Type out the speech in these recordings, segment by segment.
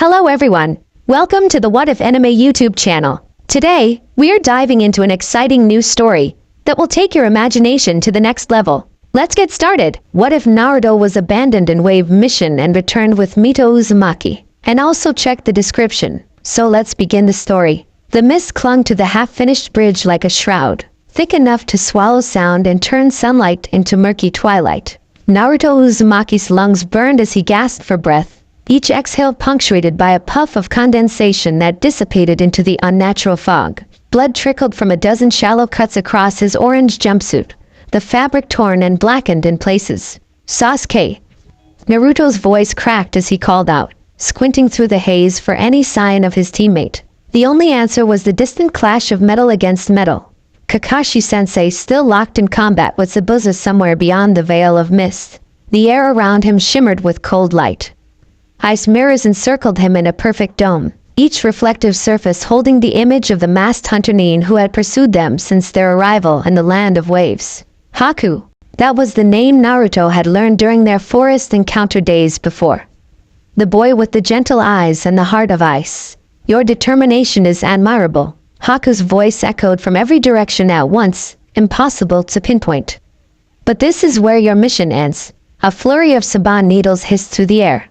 Hello everyone, welcome to the What If Anime YouTube channel. Today, we are diving into an exciting new story that will take your imagination to the next level. Let's get started. What if Naruto was abandoned in Wave Mission and returned with Mito Uzumaki? And also check the description. So let's begin the story. The mist clung to the half-finished bridge like a shroud, thick enough to swallow sound and turn sunlight into murky twilight. Naruto Uzumaki's lungs burned as he gasped for breath, each exhale punctuated by a puff of condensation that dissipated into the unnatural fog. Blood trickled from a dozen shallow cuts across his orange jumpsuit, the fabric torn and blackened in places. Sasuke! Naruto's voice cracked as he called out, squinting through the haze for any sign of his teammate. The only answer was the distant clash of metal against metal. Kakashi-sensei still locked in combat with Zabuza somewhere beyond the veil of mist. The air around him shimmered with cold light. Ice mirrors encircled him in a perfect dome, each reflective surface holding the image of the masked hunter Nin who had pursued them since their arrival in the land of waves. Haku. That was the name Naruto had learned during their forest encounter days before. The boy with the gentle eyes and the heart of ice. Your determination is admirable. Haku's voice echoed from every direction at once, impossible to pinpoint. But this is where your mission ends. A flurry of saban needles hissed through the air.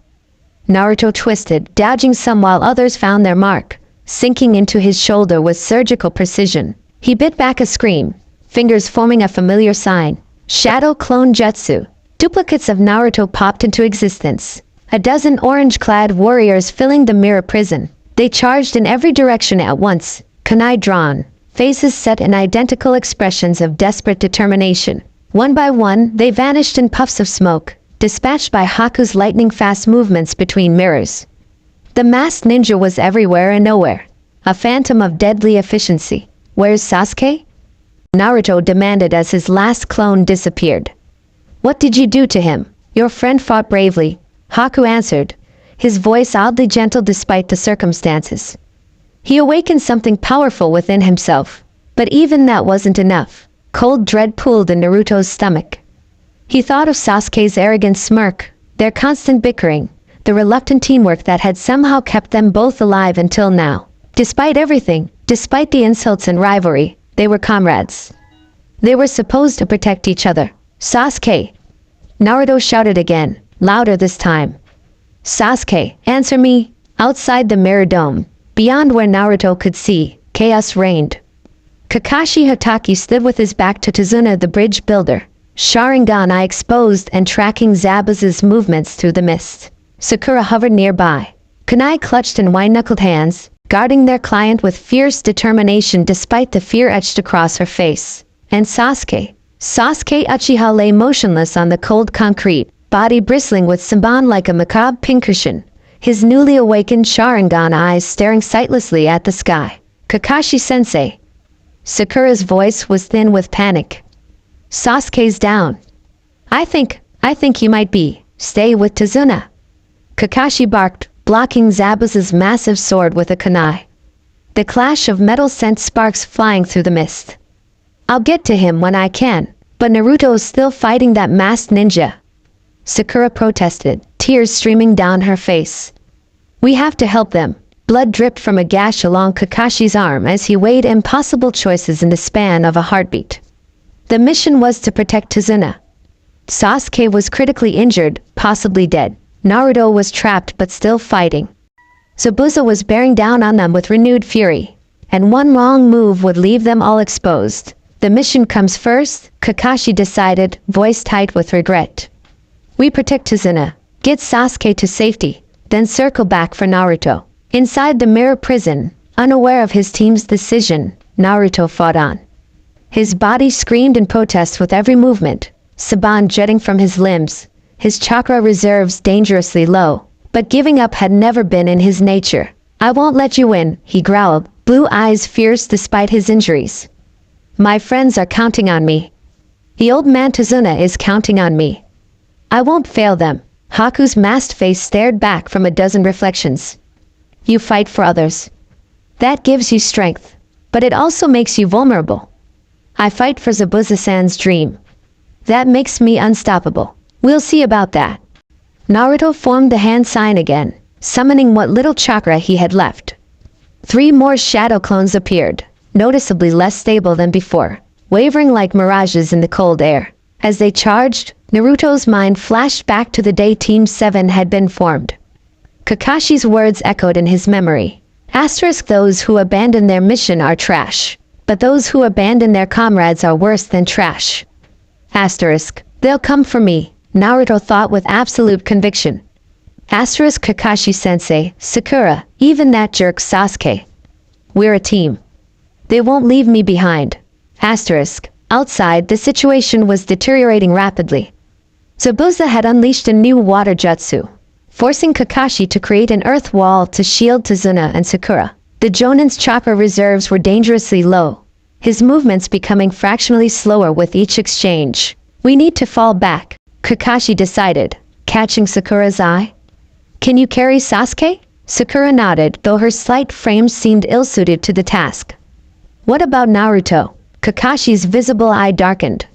Naruto twisted, dodging some while others found their mark, sinking into his shoulder with surgical precision. He bit back a scream, fingers forming a familiar sign. Shadow Clone Jutsu. Duplicates of Naruto popped into existence. A dozen orange-clad warriors filling the mirror prison. They charged in every direction at once, kunai drawn, faces set in identical expressions of desperate determination. One by one, they vanished in puffs of smoke, dispatched by Haku's lightning-fast movements between mirrors. The masked ninja was everywhere and nowhere, a phantom of deadly efficiency. Where's Sasuke? Naruto demanded as his last clone disappeared. What did you do to him? Your friend fought bravely, Haku answered, his voice oddly gentle despite the circumstances. He awakened something powerful within himself, but even that wasn't enough. Cold dread pooled in Naruto's stomach. He thought of Sasuke's arrogant smirk, their constant bickering, the reluctant teamwork that had somehow kept them both alive until now. Despite everything, despite the insults and rivalry, they were comrades. They were supposed to protect each other. Sasuke! Naruto shouted again, louder this time. Sasuke, answer me! Outside the mirror dome, beyond where Naruto could see, chaos reigned. Kakashi Hatake stood with his back to Tazuna the bridge builder, Sharingan eye exposed and tracking Zabuza's movements through the mist. Sakura hovered nearby, kunai clutched in wide-knuckled hands, guarding their client with fierce determination despite the fear etched across her face. And Sasuke Uchiha lay motionless on the cold concrete, body bristling with saban like a macabre pincushion, his newly awakened Sharingan eyes staring sightlessly at the sky. Kakashi-sensei. Sakura's voice was thin with panic. Sasuke's down. I think you might be. Stay with Tazuna. Kakashi barked, blocking Zabuza's massive sword with a kunai. The clash of metal sent sparks flying through the mist. I'll get to him when I can, but Naruto's still fighting that masked ninja. Sakura protested, tears streaming down her face. We have to help them. Blood dripped from a gash along Kakashi's arm as he weighed impossible choices in the span of a heartbeat. The mission was to protect Tazuna. Sasuke was critically injured, possibly dead. Naruto was trapped but still fighting. Zabuza was bearing down on them with renewed fury, and one wrong move would leave them all exposed. The mission comes first, Kakashi decided, voice tight with regret. We protect Tazuna, get Sasuke to safety, then circle back for Naruto. Inside the mirror prison, unaware of his team's decision, Naruto fought on. His body screamed in protest with every movement, saban jetting from his limbs, his chakra reserves dangerously low. But giving up had never been in his nature. I won't let you win, he growled, blue eyes fierce despite his injuries. My friends are counting on me. The old man Tazuna is counting on me. I won't fail them. Haku's masked face stared back from a dozen reflections. You fight for others. That gives you strength, but it also makes you vulnerable. I fight for Zabuza-san's dream. That makes me unstoppable. We'll see about that. Naruto formed the hand sign again, summoning what little chakra he had left. 3 more shadow clones appeared, noticeably less stable than before, wavering like mirages in the cold air. As they charged, Naruto's mind flashed back to the day Team 7 had been formed. Kakashi's words echoed in his memory. Asterisk, those who abandon their mission are trash, but those who abandon their comrades are worse than trash. Asterisk, they'll come for me, Naruto thought with absolute conviction. Asterisk, Kakashi-sensei, Sakura, even that jerk Sasuke. We're a team. They won't leave me behind. Asterisk, outside, the situation was deteriorating rapidly. Zabuza had unleashed a new water jutsu, forcing Kakashi to create an earth wall to shield Tazuna and Sakura. The Jonin's chakra reserves were dangerously low, his movements becoming fractionally slower with each exchange. We need to fall back, Kakashi decided, catching Sakura's eye. Can you carry Sasuke? Sakura nodded, though her slight frame seemed ill-suited to the task. What about Naruto? Kakashi's visible eye darkened.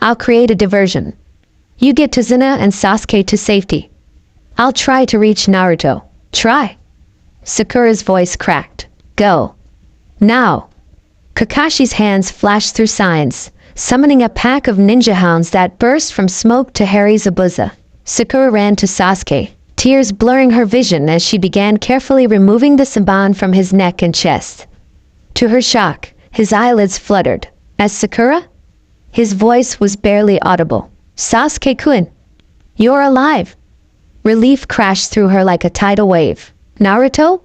I'll create a diversion. You get Tazuna and Sasuke to safety. I'll try to reach Naruto. Try. Sakura's voice cracked. Go. Now. Kakashi's hands flashed through signs, summoning a pack of ninja hounds that burst from smoke to harry Zabuza. Sakura ran to Sasuke, tears blurring her vision as she began carefully removing the saban from his neck and chest. To her shock, his eyelids fluttered. As Sakura? His voice was barely audible. Sasuke-kun, you're alive. Relief crashed through her like a tidal wave. Naruto?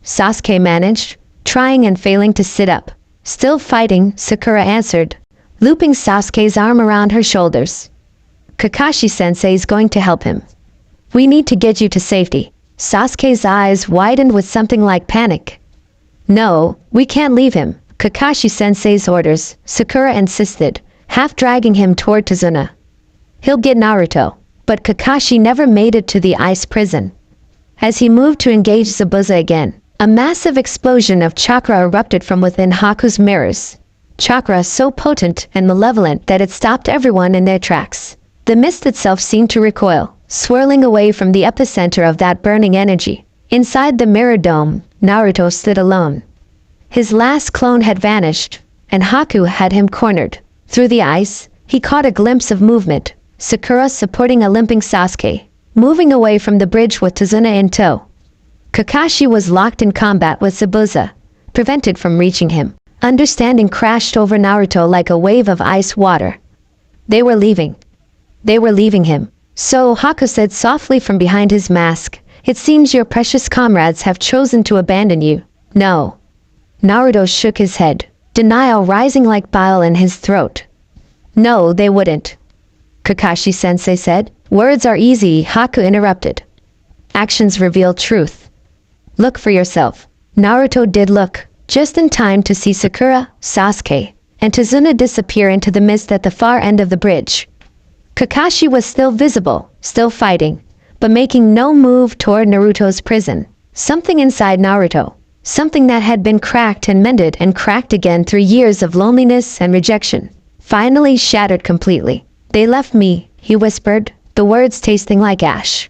Sasuke managed, trying and failing to sit up. Still fighting, Sakura answered, looping Sasuke's arm around her shoulders. Kakashi-sensei's going to help him. We need to get you to safety. Sasuke's eyes widened with something like panic. No, we can't leave him. Kakashi-sensei's orders, Sakura insisted, half dragging him toward Tazuna. He'll get Naruto. But Kakashi never made it to the ice prison. As he moved to engage Zabuza again, a massive explosion of chakra erupted from within Haku's mirrors. Chakra so potent and malevolent that it stopped everyone in their tracks. The mist itself seemed to recoil, swirling away from the epicenter of that burning energy. Inside the mirror dome, Naruto stood alone. His last clone had vanished, and Haku had him cornered. Through the ice, he caught a glimpse of movement. Sakura supporting a limping Sasuke, moving away from the bridge with Tazuna in tow. Kakashi was locked in combat with Zabuza, prevented from reaching him. Understanding crashed over Naruto like a wave of ice water. They were leaving. They were leaving him. So Haku said softly from behind his mask, it seems your precious comrades have chosen to abandon you. No. Naruto shook his head, denial rising like bile in his throat. No, they wouldn't. Kakashi-sensei said. Words are easy, Haku interrupted. Actions reveal truth. Look for yourself. Naruto did look, just in time to see Sakura, Sasuke, and Tazuna disappear into the mist at the far end of the bridge. Kakashi was still visible, still fighting, but making no move toward Naruto's prison. Something inside Naruto, something that had been cracked and mended and cracked again through years of loneliness and rejection, finally shattered completely. They left me, he whispered, the words tasting like ash.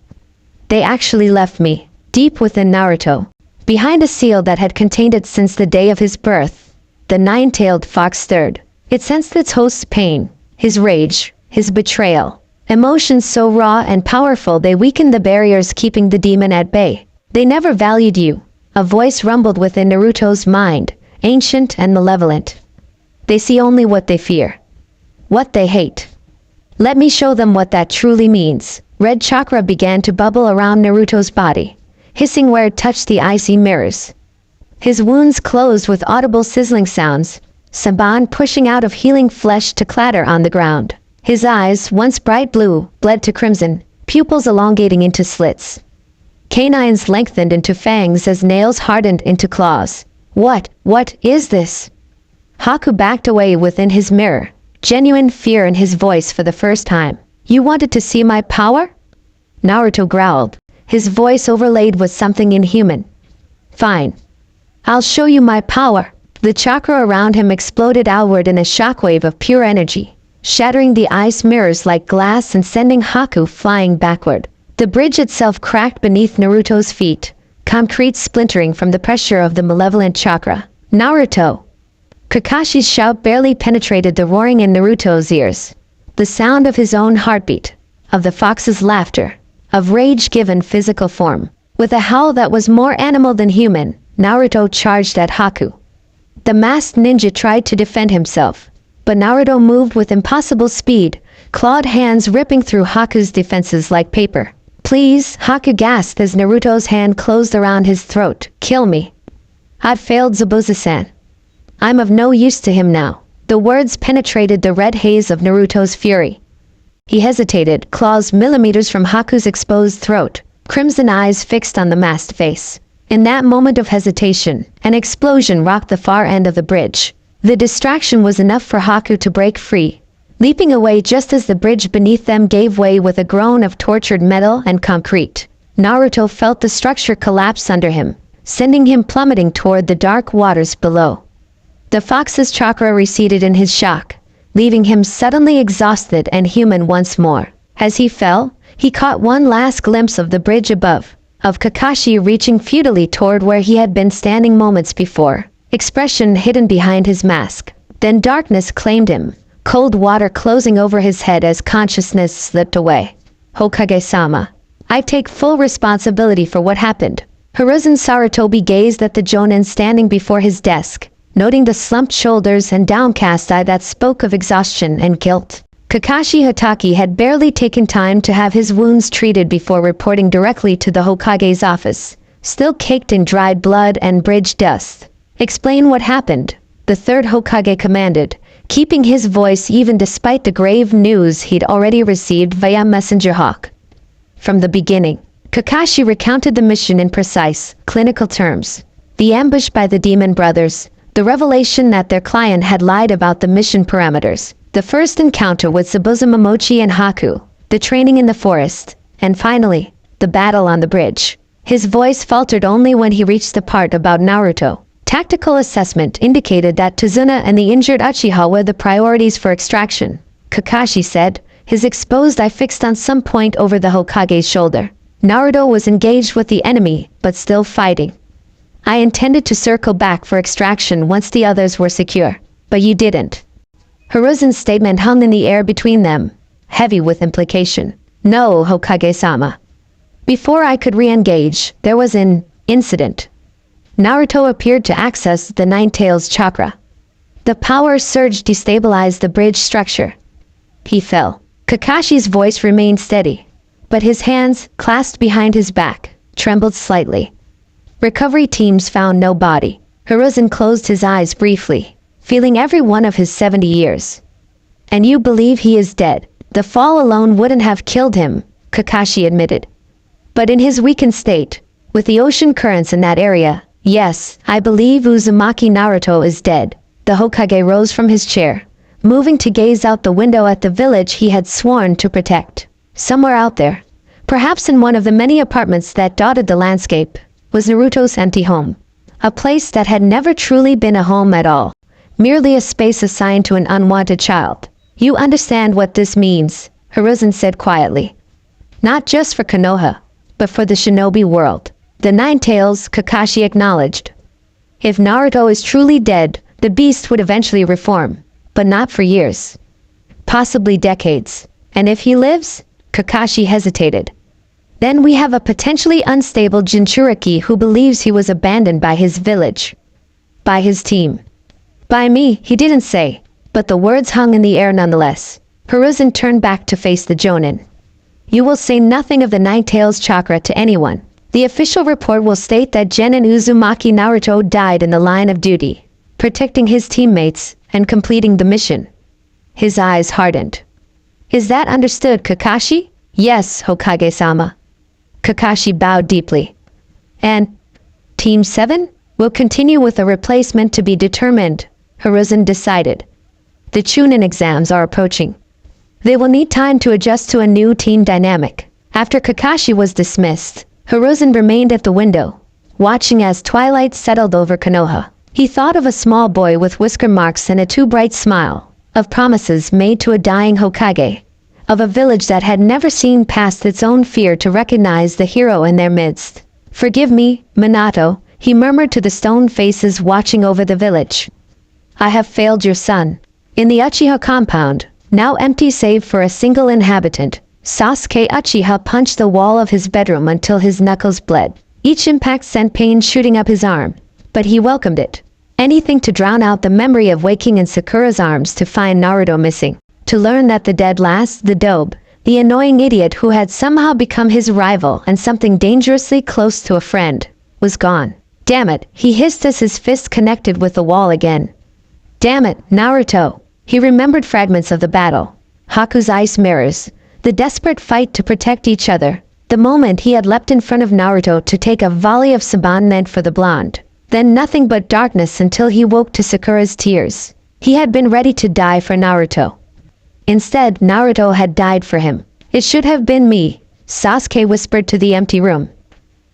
They actually left me, deep within Naruto, behind a seal that had contained it since the day of his birth. The nine-tailed fox stirred. It sensed its host's pain, his rage, his betrayal. Emotions so raw and powerful they weakened the barriers keeping the demon at bay. They never valued you. A voice rumbled within Naruto's mind, ancient and malevolent. They see only what they fear, what they hate. Let me show them what that truly means. Red chakra began to bubble around Naruto's body, hissing where it touched the icy mirrors. His wounds closed with audible sizzling sounds, Saban pushing out of healing flesh to clatter on the ground. His eyes, once bright blue, bled to crimson, pupils elongating into slits. Canines lengthened into fangs as nails hardened into claws. What is this? Haku backed away within his mirror, genuine fear in his voice for the first time. You wanted to see my power? Naruto growled, his voice overlaid with something inhuman. Fine. I'll show you my power. The chakra around him exploded outward in a shockwave of pure energy, shattering the ice mirrors like glass and sending Haku flying backward. The bridge itself cracked beneath Naruto's feet, concrete splintering from the pressure of the malevolent chakra. Naruto! Kakashi's shout barely penetrated the roaring in Naruto's ears. The sound of his own heartbeat, of the fox's laughter, of rage given physical form. With a howl that was more animal than human, Naruto charged at Haku. The masked ninja tried to defend himself, but Naruto moved with impossible speed, clawed hands ripping through Haku's defenses like paper. Please, Haku gasped as Naruto's hand closed around his throat. Kill me. I'd failed Zabuza-san. I'm of no use to him now. The words penetrated the red haze of Naruto's fury. He hesitated, claws millimeters from Haku's exposed throat, crimson eyes fixed on the masked face. In that moment of hesitation, an explosion rocked the far end of the bridge. The distraction was enough for Haku to break free, leaping away just as the bridge beneath them gave way with a groan of tortured metal and concrete. Naruto felt the structure collapse under him, sending him plummeting toward the dark waters below. The fox's chakra receded in his shock, leaving him suddenly exhausted and human once more. As he fell, he caught one last glimpse of the bridge above, of Kakashi reaching futilely toward where he had been standing moments before, expression hidden behind his mask. Then darkness claimed him, cold water closing over his head as consciousness slipped away. Hokage-sama, I take full responsibility for what happened. Hiruzen Sarutobi gazed at the jonin standing before his desk, noting the slumped shoulders and downcast eye that spoke of exhaustion and guilt. Kakashi Hatake had barely taken time to have his wounds treated before reporting directly to the Hokage's office, still caked in dried blood and bridge dust. Explain what happened, the third Hokage commanded, keeping his voice even despite the grave news he'd already received via messenger hawk. From the beginning, Kakashi recounted the mission in precise, clinical terms. The ambush by the Demon Brothers, the revelation that their client had lied about the mission parameters, the first encounter with Zabuza Momochi and Haku, the training in the forest, and finally, the battle on the bridge. His voice faltered only when he reached the part about Naruto. Tactical assessment indicated that Tazuna and the injured Uchiha were the priorities for extraction, Kakashi said, his exposed eye fixed on some point over the Hokage's shoulder. Naruto was engaged with the enemy, but still fighting. I intended to circle back for extraction once the others were secure, but you didn't. Hiruzen's statement hung in the air between them, heavy with implication. No, Hokage-sama. Before I could re-engage, there was an incident. Naruto appeared to access the Nine-Tails chakra. The power surge destabilized the bridge structure. He fell. Kakashi's voice remained steady, but his hands, clasped behind his back, trembled slightly. Recovery teams found no body. Hiruzen closed his eyes briefly, feeling every one of his 70 years. And you believe he is dead? The fall alone wouldn't have killed him, Kakashi admitted. But in his weakened state, with the ocean currents in that area, yes, I believe Uzumaki Naruto is dead. The Hokage rose from his chair, moving to gaze out the window at the village he had sworn to protect. Somewhere out there, perhaps in one of the many apartments that dotted the landscape, was Naruto's empty home. A place that had never truly been a home at all, merely a space assigned to an unwanted child. You understand what this means, Hiruzen said quietly. Not just for Konoha, but for the shinobi world. The Nine-Tails, Kakashi acknowledged. If Naruto is truly dead, the beast would eventually reform, but not for years. Possibly decades. And if he lives? Kakashi hesitated. Then we have a potentially unstable Jinchuriki who believes he was abandoned by his village. By his team. By me, he didn't say, but the words hung in the air nonetheless. Hiruzen turned back to face the jonin. You will say nothing of the Nine-Tails chakra to anyone. The official report will state that Genin Uzumaki Naruto died in the line of duty, protecting his teammates and completing the mission. His eyes hardened. Is that understood, Kakashi? Yes, Hokage-sama. Kakashi bowed deeply. And Team 7 will continue with a replacement to be determined, Hiruzen decided. The Chunin exams are approaching. They will need time to adjust to a new team dynamic. After Kakashi was dismissed, Hiruzen remained at the window, watching as twilight settled over Konoha. He thought of a small boy with whisker marks and a too bright smile, of promises made to a dying Hokage, of a village that had never seen past its own fear to recognize the hero in their midst. "Forgive me, Minato," he murmured to the stone faces watching over the village. "I have failed your son." In the Uchiha compound, now empty save for a single inhabitant, Sasuke Uchiha punched the wall of his bedroom until his knuckles bled. Each impact sent pain shooting up his arm, but he welcomed it. Anything to drown out the memory of waking in Sakura's arms to find Naruto missing. To learn that the dead last, the dobe, the annoying idiot who had somehow become his rival and something dangerously close to a friend, was gone. "Damn it," he hissed as his fist connected with the wall again. "Damn it, Naruto." He remembered fragments of the battle. Haku's ice mirrors, the desperate fight to protect each other, the moment he had leapt in front of Naruto to take a volley of Sabanen for the blonde. Then nothing but darkness until he woke to Sakura's tears. He had been ready to die for Naruto. Instead, Naruto had died for him. "It should have been me," Sasuke whispered to the empty room.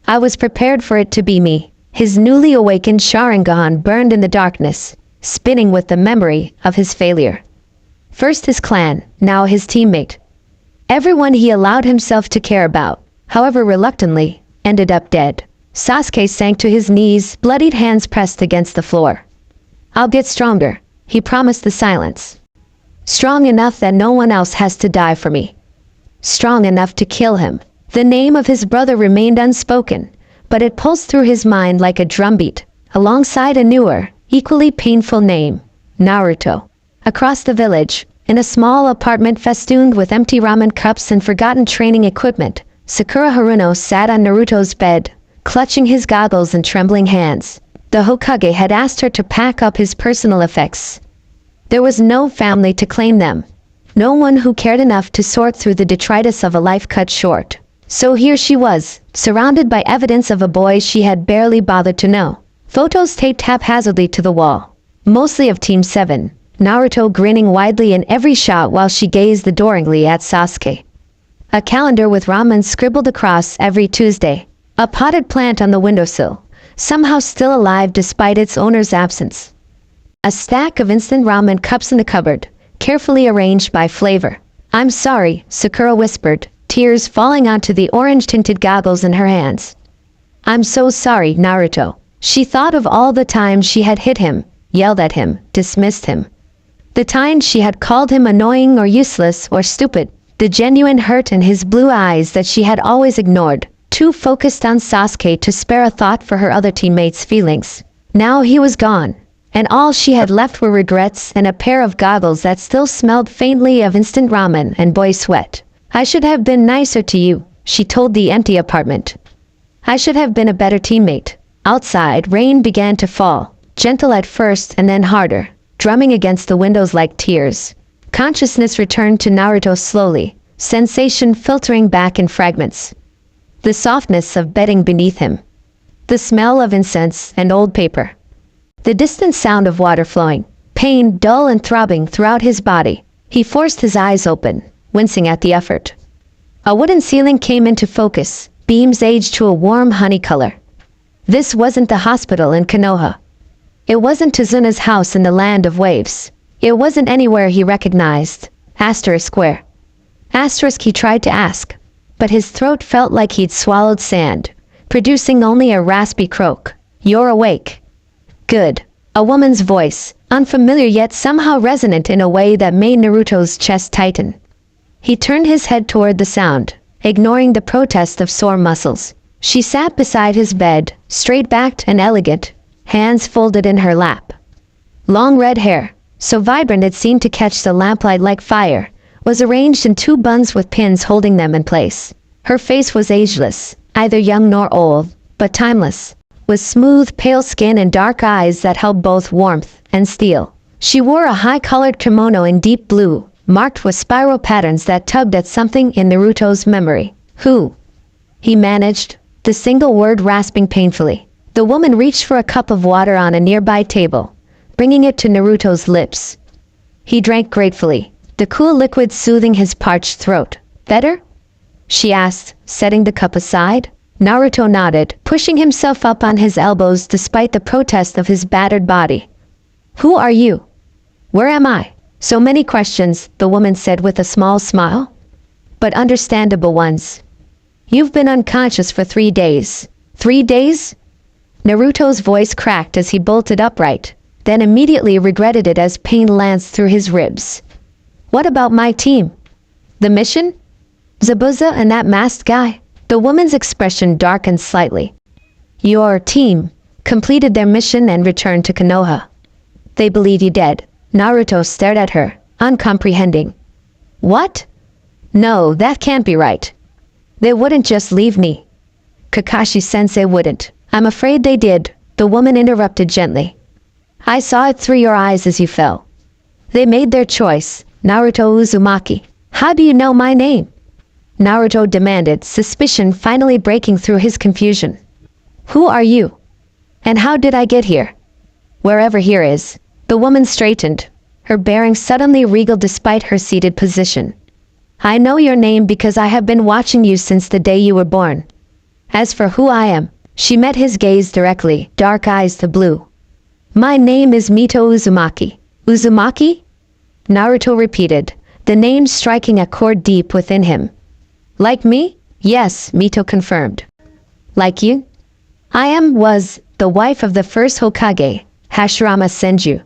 "I was prepared for it to be me." His newly awakened Sharingan burned in the darkness, spinning with the memory of his failure. First his clan, now his teammate. Everyone he allowed himself to care about, however reluctantly, ended up dead. Sasuke sank to his knees, bloodied hands pressed against the floor. "I'll get stronger," he promised the silence. "Strong enough that no one else has to die for me. Strong enough to kill him." The name of his brother remained unspoken, but it pulsed through his mind like a drumbeat, alongside a newer, equally painful name, Naruto. Across the village, in a small apartment festooned with empty ramen cups and forgotten training equipment, Sakura Haruno sat on Naruto's bed, clutching his goggles and trembling hands. The Hokage had asked her to pack up his personal effects. There was no family to claim them. No one who cared enough to sort through the detritus of a life cut short. So here she was, surrounded by evidence of a boy she had barely bothered to know. Photos taped haphazardly to the wall, mostly of Team 7, Naruto grinning widely in every shot while she gazed adoringly at Sasuke. A calendar with ramen scribbled across every Tuesday. A potted plant on the windowsill, somehow still alive despite its owner's absence. A stack of instant ramen cups in the cupboard, carefully arranged by flavor. "I'm sorry," Sakura whispered, tears falling onto the orange-tinted goggles in her hands. "I'm so sorry, Naruto." She thought of all the times she had hit him, yelled at him, dismissed him. The times she had called him annoying or useless or stupid. The genuine hurt in his blue eyes that she had always ignored, too focused on Sasuke to spare a thought for her other teammates' feelings. Now he was gone, and all she had left were regrets and a pair of goggles that still smelled faintly of instant ramen and boy sweat. "I should have been nicer to you," she told the empty apartment. "I should have been a better teammate." Outside, rain began to fall, gentle at first and then harder, drumming against the windows like tears. Consciousness returned to Naruto slowly, sensation filtering back in fragments. The softness of bedding beneath him. The smell of incense and old paper. The distant sound of water flowing. Pain dull and throbbing throughout his body. He forced his eyes open, wincing at the effort. A wooden ceiling came into focus, beams aged to a warm honey color. This wasn't the hospital in Konoha. It wasn't Tazuna's house in the land of waves. It wasn't anywhere he recognized. Asterisk where? Asterisk he tried to ask, but his throat felt like he'd swallowed sand, producing only a raspy croak. "You're awake." "Good." A woman's voice, unfamiliar yet somehow resonant in a way that made Naruto's chest tighten. He turned his head toward the sound, ignoring the protest of sore muscles. She sat beside his bed, straight-backed and elegant, hands folded in her lap. Long red hair, so vibrant it seemed to catch the lamplight like fire, was arranged in two buns with pins holding them in place. Her face was ageless, either young nor old, but timeless, with smooth, pale skin and dark eyes that held both warmth and steel. She wore a high-collared kimono in deep blue, marked with spiral patterns that tugged at something in Naruto's memory. "Who?" he managed, the single word rasping painfully. The woman reached for a cup of water on a nearby table, bringing it to Naruto's lips. He drank gratefully, the cool liquid soothing his parched throat. "Better?" she asked, setting the cup aside. Naruto nodded, pushing himself up on his elbows despite the protest of his battered body. "Who are you? Where am I?" "So many questions," the woman said with a small smile. but understandable ones. You've been unconscious for 3 days. 3 days? Naruto's voice cracked as he bolted upright, then immediately regretted it as pain lanced through his ribs. What about my team? The mission? Zabuza and that masked guy? The woman's expression darkened slightly. Your team completed their mission and returned to Konoha. They believe you dead. Naruto stared at her, uncomprehending. What? No, that can't be right. They wouldn't just leave me. Kakashi-sensei wouldn't. I'm afraid they did, the woman interrupted gently. I saw it through your eyes as you fell. They made their choice, Naruto Uzumaki. How do you know my name? Naruto demanded, suspicion finally breaking through his confusion. Who are you? And how did I get here? Wherever here is. The woman straightened, her bearing suddenly regal despite her seated position. I know your name because I have been watching you since the day you were born. As for who I am, she met his gaze directly, dark eyes to blue. My name is Mito Uzumaki. Uzumaki? Naruto repeated, the name striking a chord deep within him. Like me? Yes, Mito confirmed. Like you? I was the wife of the first Hokage, Hashirama Senju.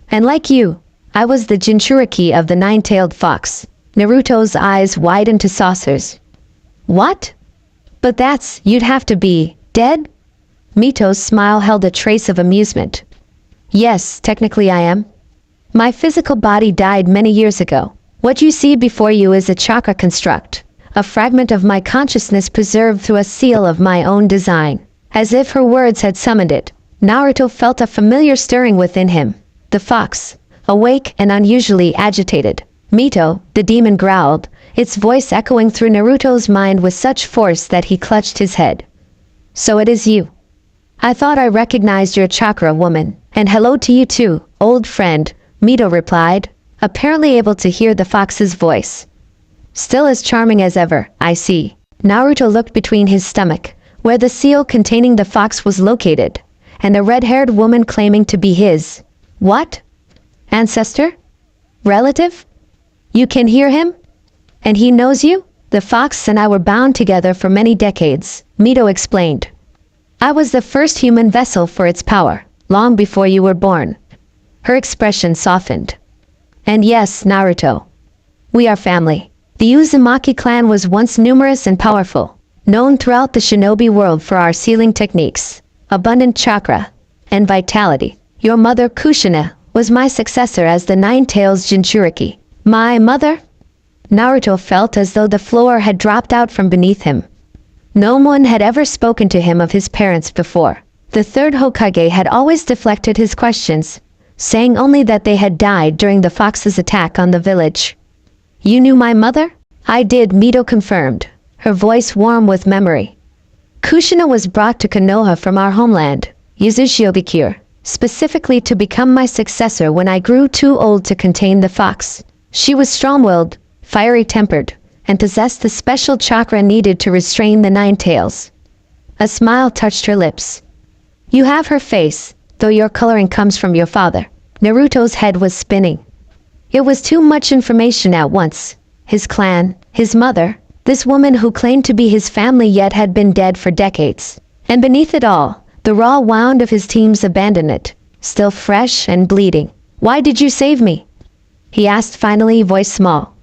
And like you, I was the Jinchuriki of the nine-tailed fox. Naruto's eyes widened to saucers. What? But you'd have to be dead? Mito's smile held a trace of amusement. Yes, technically I am. My physical body died many years ago. What you see before you is a chakra construct, a fragment of my consciousness preserved through a seal of my own design. As if her words had summoned it, Naruto felt a familiar stirring within him. The fox, awake and unusually agitated. Mito, the demon growled, its voice echoing through Naruto's mind with such force that he clutched his head. So it is you. I thought I recognized your chakra, woman. And hello to you too, old friend, Mito replied, apparently able to hear the fox's voice. Still as charming as ever, I see. Naruto looked between his stomach, where the seal containing the fox was located, and the red-haired woman claiming to be his. What? Ancestor? Relative? You can hear him? And he knows you? The fox and I were bound together for many decades, Mito explained. I was the first human vessel for its power, long before you were born. Her expression softened. And yes, Naruto. We are family. The Uzumaki clan was once numerous and powerful, known throughout the shinobi world for our sealing techniques, abundant chakra, and vitality. Your mother, Kushina, was my successor as the Nine-Tails Jinchuriki. My mother? Naruto felt as though the floor had dropped out from beneath him. No one had ever spoken to him of his parents before. The third Hokage had always deflected his questions, saying only that they had died during the fox's attack on the village. You knew my mother? I did, Mito confirmed, her voice warm with memory. Kushina was brought to Konoha from our homeland, Uzumaki, specifically to become my successor when I grew too old to contain the fox. She was strong-willed, fiery-tempered, and possessed the special chakra needed to restrain the nine tails. A smile touched her lips. You have her face, though your coloring comes from your father. Naruto's head was spinning. It was too much information at once. His clan, his mother, this woman who claimed to be his family yet had been dead for decades. And beneath it all, the raw wound of his team's abandonment, still fresh and bleeding. Why did you save me? He asked finally, voice small.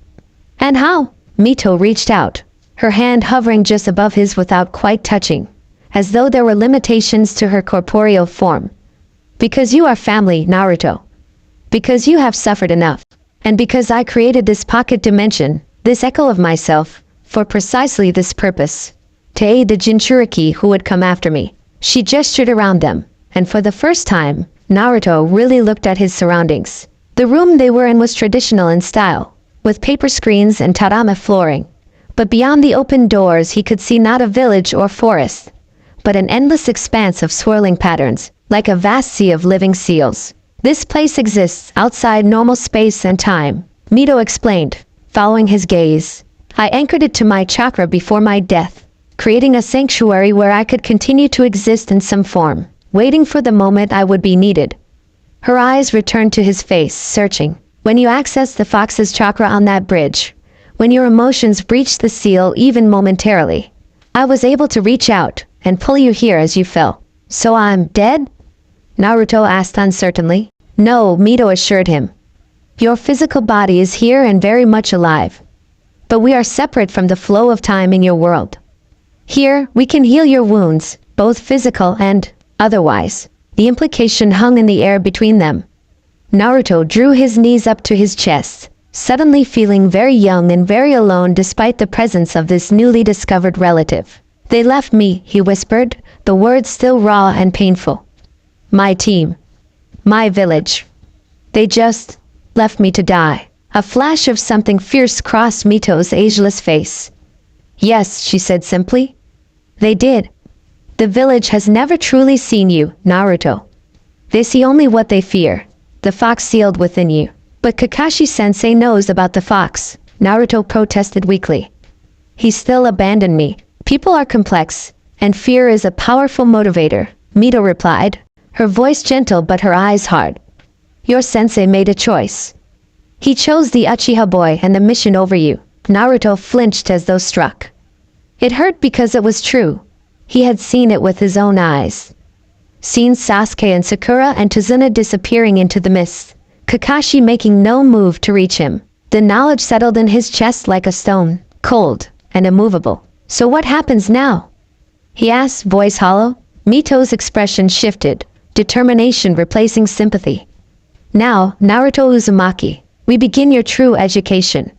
And how? Mito reached out, her hand hovering just above his without quite touching, as though there were limitations to her corporeal form. Because you are family, Naruto. Because you have suffered enough. And because I created this pocket dimension, this echo of myself, for precisely this purpose. To aid the Jinchuriki who would come after me. She gestured around them, and for the first time, Naruto really looked at his surroundings. The room they were in was traditional in style, with paper screens and tatami flooring. But beyond the open doors he could see not a village or forest, but an endless expanse of swirling patterns, like a vast sea of living seals. This place exists outside normal space and time, Mito explained, following his gaze. I anchored it to my chakra before my death, creating a sanctuary where I could continue to exist in some form, waiting for the moment I would be needed. Her eyes returned to his face, searching. When you accessed the fox's chakra on that bridge, When your emotions breached the seal even momentarily, I was able to reach out and pull you here as you fell. So I'm dead? Naruto asked uncertainly. No, Mito assured him. Your physical body is here and very much alive. But we are separate from the flow of time in your world. Here, we can heal your wounds, both physical and otherwise. The implication hung in the air between them. Naruto drew his knees up to his chest, suddenly feeling very young and very alone despite the presence of this newly discovered relative. They left me, he whispered, the words still raw and painful. My team. My village. They just left me to die. A flash of something fierce crossed Mito's ageless face. Yes, she said simply. They did. The village has never truly seen you, Naruto. They see only what they fear, the fox sealed within you. But Kakashi-sensei knows about the fox, Naruto protested weakly. He still abandoned me. People are complex, and fear is a powerful motivator, Mito replied, her voice gentle but her eyes hard. Your sensei made a choice. He chose the Uchiha boy and the mission over you. Naruto flinched as though struck. It hurt because it was true. He had seen it with his own eyes. Seen Sasuke and Sakura and Tazuna disappearing into the mist. Kakashi making no move to reach him. The knowledge settled in his chest like a stone, cold and immovable. So what happens now? He asked, voice hollow. Mito's expression shifted, determination replacing sympathy. Now, Naruto Uzumaki, we begin your true education.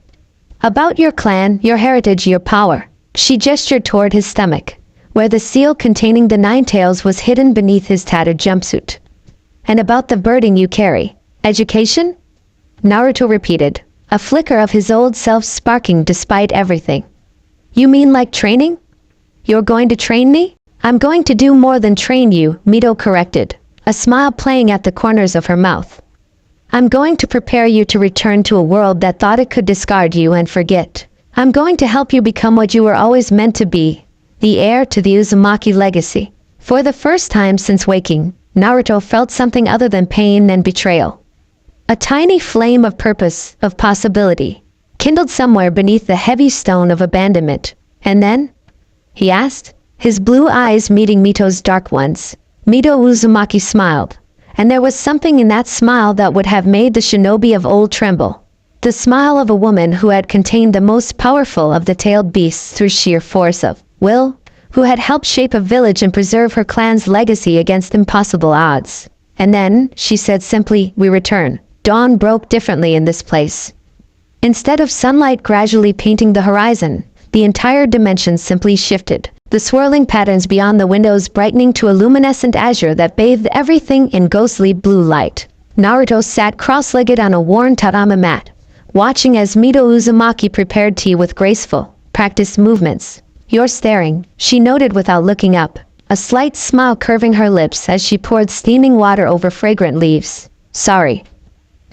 About your clan, your heritage, your power. She gestured toward his stomach, where the seal containing the 9 tails was hidden beneath his tattered jumpsuit. And about the burden you carry. Education? Naruto repeated, a flicker of his old self sparking despite everything. You mean like training? You're going to train me? I'm going to do more than train you, Mito corrected, a smile playing at the corners of her mouth. I'm going to prepare you to return to a world that thought it could discard you and forget. I'm going to help you become what you were always meant to be, the heir to the Uzumaki legacy. For the first time since waking, Naruto felt something other than pain and betrayal. A tiny flame of purpose, of possibility, kindled somewhere beneath the heavy stone of abandonment. And then? He asked, his blue eyes meeting Mito's dark ones. Mito Uzumaki smiled, and there was something in that smile that would have made the shinobi of old tremble. The smile of a woman who had contained the most powerful of the tailed beasts through sheer force of will, who had helped shape a village and preserve her clan's legacy against impossible odds. And then, she said simply, we return. Dawn broke differently in this place. Instead of sunlight gradually painting the horizon, the entire dimension simply shifted, the swirling patterns beyond the windows brightening to a luminescent azure that bathed everything in ghostly blue light. Naruto sat cross-legged on a worn tatami mat, watching as Mito Uzumaki prepared tea with graceful, practiced movements. You're staring, she noted without looking up, a slight smile curving her lips as she poured steaming water over fragrant leaves. Sorry.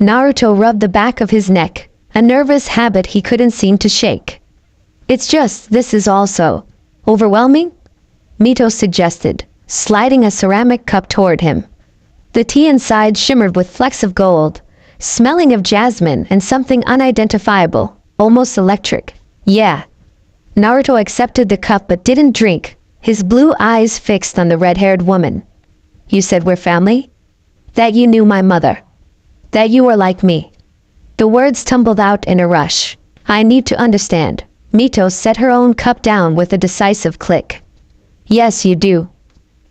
Naruto rubbed the back of his neck, a nervous habit he couldn't seem to shake. It's just, this is also overwhelming? Mito suggested, sliding a ceramic cup toward him. The tea inside shimmered with flecks of gold, smelling of jasmine and something unidentifiable, almost electric. Yeah. Naruto accepted the cup but didn't drink, his blue eyes fixed on the red-haired woman. You said we're family? That you knew my mother. That you were like me. The words tumbled out in a rush. I need to understand. Mito set her own cup down with a decisive click. Yes, you do.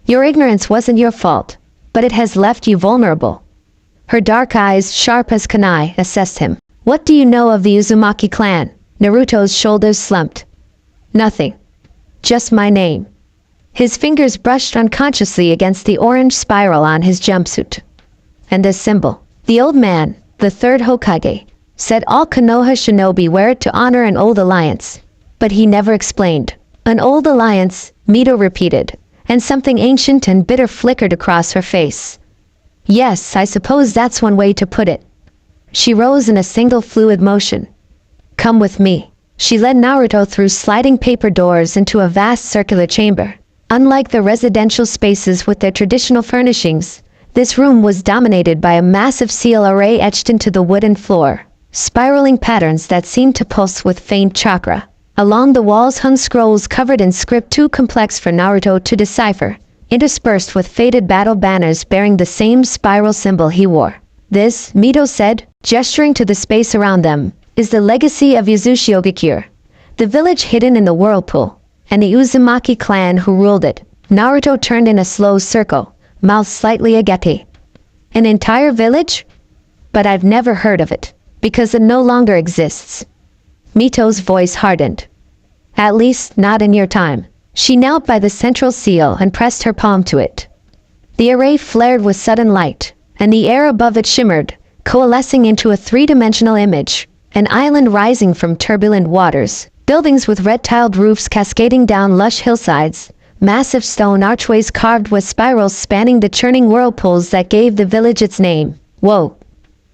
Your ignorance wasn't your fault, but it has left you vulnerable. Her dark eyes, sharp as kunai, assessed him. What do you know of the Uzumaki clan? Naruto's shoulders slumped. Nothing. Just my name. His fingers brushed unconsciously against the orange spiral on his jumpsuit. And this symbol. The old man, the third Hokage, said all Konoha shinobi wear it to honor an old alliance. But he never explained. An old alliance, Mito repeated, and something ancient and bitter flickered across her face. Yes, I suppose that's one way to put it. She rose in a single fluid motion. Come with me. She led Naruto through sliding paper doors into a vast circular chamber. Unlike the residential spaces with their traditional furnishings, this room was dominated by a massive seal array etched into the wooden floor. spiraling patterns that seemed to pulse with faint chakra. Along the walls hung scrolls covered in script too complex for Naruto to decipher, interspersed with faded battle banners bearing the same spiral symbol he wore. This, Mito said, gesturing to the space around them, is the legacy of Uzumaki, the village hidden in the whirlpool, and the Uzumaki clan who ruled it. Naruto turned in a slow circle, mouth slightly agape. An entire village? But I've never heard of it, because it no longer exists. Mito's voice hardened. At least, not in your time. She knelt by the central seal and pressed her palm to it. The array flared with sudden light, and the air above it shimmered, coalescing into a three-dimensional image, an island rising from turbulent waters, buildings with red-tiled roofs cascading down lush hillsides, massive stone archways carved with spirals spanning the churning whirlpools that gave the village its name. Whoa!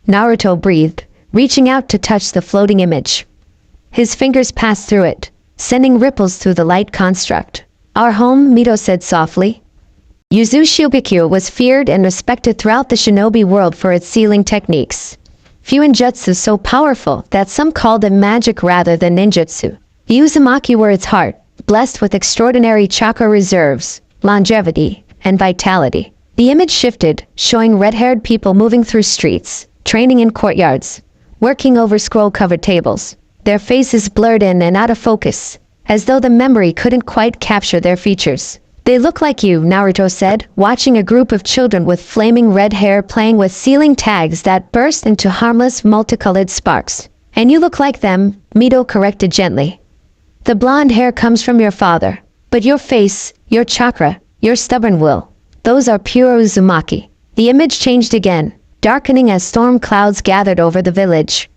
Naruto breathed, reaching out to touch the floating image. His fingers passed through it, sending ripples through the light construct. Our home, Mito said softly. Uzumaki was feared and respected throughout the shinobi world for its sealing techniques. Fuinjutsu so powerful that some called it magic rather than ninjutsu. The Uzumaki were its heart, blessed with extraordinary chakra reserves, longevity, and vitality. The image shifted, showing red-haired people moving through streets, training in courtyards, working over scroll-covered tables. Their faces blurred in and out of focus, as though the memory couldn't quite capture their features. They look like you, Naruto said, watching a group of children with flaming red hair playing with sealing tags that burst into harmless, multicolored sparks. And you look like them, Mito corrected gently. The blonde hair comes from your father, but your face, your chakra, your stubborn will, those are pure Uzumaki. The image changed again, darkening as storm clouds gathered over the village.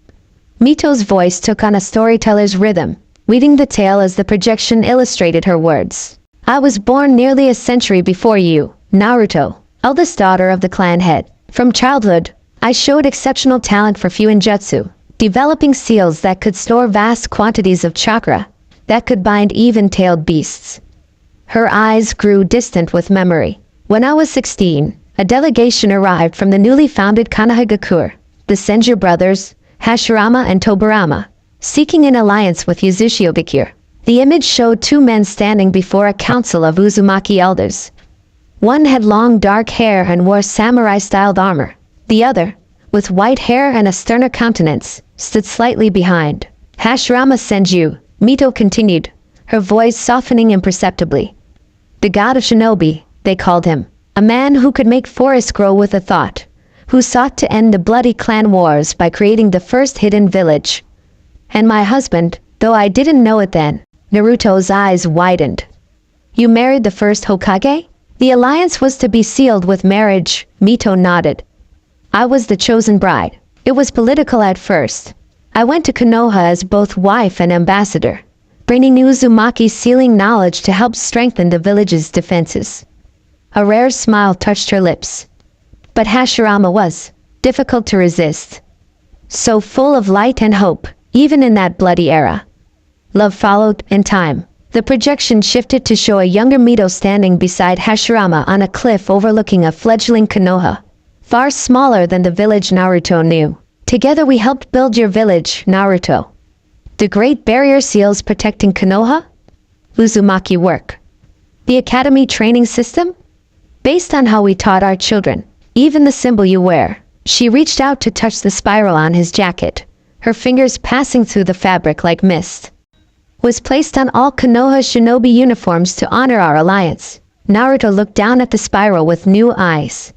Mito's voice took on a storyteller's rhythm, weaving the tale as the projection illustrated her words. I was born nearly a century before you, Naruto, eldest daughter of the clan head. From childhood, I showed exceptional talent for Fuinjutsu, developing seals that could store vast quantities of chakra, that could bind even-tailed beasts. Her eyes grew distant with memory. When I was 16, a delegation arrived from the newly founded Konohagakure, the Senju brothers, Hashirama and Tobirama, seeking an alliance with Uzumaki. The image showed two men standing before a council of Uzumaki elders. One had long dark hair and wore samurai-styled armor. The other, with white hair and a sterner countenance, stood slightly behind. Hashirama Senju, Mito continued, her voice softening imperceptibly. The god of shinobi, they called him. A man who could make forests grow with a thought, who sought to end the bloody clan wars by creating the first hidden village. And my husband, though I didn't know it then. Naruto's eyes widened. You married the first Hokage? The alliance was to be sealed with marriage, Mito nodded. I was the chosen bride. It was political at first. I went to Konoha as both wife and ambassador, bringing Uzumaki's sealing knowledge to help strengthen the village's defenses. A rare smile touched her lips. But Hashirama was difficult to resist. So full of light and hope, even in that bloody era. Love followed, in time. The projection shifted to show a younger Mito standing beside Hashirama on a cliff overlooking a fledgling Konoha, far smaller than the village Naruto knew. Together we helped build your village, Naruto. The Great Barrier Seals protecting Konoha? Uzumaki work. The Academy training system? Based on how we taught our children. Even the symbol you wear. She reached out to touch the spiral on his jacket, her fingers passing through the fabric like mist. Was placed on all Konoha shinobi uniforms to honor our alliance. Naruto looked down at the spiral with new eyes.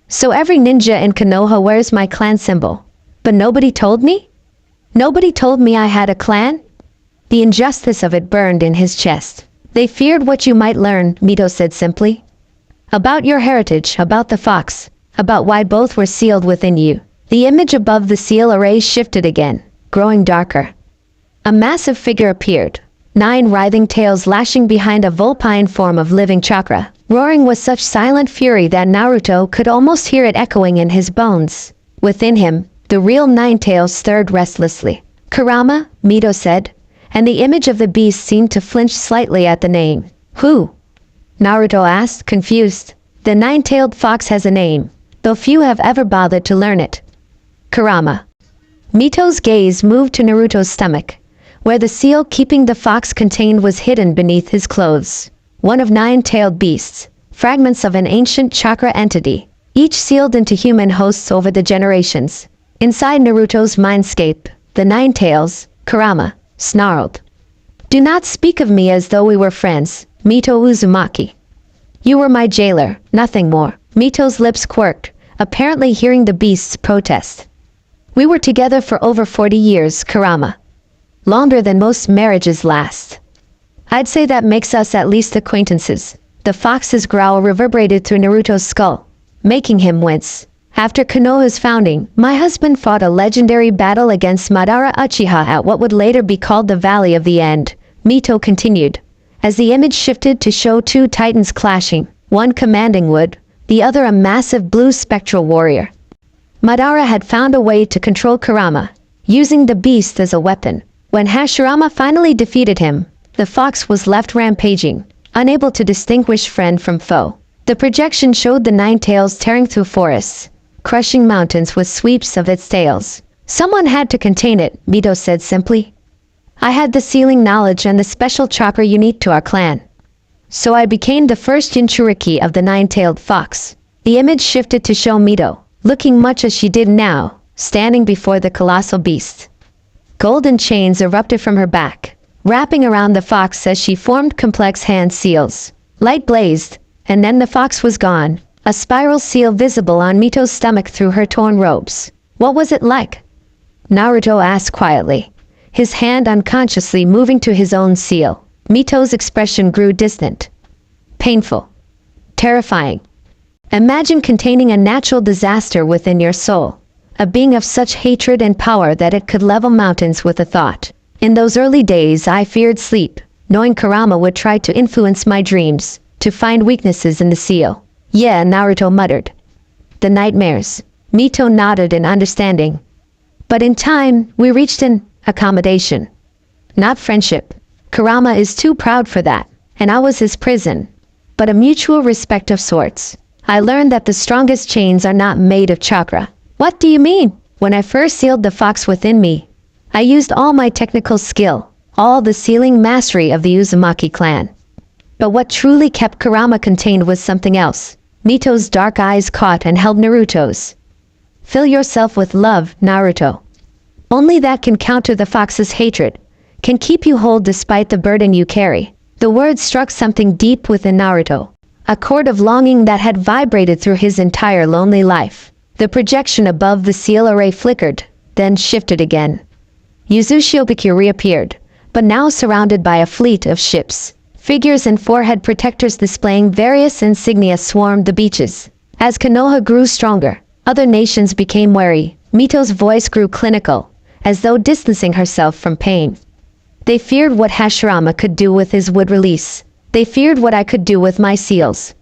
So every ninja in Konoha wears my clan symbol. But nobody told me? Nobody told me I had a clan? The injustice of it burned in his chest. They feared what you might learn, Mito said simply. About your heritage, about the fox, about why both were sealed within you. The image above the seal array shifted again, growing darker. A massive figure appeared, 9 writhing tails lashing behind a vulpine form of living chakra, roaring with such silent fury that Naruto could almost hear it echoing in his bones. Within him, the real 9 tails stirred restlessly. Kurama, Mito said, and the image of the beast seemed to flinch slightly at the name. Who? Naruto asked, confused. The 9-tailed fox has a name, though few have ever bothered to learn it. Kurama. Mito's gaze moved to Naruto's stomach, where the seal keeping the fox contained was hidden beneath his clothes. One of 9-tailed beasts, fragments of an ancient chakra entity, each sealed into human hosts over the generations. Inside Naruto's mindscape, the 9 tails, Kurama, snarled. "Do not speak of me as though we were friends, Mito Uzumaki. You were my jailer, nothing more." Mito's lips quirked, apparently hearing the beast's protest. "We were together for over 40 years, Kurama. Longer than most marriages last. I'd say that makes us at least acquaintances." The fox's growl reverberated through Naruto's skull, making him wince. "After Konoha's founding, my husband fought a legendary battle against Madara Uchiha at what would later be called the Valley of the End," Mito continued, as the image shifted to show 2 titans clashing, one commanding wood, the other a massive blue spectral warrior. Madara had found a way to control Kurama, using the beast as a weapon. When Hashirama finally defeated him, the fox was left rampaging, unable to distinguish friend from foe. The projection showed the 9 tails tearing through forests, crushing mountains with sweeps of its tails. "Someone had to contain it," Mito said simply. "I had the sealing knowledge and the special chakra unique to our clan. So I became the first Jinchuriki of the 9-tailed fox." The image shifted to show Mito, looking much as she did now, standing before the colossal beast. Golden chains erupted from her back, wrapping around the fox as she formed complex hand seals. Light blazed, and then the fox was gone, a spiral seal visible on Mito's stomach through her torn robes. "What was it like?" Naruto asked quietly, his hand unconsciously moving to his own seal. Mito's expression grew distant. "Painful. Terrifying. Imagine containing a natural disaster within your soul, a being of such hatred and power that it could level mountains with a thought. In those early days I feared sleep, knowing Kurama would try to influence my dreams, to find weaknesses in the seal." "Yeah," Naruto muttered. "The nightmares." Mito nodded in understanding. "But in time, we reached an accommodation. Not friendship. Kurama is too proud for that, and I was his prison. But a mutual respect of sorts. I learned that the strongest chains are not made of chakra." "What do you mean?" "When I first sealed the fox within me, I used all my technical skill, all the sealing mastery of the Uzumaki clan. But what truly kept Kurama contained was something else." Mito's dark eyes caught and held Naruto's. "Fill yourself with love, Naruto. Only that can counter the fox's hatred, can keep you whole despite the burden you carry." The words struck something deep within Naruto, a chord of longing that had vibrated through his entire lonely life. The projection above the seal array flickered, then shifted again. Uzumaki reappeared, but now surrounded by a fleet of ships. Figures and forehead protectors displaying various insignia swarmed the beaches. As Konoha grew stronger, other nations became wary. Mito's voice grew clinical, as though distancing herself from pain. "They feared what Hashirama could do with his wood release. They feared what I could do with my seals.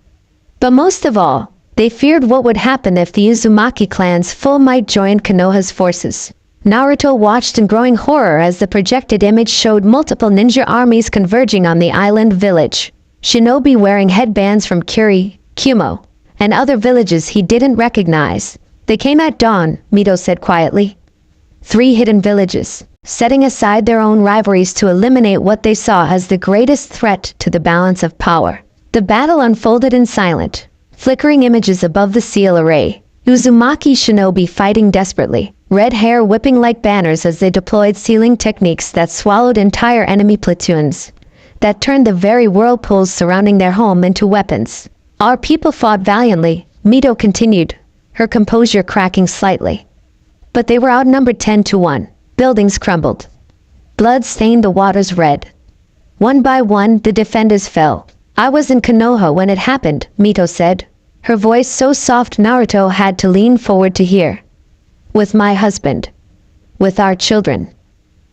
But most of all, they feared what would happen if the Uzumaki clan's full might joined Konoha's forces." Naruto watched in growing horror as the projected image showed multiple ninja armies converging on the island village. Shinobi wearing headbands from Kuri, Kumo, and other villages he didn't recognize. "They came at dawn," Mito said quietly. 3 hidden villages, setting aside their own rivalries to eliminate what they saw as the greatest threat to the balance of power. The battle unfolded in silent, flickering images above the seal array. Uzumaki shinobi fighting desperately, red hair whipping like banners as they deployed sealing techniques that swallowed entire enemy platoons, that turned the very whirlpools surrounding their home into weapons. "Our people fought valiantly," Mito continued, her composure cracking slightly. "But they were outnumbered 10-1. Buildings crumbled. Blood stained the waters red. One by one, the defenders fell. I was in Konoha when it happened," Mito said, her voice so soft Naruto had to lean forward to hear. "With my husband. With our children.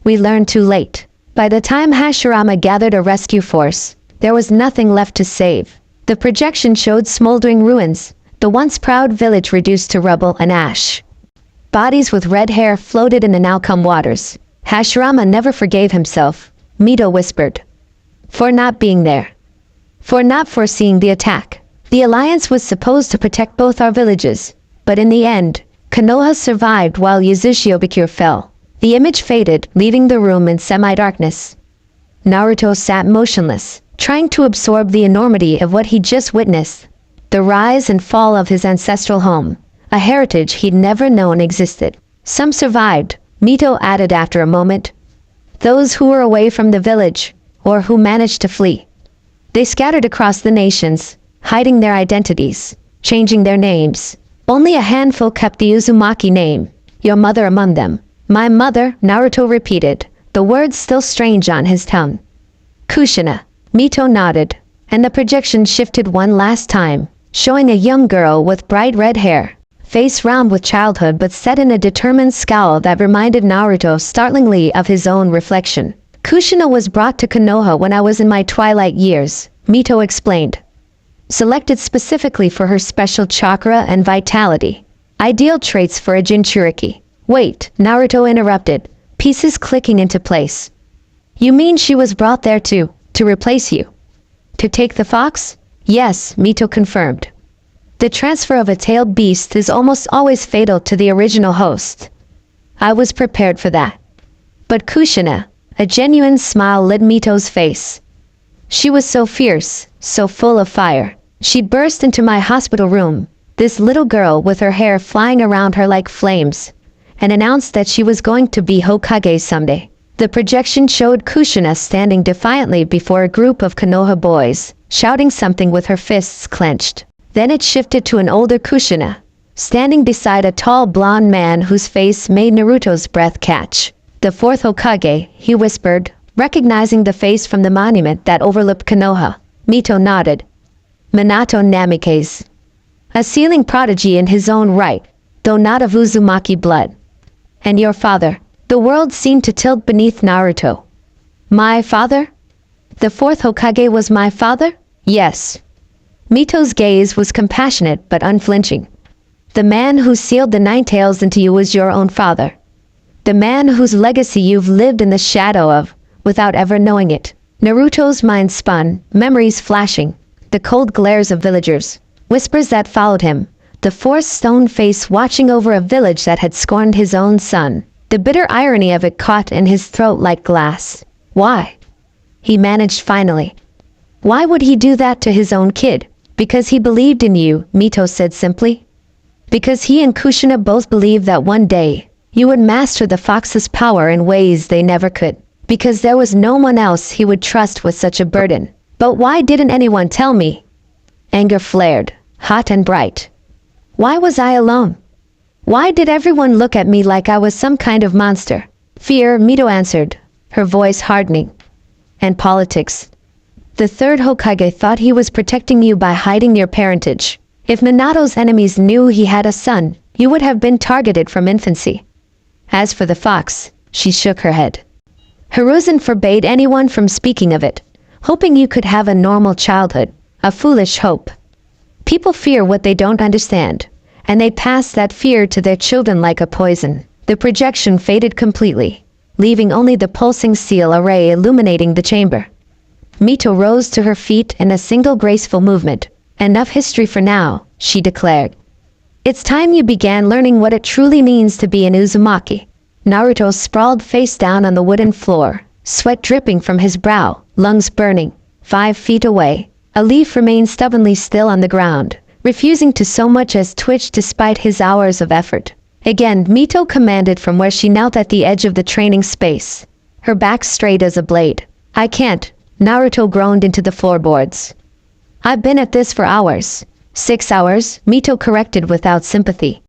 We learned too late. By the time Hashirama gathered a rescue force, there was nothing left to save." The projection showed smoldering ruins, the once proud village reduced to rubble and ash. Bodies with red hair floated in the now-come waters. "Hashirama never forgave himself," Mito whispered. "For not being there. For not foreseeing the attack. The alliance was supposed to protect both our villages, but in the end, Konoha survived while Yuzushiobikure fell. The image faded, leaving the room in semi-darkness. Naruto sat motionless, trying to absorb the enormity of what he'd just witnessed. The rise and fall of his ancestral home, a heritage he'd never known existed. Some survived, Mito added after a moment. Those who were away from the village, or who managed to flee. They scattered across the nations, hiding their identities, changing their names. Only a handful kept the Uzumaki name, your mother among them. My mother, Naruto repeated, the words still strange on his tongue. Kushina. Mito nodded, and the projection shifted one last time, showing a young girl with bright red hair, face round with childhood but set in a determined scowl that reminded Naruto startlingly of his own reflection. Kushina was brought to Konoha when I was in my twilight years, Mito explained. Selected specifically for her special chakra and vitality. Ideal traits for a Jinchuriki. Wait, Naruto interrupted, pieces clicking into place. You mean she was brought there to replace you? To take the fox? Yes, Mito confirmed. The transfer of a tailed beast is almost always fatal to the original host. I was prepared for that. But Kushina, a genuine smile lit Mito's face. She was so fierce, so full of fire. She burst into my hospital room, this little girl with her hair flying around her like flames, and announced that she was going to be Hokage someday. The projection showed Kushina standing defiantly before a group of Konoha boys, shouting something with her fists clenched. Then it shifted to an older Kushina, standing beside a tall blonde man whose face made Naruto's breath catch. The fourth Hokage, he whispered, recognizing the face from the monument that overlooked Konoha. Mito nodded. Minato Namikaze. A sealing prodigy in his own right, though not of Uzumaki blood. And your father? The world seemed to tilt beneath Naruto. My father? The fourth Hokage was my father? Yes. Mito's gaze was compassionate but unflinching. The man who sealed the nine tails into you was your own father. The man whose legacy you've lived in the shadow of, without ever knowing it. Naruto's mind spun, memories flashing, the cold glares of villagers, whispers that followed him, the forced stone face watching over a village that had scorned his own son. The bitter irony of it caught in his throat like glass. Why? He managed finally. Why would he do that to his own kid? Because he believed in you, Mito said simply. Because he and Kushina both believed that one day, you would master the fox's power in ways they never could. Because there was no one else he would trust with such a burden. But why didn't anyone tell me? Anger flared, hot and bright. Why was I alone? Why did everyone look at me like I was some kind of monster? Fear, Mito answered, her voice hardening. And politics. The third Hokage thought he was protecting you by hiding your parentage. If Minato's enemies knew he had a son, you would have been targeted from infancy. As for the fox, she shook her head. Hiruzen forbade anyone from speaking of it, hoping you could have a normal childhood, a foolish hope. People fear what they don't understand, and they pass that fear to their children like a poison. The projection faded completely, leaving only the pulsing seal array illuminating the chamber. Mito rose to her feet in a single graceful movement. Enough history for now, she declared. It's time you began learning what it truly means to be an Uzumaki. Naruto sprawled face down on the wooden floor, sweat dripping from his brow, lungs burning. 5 feet away, a leaf remained stubbornly still on the ground, refusing to so much as twitch despite his hours of effort. Again, Mito commanded from where she knelt at the edge of the training space, her back straight as a blade. I can't, Naruto groaned into the floorboards. I've been at this for hours. 6 hours, Mito corrected without sympathy.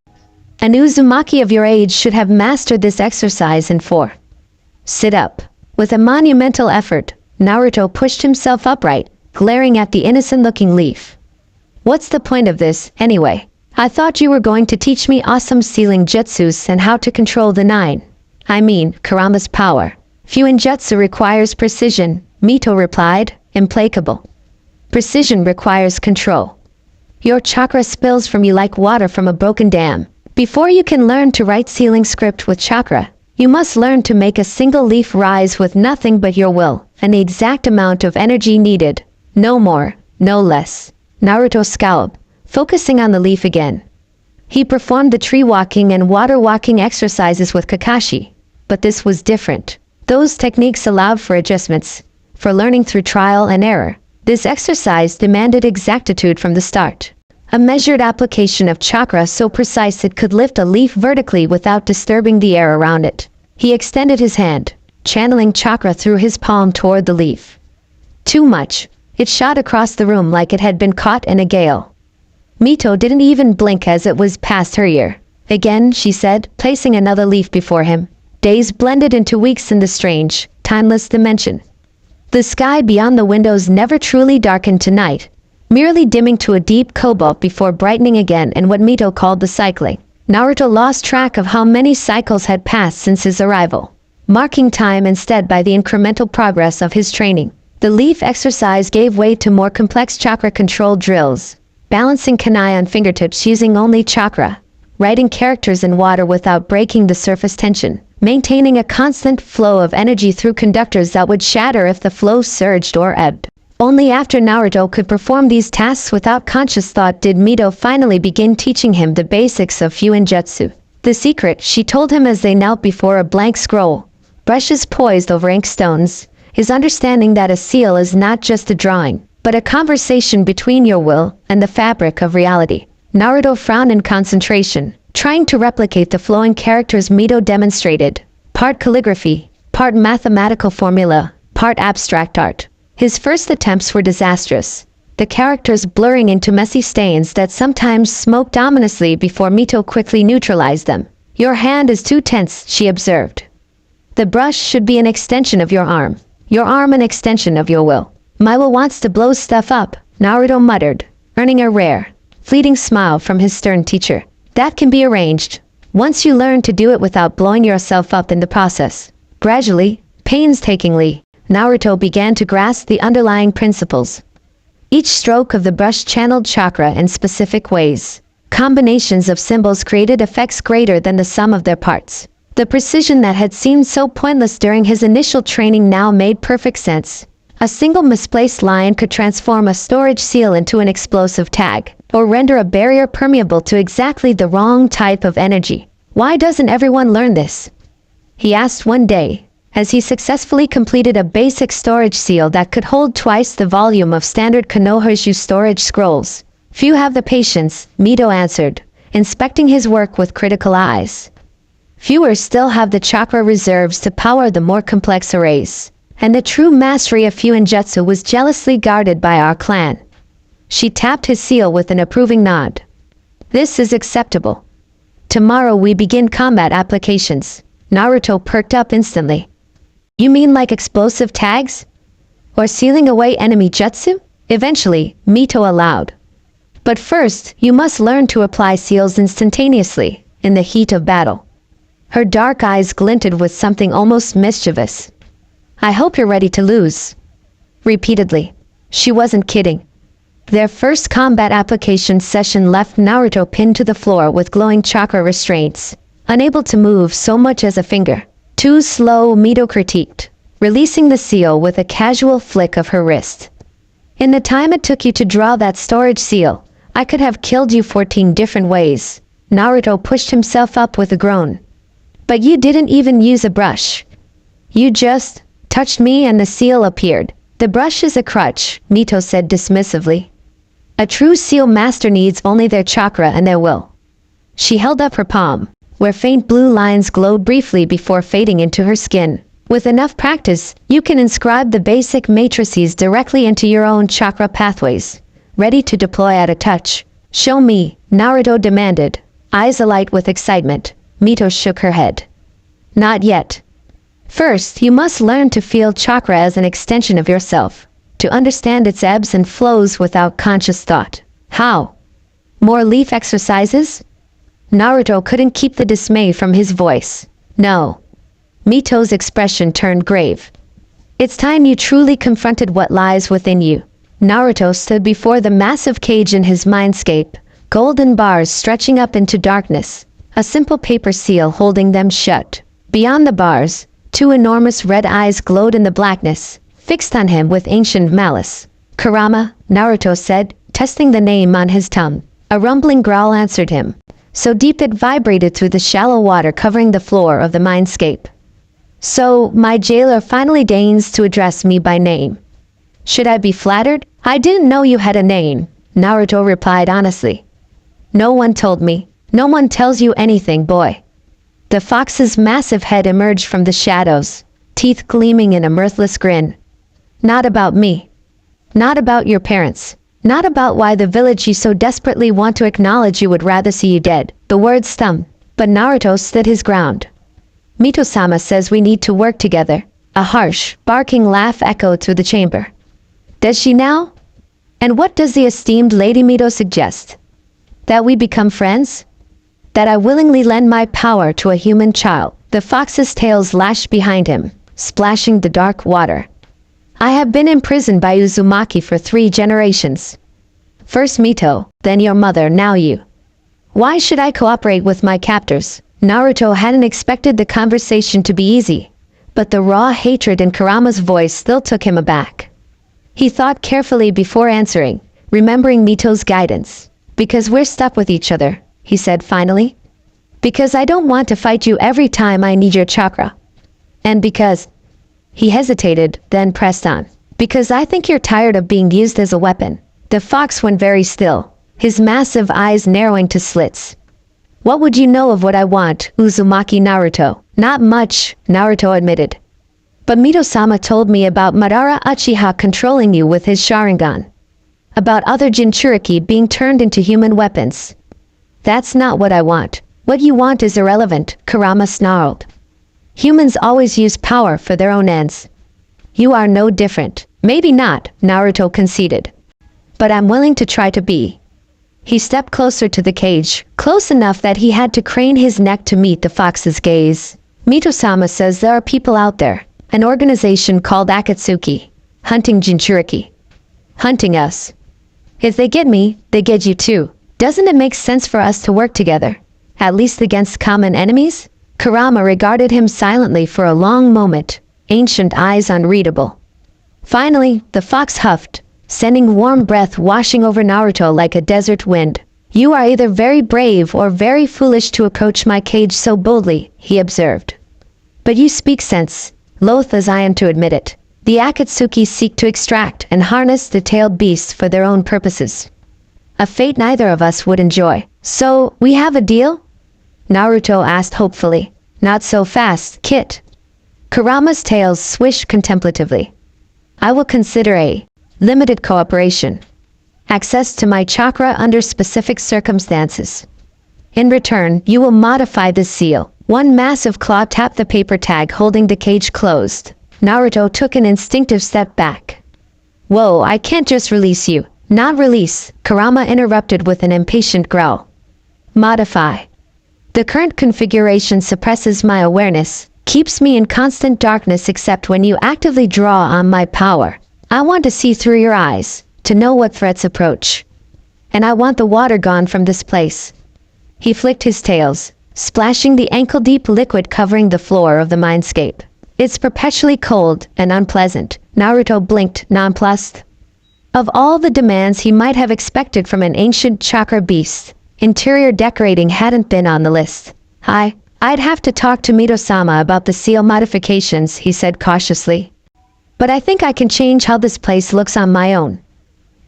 An Uzumaki of your age should have mastered this exercise in 4. Sit up. With a monumental effort, Naruto pushed himself upright, glaring at the innocent-looking leaf. What's the point of this, anyway? I thought you were going to teach me awesome sealing jutsus and how to control the 9. I mean, Kurama's power. Fuinjutsu requires precision, Mito replied, implacable. Precision requires control. Your chakra spills from you like water from a broken dam. Before you can learn to write sealing script with chakra, you must learn to make a single leaf rise with nothing but your will, and the exact amount of energy needed. No more, no less. Naruto scowled, focusing on the leaf again. He performed the tree walking and water walking exercises with Kakashi. But this was different. Those techniques allowed for adjustments, for learning through trial and error. This exercise demanded exactitude from the start. A measured application of chakra so precise it could lift a leaf vertically without disturbing the air around it. He extended his hand, channeling chakra through his palm toward the leaf. Too much. It shot across the room like it had been caught in a gale. Mito didn't even blink as it was past her ear. Again, she said, placing another leaf before him. Days blended into weeks in the strange, timeless dimension. The sky beyond the windows never truly darkened to night, merely dimming to a deep cobalt before brightening again in what Mito called the cycling. Naruto lost track of how many cycles had passed since his arrival, marking time instead by the incremental progress of his training. The leaf exercise gave way to more complex chakra-controlled drills, balancing kunai on fingertips using only chakra, writing characters in water without breaking the surface tension, maintaining a constant flow of energy through conductors that would shatter if the flow surged or ebbed. Only after Naruto could perform these tasks without conscious thought did Mito finally begin teaching him the basics of Fuinjutsu. The secret, she told him as they knelt before a blank scroll, brushes poised over inkstones, is understanding that a seal is not just a drawing, but a conversation between your will and the fabric of reality. Naruto frowned in concentration, trying to replicate the flowing characters Mito demonstrated, part calligraphy, part mathematical formula, part abstract art. His first attempts were disastrous, the characters blurring into messy stains that sometimes smoked ominously before Mito quickly neutralized them. Your hand is too tense, she observed. The brush should be an extension of your arm an extension of your will. My will wants to blow stuff up, Naruto muttered, earning a rare, fleeting smile from his stern teacher. That can be arranged, once you learn to do it without blowing yourself up in the process. Gradually, painstakingly, Naruto began to grasp the underlying principles. Each stroke of the brush channeled chakra in specific ways. Combinations of symbols created effects greater than the sum of their parts. The precision that had seemed so pointless during his initial training now made perfect sense. A single misplaced line could transform a storage seal into an explosive tag, or render a barrier permeable to exactly the wrong type of energy. Why doesn't everyone learn this? He asked one day, as he successfully completed a basic storage seal that could hold twice the volume of standard Konohashu storage scrolls. Few have the patience, Mito answered, inspecting his work with critical eyes. Fewer still have the chakra reserves to power the more complex arrays, and the true mastery of Fuinjutsu was jealously guarded by our clan. She tapped his seal with an approving nod. This is acceptable. Tomorrow we begin combat applications. Naruto perked up instantly. You mean like explosive tags? Or sealing away enemy jutsu? Eventually, Mito allowed. But first, you must learn to apply seals instantaneously, in the heat of battle. Her dark eyes glinted with something almost mischievous. I hope you're ready to lose. Repeatedly. She wasn't kidding. Their first combat application session left Naruto pinned to the floor with glowing chakra restraints, unable to move so much as a finger. Too slow, Mito critiqued, releasing the seal with a casual flick of her wrist. In the time it took you to draw that storage seal, I could have killed you 14 different ways. Naruto pushed himself up with a groan. But you didn't even use a brush. You just touched me and the seal appeared. The brush is a crutch, Mito said dismissively. A true seal master needs only their chakra and their will. She held up her palm, where faint blue lines glowed briefly before fading into her skin. With enough practice, you can inscribe the basic matrices directly into your own chakra pathways, ready to deploy at a touch. Show me, Naruto demanded, eyes alight with excitement. Mito shook her head. Not yet. First, you must learn to feel chakra as an extension of yourself, to understand its ebbs and flows without conscious thought. How? More leaf exercises? Naruto couldn't keep the dismay from his voice. No. Mito's expression turned grave. It's time you truly confronted what lies within you. Naruto stood before the massive cage in his mindscape, golden bars stretching up into darkness, a simple paper seal holding them shut. Beyond the bars, two enormous red eyes glowed in the blackness, fixed on him with ancient malice. Kurama, Naruto said, testing the name on his tongue. A rumbling growl answered him. so deep it vibrated through the shallow water covering the floor of the mindscape. So, my jailer finally deigns to address me by name. Should I be flattered? I didn't know you had a name, Naruto replied honestly. No one told me. No one tells you anything, boy. The fox's massive head emerged from the shadows, teeth gleaming in a mirthless grin. Not about me. Not about your parents. Not about why the village you so desperately want to acknowledge you would rather see you dead. The words stung, but Naruto stood his ground. Mito-sama says we need to work together. A harsh, barking laugh echoed through the chamber. Does she now? And what does the esteemed Lady Mito suggest? That we become friends? That I willingly lend my power to a human child? The fox's tails lashed behind him, splashing the dark water. I have been imprisoned by Uzumaki for 3 generations. First Mito, then your mother, now you. Why should I cooperate with my captors? Naruto hadn't expected the conversation to be easy, but the raw hatred in Kurama's voice still took him aback. He thought carefully before answering, remembering Mito's guidance. Because we're stuck with each other, he said finally. Because I don't want to fight you every time I need your chakra. And because... He hesitated, then pressed on. Because I think you're tired of being used as a weapon. The fox went very still, his massive eyes narrowing to slits. What would you know of what I want, Uzumaki Naruto? Not much, Naruto admitted. But Mito-sama told me about Madara Uchiha controlling you with his Sharingan. About other Jinchuriki being turned into human weapons. That's not what I want. What you want is irrelevant, Kurama snarled. Humans always use power for their own ends. You are no different. Maybe not, Naruto conceded. But I'm willing to try to be. He stepped closer to the cage, close enough that he had to crane his neck to meet the fox's gaze. Mito-sama says there are people out there, an organization called Akatsuki, hunting Jinchuriki. Hunting us. If they get me, they get you too. Doesn't it make sense for us to work together? At least against common enemies? Kurama regarded him silently for a long moment, ancient eyes unreadable. Finally, the fox huffed, sending warm breath washing over Naruto like a desert wind. You are either very brave or very foolish to approach my cage so boldly, he observed. But you speak sense, loath as I am to admit it. The Akatsuki seek to extract and harness the tailed beasts for their own purposes. A fate neither of us would enjoy. So, we have a deal? Naruto asked hopefully. Not so fast, Kit. Kurama's tails swished contemplatively. I will consider a limited cooperation. Access to my chakra under specific circumstances. In return, you will modify the seal. One massive claw tapped the paper tag holding the cage closed. Naruto took an instinctive step back. Whoa, I can't just release you. Not release, Kurama interrupted with an impatient growl. Modify. The current configuration suppresses my awareness, keeps me in constant darkness except when you actively draw on my power. I want to see through your eyes, to know what threats approach. And I want the water gone from this place. He flicked his tails, splashing the ankle-deep liquid covering the floor of the mindscape. It's perpetually cold and unpleasant. Naruto blinked, nonplussed. Of all the demands he might have expected from an ancient chakra beast, interior decorating hadn't been on the list. I'd have to talk to Mito-sama about the seal modifications, he said cautiously. But I think I can change how this place looks on my own.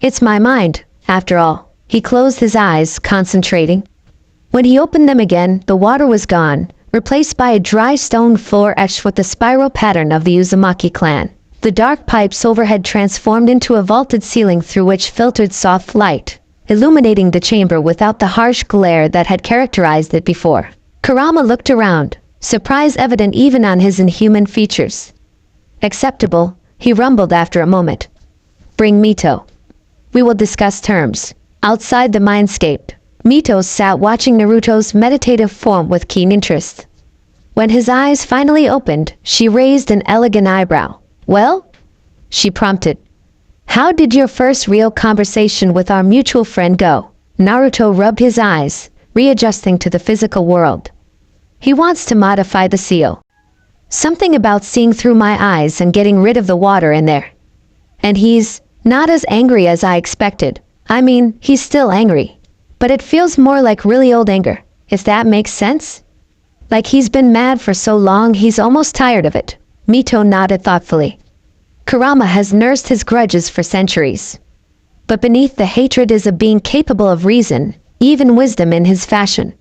It's my mind, after all. He closed his eyes, concentrating. When he opened them again, the water was gone, replaced by a dry stone floor etched with the spiral pattern of the Uzumaki clan. The dark pipes overhead transformed into a vaulted ceiling through which filtered soft light, illuminating the chamber without the harsh glare that had characterized it before. Kurama looked around, surprise evident even on his inhuman features. Acceptable, he rumbled after a moment. Bring Mito. We will discuss terms. Outside the mindscape, Mito sat watching Naruto's meditative form with keen interest. When his eyes finally opened, she raised an elegant eyebrow. Well? She prompted. How did your first real conversation with our mutual friend go? Naruto rubbed his eyes, readjusting to the physical world. He wants to modify the seal. Something about seeing through my eyes and getting rid of the water in there. And he's not as angry as I expected. I mean, he's still angry. But it feels more like really old anger. if that makes sense. Like he's been mad for so long he's almost tired of it. Mito nodded thoughtfully. Kurama has nursed his grudges for centuries. But beneath the hatred is a being capable of reason, even wisdom in his fashion.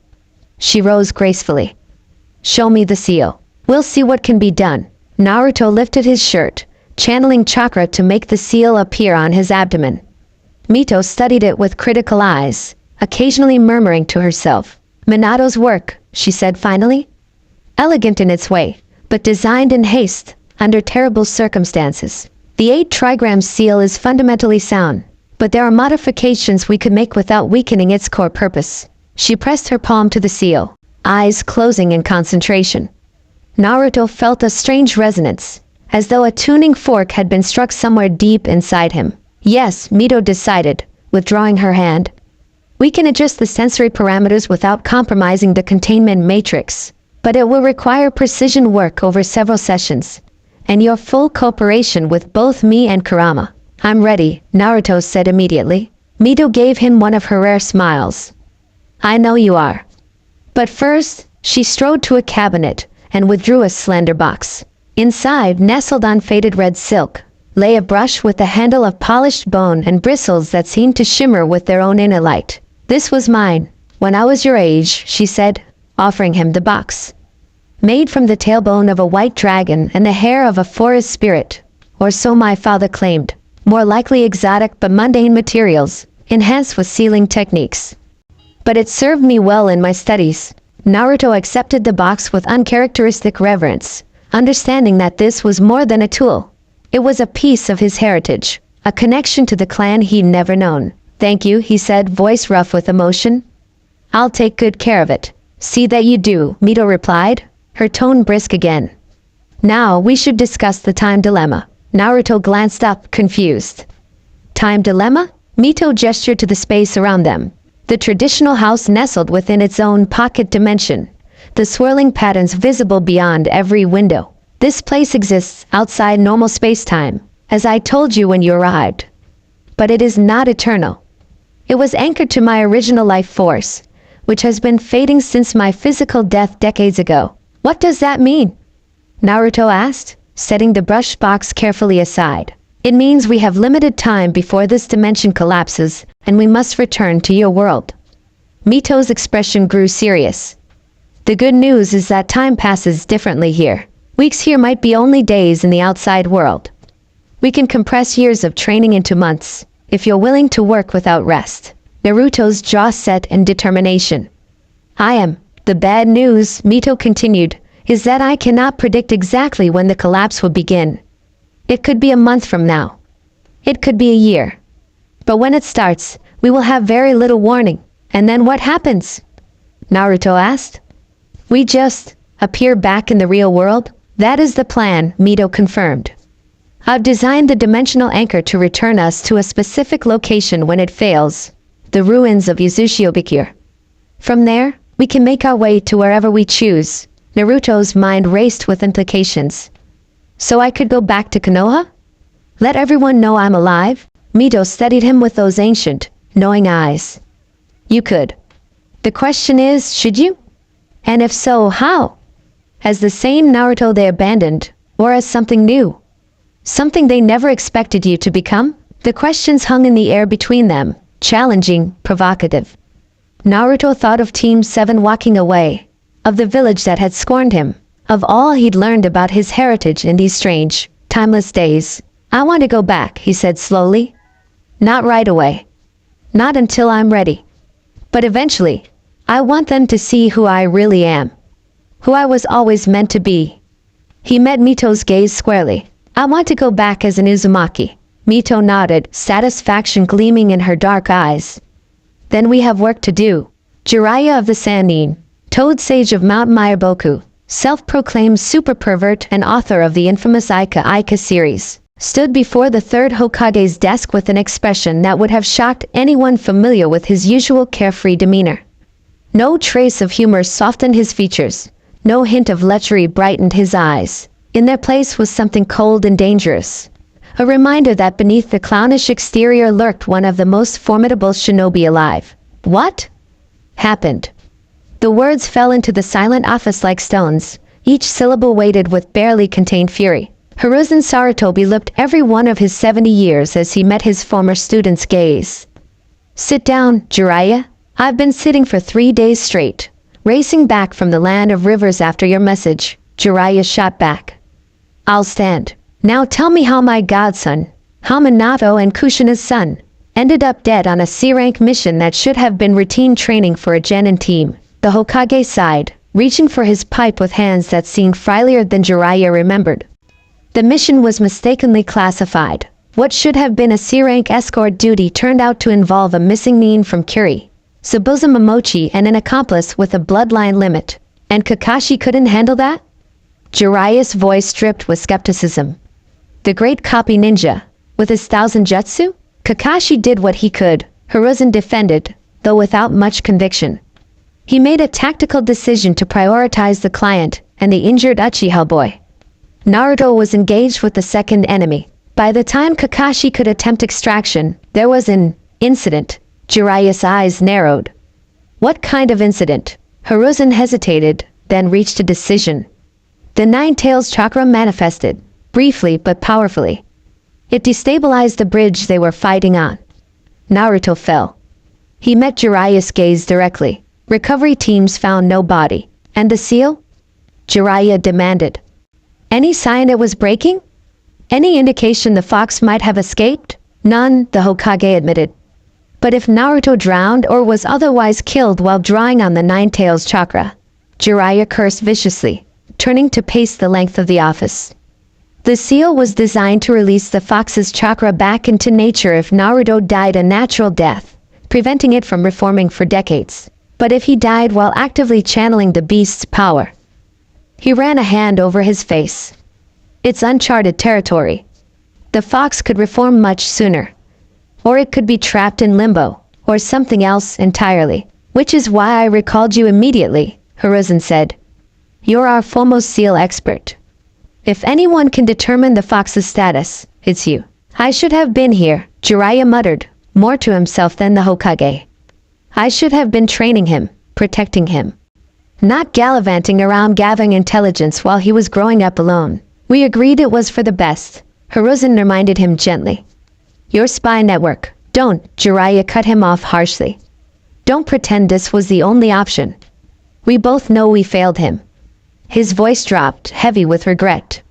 She rose gracefully. Show me the seal. We'll see what can be done. Naruto lifted his shirt, channeling chakra to make the seal appear on his abdomen. Mito studied it with critical eyes, occasionally murmuring to herself. Minato's work, she said finally. Elegant in its way, but designed in haste, under terrible circumstances. The 8 trigram seal is fundamentally sound, but there are modifications we could make without weakening its core purpose. She pressed her palm to the seal, eyes closing in concentration. Naruto felt a strange resonance, as though a tuning fork had been struck somewhere deep inside him. Yes, Mito decided, withdrawing her hand. We can adjust the sensory parameters without compromising the containment matrix, but it will require precision work over several sessions, and your full cooperation with both me and Kurama. I'm ready, Naruto said immediately. Mito gave him one of her rare smiles. I know you are. But first, she strode to a cabinet and withdrew a slender box. Inside, nestled on faded red silk, lay a brush with a handle of polished bone and bristles that seemed to shimmer with their own inner light. This was mine, when I was your age, she said, offering him the box. Made from the tailbone of a white dragon and the hair of a forest spirit, or so my father claimed. More likely exotic but mundane materials, enhanced with sealing techniques. But it served me well in my studies. Naruto accepted the box with uncharacteristic reverence, understanding that this was more than a tool. It was a piece of his heritage, a connection to the clan he'd never known. Thank you, he said, voice rough with emotion. I'll take good care of it. See that you do, Mito replied, her tone brisk again. Now we should discuss the time dilemma. Naruto glanced up, confused. Time dilemma? Mito gestured to the space around them. The traditional house nestled within its own pocket dimension, the swirling patterns visible beyond every window. This place exists outside normal space-time, as I told you when you arrived. But it is not eternal. It was anchored to my original life force, which has been fading since my physical death decades ago. What does that mean? Naruto asked, setting the brush box carefully aside. It means we have limited time before this dimension collapses, and we must return to your world. Mito's expression grew serious. The good news is that time passes differently here. Weeks here might be only days in the outside world. We can compress years of training into months, if you're willing to work without rest. Naruto's jaw set in determination. I am. The bad news, Mito continued, is that I cannot predict exactly when the collapse will begin. It could be a month from now. It could be a year. But when it starts, we will have very little warning. And then what happens? Naruto asked. We just appear back in the real world? That is the plan, Mito confirmed. I've designed the dimensional anchor to return us to a specific location when it fails, the ruins of Uzumaki. From there, we can make our way to wherever we choose. Naruto's mind raced with implications. So I could go back to Konoha? Let everyone know I'm alive? Mito studied him with those ancient, knowing eyes. You could. The question is, should you? And if so, how? As the same Naruto they abandoned, or as something new? Something they never expected you to become? The questions hung in the air between them, challenging, provocative. Naruto thought of Team 7 walking away, of the village that had scorned him, of all he'd learned about his heritage in these strange, timeless days. I want to go back, he said slowly. Not right away. Not until I'm ready. But eventually, I want them to see who I really am. Who I was always meant to be. He met Mito's gaze squarely. I want to go back as an Uzumaki. Mito nodded, satisfaction gleaming in her dark eyes. Then we have work to do. Jiraiya of the Sannin, Toad Sage of Mount Myoboku, self-proclaimed super pervert and author of the infamous Aika Aika series, stood before the third Hokage's desk with an expression that would have shocked anyone familiar with his usual carefree demeanor. No trace of humor softened his features. No hint of lechery brightened his eyes. In their place was something cold and dangerous. A reminder that beneath the clownish exterior lurked one of the most formidable shinobi alive. What happened? The words fell into the silent office like stones, each syllable weighted with barely contained fury. Hiruzen Sarutobi looked every one of his 70 years as he met his former student's gaze. Sit down, Jiraiya. I've been sitting for 3 days straight, racing back from the land of rivers after your message. Jiraiya shot back. I'll stand. Now tell me how my godson, Minato and Kushina's son, ended up dead on a C-rank mission that should have been routine training for a genin team. The Hokage sighed, reaching for his pipe with hands that seemed friendlier than Jiraiya remembered. The mission was mistakenly classified. What should have been a C-rank escort duty turned out to involve a missing nin from Kuri, Tsubosa Momochi, and an accomplice with a bloodline limit. And Kakashi couldn't handle that? Jiraiya's voice dripped with skepticism. The great copy ninja, with his 1,000 jutsu? Kakashi did what he could, Hiruzen defended, though without much conviction. He made a tactical decision to prioritize the client and the injured Uchiha boy. Naruto was engaged with the second enemy. By the time Kakashi could attempt extraction, there was an incident. Jiraiya's eyes narrowed. What kind of incident? Hiruzen hesitated, then reached a decision. The Nine Tails chakra manifested, briefly but powerfully. It destabilized the bridge they were fighting on. Naruto fell. He met Jiraiya's gaze directly. Recovery teams found no body. And the seal? Jiraiya demanded. Any sign it was breaking? Any indication the fox might have escaped? None, the Hokage admitted. But if Naruto drowned or was otherwise killed while drawing on the Nine Tails chakra? Jiraiya cursed viciously, turning to pace the length of the office. The seal was designed to release the fox's chakra back into nature if Naruto died a natural death, preventing it from reforming for decades. But if he died while actively channeling the beast's power? He ran a hand over his face. It's uncharted territory. The fox could reform much sooner. Or it could be trapped in limbo, or something else entirely. Which is why I recalled you immediately, Hiruzen said. You're our foremost seal expert. If anyone can determine the fox's status, it's you. I should have been here, Jiraiya muttered, more to himself than the Hokage. I should have been training him, protecting him. Not gallivanting around gathering intelligence while he was growing up alone. We agreed it was for the best, Hiruzen reminded him gently. Your spy network. Don't, Jiraiya cut him off harshly. Don't pretend this was the only option. We both know we failed him. His voice dropped, heavy with regret.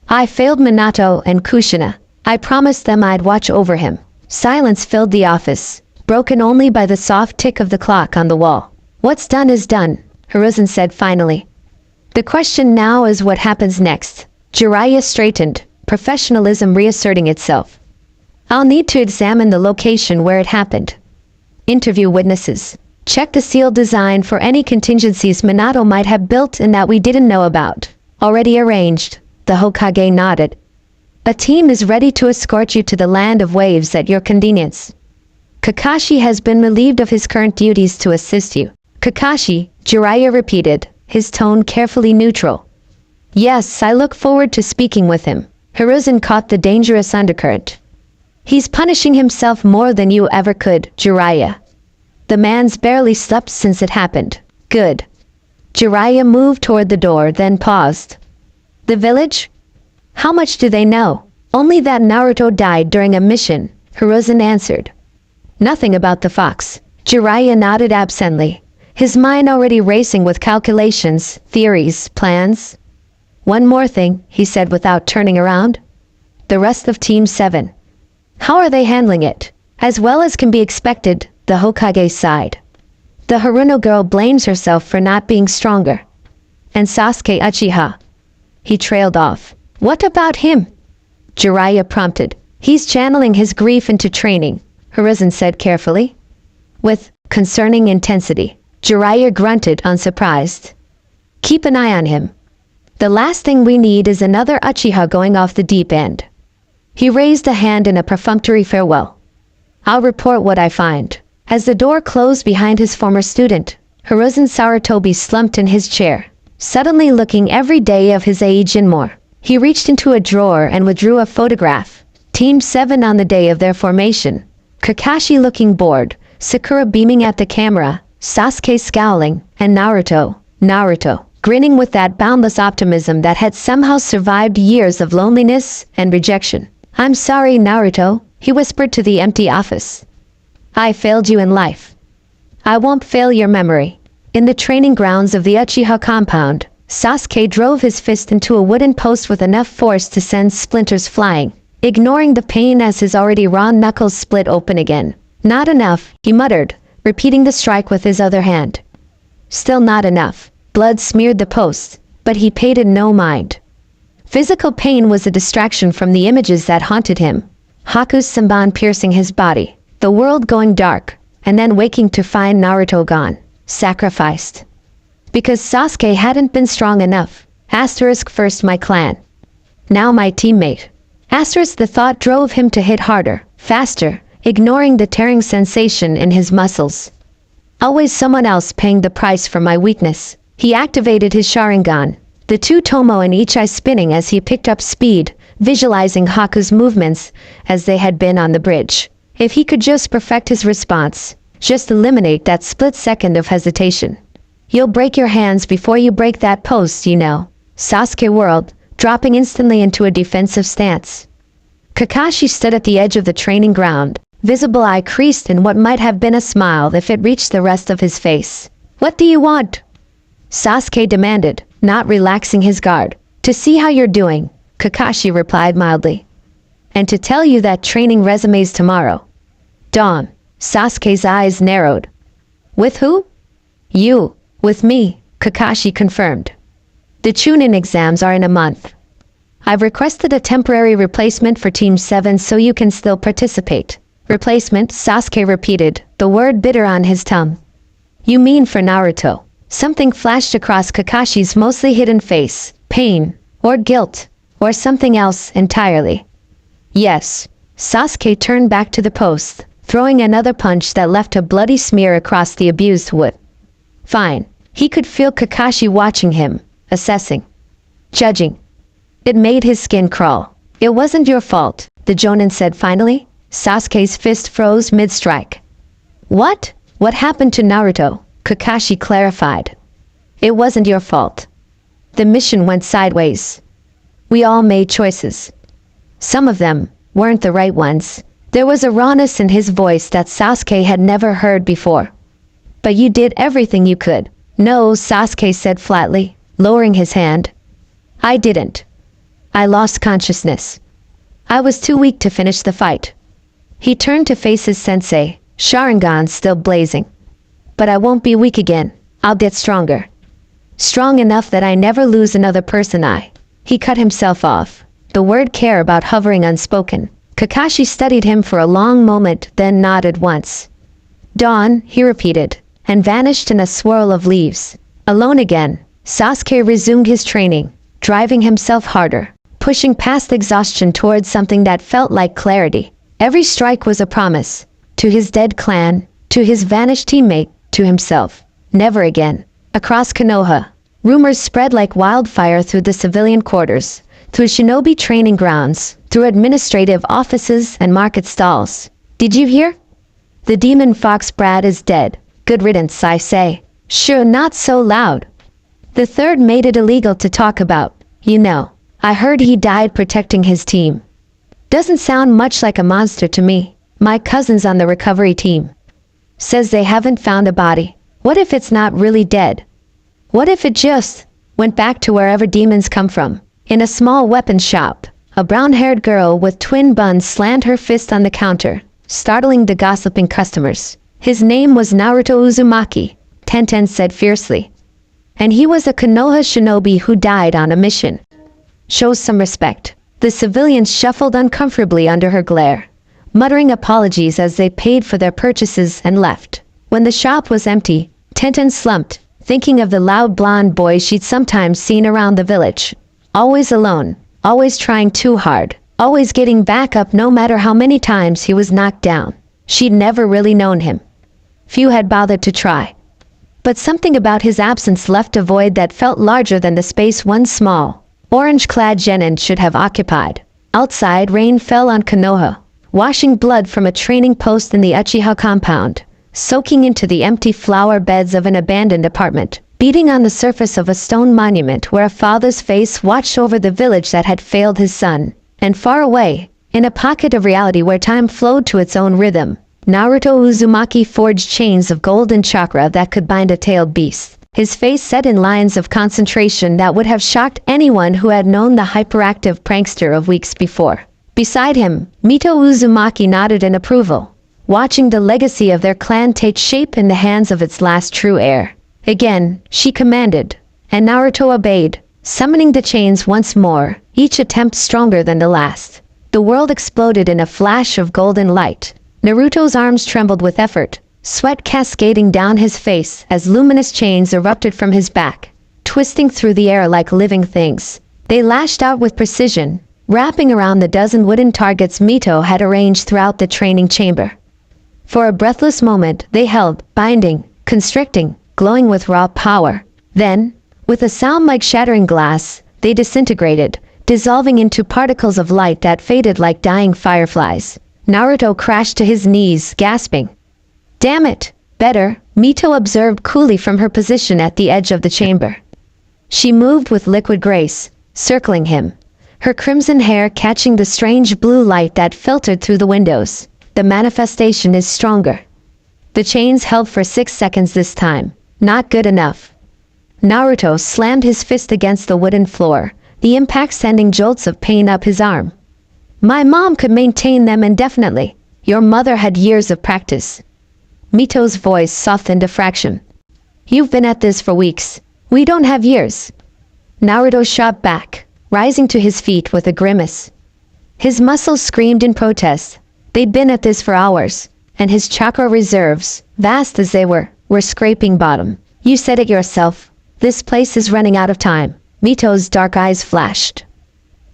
I failed Minato and Kushina. I promised them I'd watch over him. Silence filled the office, broken only by the soft tick of the clock on the wall. What's done is done, Hiruzen said finally. The question now is what happens next. Jiraiya straightened, professionalism reasserting itself. I'll need to examine the location where it happened. Interview witnesses. Check the seal design for any contingencies Minato might have built and that we didn't know about. Already arranged, the Hokage nodded. A team is ready to escort you to the land of waves at your convenience. Kakashi has been relieved of his current duties to assist you. Kakashi, Jiraiya repeated, his tone carefully neutral. Yes, I look forward to speaking with him. Hiruzen caught the dangerous undercurrent. He's punishing himself more than you ever could, Jiraiya. The man's barely slept since it happened. Good. Jiraiya moved toward the door, then paused. The village? How much do they know? Only that Naruto died during a mission, Hiruzen answered. Nothing about the fox. Jiraiya nodded absently, his mind already racing with calculations, theories, plans. One more thing, he said without turning around. The rest of Team 7. How are they handling it? As well as can be expected, the Hokage sighed. The Haruno girl blames herself for not being stronger. And Sasuke Uchiha. He trailed off. What about him? Jiraiya prompted. He's channeling his grief into training, Hiruzen said carefully. With concerning intensity. Jiraiya grunted, unsurprised. Keep an eye on him. The last thing we need is another Uchiha going off the deep end. He raised a hand in a perfunctory farewell. I'll report what I find. As the door closed behind his former student, Hiruzen Sarutobi slumped in his chair, suddenly looking every day of his age and more. He reached into a drawer and withdrew a photograph. Team 7 on the day of their formation. Kakashi looking bored, Sakura beaming at the camera, Sasuke scowling, And Naruto, grinning with that boundless optimism that had somehow survived years of loneliness and rejection. "I'm sorry, Naruto," he whispered to the empty office. "I failed you in life. I won't fail your memory." In the training grounds of the Uchiha compound, Sasuke drove his fist into a wooden post with enough force to send splinters flying, ignoring the pain as his already raw knuckles split open again. "Not enough," he muttered, repeating the strike with his other hand. Still not enough. Blood smeared the post, but he paid it no mind. Physical pain was a distraction from the images that haunted him. Haku's Senbon piercing his body, the world going dark, and then waking to find Naruto gone, sacrificed. Because Sasuke hadn't been strong enough. Asterisk first my clan. Now my teammate. Asterisk the thought drove him to hit harder, faster, ignoring the tearing sensation in his muscles. Always someone else paying the price for my weakness. He activated his Sharingan, the two tomo in each eye spinning as he picked up speed, visualizing Haku's movements as they had been on the bridge. If he could just perfect his response, just eliminate that split second of hesitation. "You'll break your hands before you break that post, you know." Sasuke whirled, dropping instantly into a defensive stance. Kakashi stood at the edge of the training ground, visible eye creased in what might have been a smile if it reached the rest of his face. "What do you want?" Sasuke demanded, not relaxing his guard. "To see how you're doing," Kakashi replied mildly. "And to tell you that training resumes tomorrow." "Dawn." Sasuke's eyes narrowed. "With who?" "You." "With me," Kakashi confirmed. "The Chunin exams are in a month. I've requested a temporary replacement for Team 7 so you can still participate." "Replacement," Sasuke repeated, the word bitter on his tongue. "You mean for Naruto?" Something flashed across Kakashi's mostly hidden face. Pain, or guilt, or something else entirely. "Yes." Sasuke turned back to the post, throwing another punch that left a bloody smear across the abused wood. "Fine." He could feel Kakashi watching him, assessing, judging. It made his skin crawl. "It wasn't your fault," the Jonin said finally. Sasuke's fist froze mid-strike. "What? What happened to Naruto?" Kakashi clarified. "It wasn't your fault. The mission went sideways. We all made choices. Some of them weren't the right ones." There was a rawness in his voice that Sasuke had never heard before. "But you did everything you could." "No," Sasuke said flatly, lowering his hand. "I didn't. I lost consciousness. I was too weak to finish the fight." He turned to face his sensei, Sharingan still blazing. "But I won't be weak again. I'll get stronger. Strong enough that I never lose another person He cut himself off, the word care about hovering unspoken. Kakashi studied him for a long moment, then nodded once. "Dawn," he repeated, and vanished in a swirl of leaves. Alone again, Sasuke resumed his training, driving himself harder, pushing past exhaustion towards something that felt like clarity. Every strike was a promise, to his dead clan, to his vanished teammate, to himself. Never again. Across Konoha, rumors spread like wildfire through the civilian quarters, through shinobi training grounds, through administrative offices and market stalls. "Did you hear? The demon fox Brad is dead. Good riddance, I say." "Sure, not so loud." "The third made it illegal to talk about. You know, I heard he died protecting his team." "Doesn't sound much like a monster to me." "My cousin's on the recovery team. Says they haven't found a body." "What if it's not really dead? What if it just went back to wherever demons come from?" In a small weapons shop, a brown-haired girl with twin buns slammed her fist on the counter, startling the gossiping customers. "His name was Naruto Uzumaki," Tenten said fiercely. "And he was a Konoha shinobi who died on a mission. Show some respect." The civilians shuffled uncomfortably under her glare, muttering apologies as they paid for their purchases and left. When the shop was empty, Tenten slumped, thinking of the loud blonde boy she'd sometimes seen around the village. Always alone, always trying too hard, always getting back up no matter how many times he was knocked down. She'd never really known him. Few had bothered to try. But something about his absence left a void that felt larger than the space one small, orange-clad genin should have occupied. Outside, rain fell on Konoha, washing blood from a training post in the Uchiha compound. soaking into the empty flower beds of an abandoned apartment, beating on the surface of a stone monument where a father's face watched over the village that had failed his son. And far away, in a pocket of reality where time flowed to its own rhythm, Naruto Uzumaki forged chains of golden chakra that could bind a tailed beast. His face set in lines of concentration that would have shocked anyone who had known the hyperactive prankster of weeks before. Beside him, Mito Uzumaki nodded in approval, watching the legacy of their clan take shape in the hands of its last true heir. Again, she commanded, and Naruto obeyed, summoning the chains once more, each attempt stronger than the last. The world exploded in a flash of golden light. Naruto's arms trembled with effort, sweat cascading down his face as luminous chains erupted from his back, twisting through the air like living things. They lashed out with precision, wrapping around the dozen wooden targets Mito had arranged throughout the training chamber. For a breathless moment, they held, binding, constricting, glowing with raw power. Then, with a sound like shattering glass, they disintegrated, dissolving into particles of light that faded like dying fireflies. Naruto crashed to his knees, gasping. "Damn it! Better," Mito observed coolly from her position at the edge of the chamber. She moved with liquid grace, circling him, her crimson hair catching the strange blue light that filtered through the windows. "The manifestation is stronger." The chains held for 6 seconds this time. Not good enough. Naruto slammed his fist against the wooden floor, the impact sending jolts of pain up his arm. "My mom could maintain them indefinitely. Your mother had years of practice." Mito's voice softened a fraction. "You've been at this for weeks. We don't have years." Naruto shot back, rising to his feet with a grimace. His muscles screamed in protest. They'd been at this for hours, and his chakra reserves, vast as they were scraping bottom. "You said it yourself. This place is running out of time." Mito's dark eyes flashed.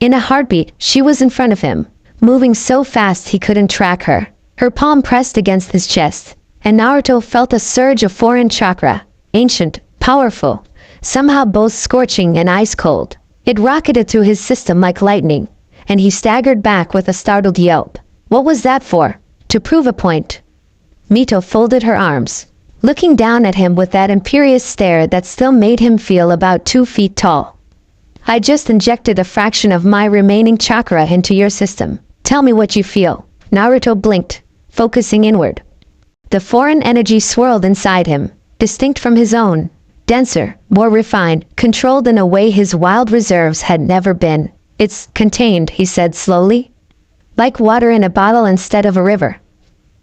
In a heartbeat, she was in front of him, moving so fast he couldn't track her. Her palm pressed against his chest, and Naruto felt a surge of foreign chakra, ancient, powerful, somehow both scorching and ice-cold. It rocketed through his system like lightning, and he staggered back with a startled yelp. "What was that for?" "To prove a point." Mito folded her arms, looking down at him with that imperious stare that still made him feel about 2 feet tall. "I just injected a fraction of my remaining chakra into your system. Tell me what you feel." Naruto blinked, focusing inward. The foreign energy swirled inside him, distinct from his own, denser, more refined, controlled in a way his wild reserves had never been. "It's contained," he said slowly. "Like water in a bottle instead of a river.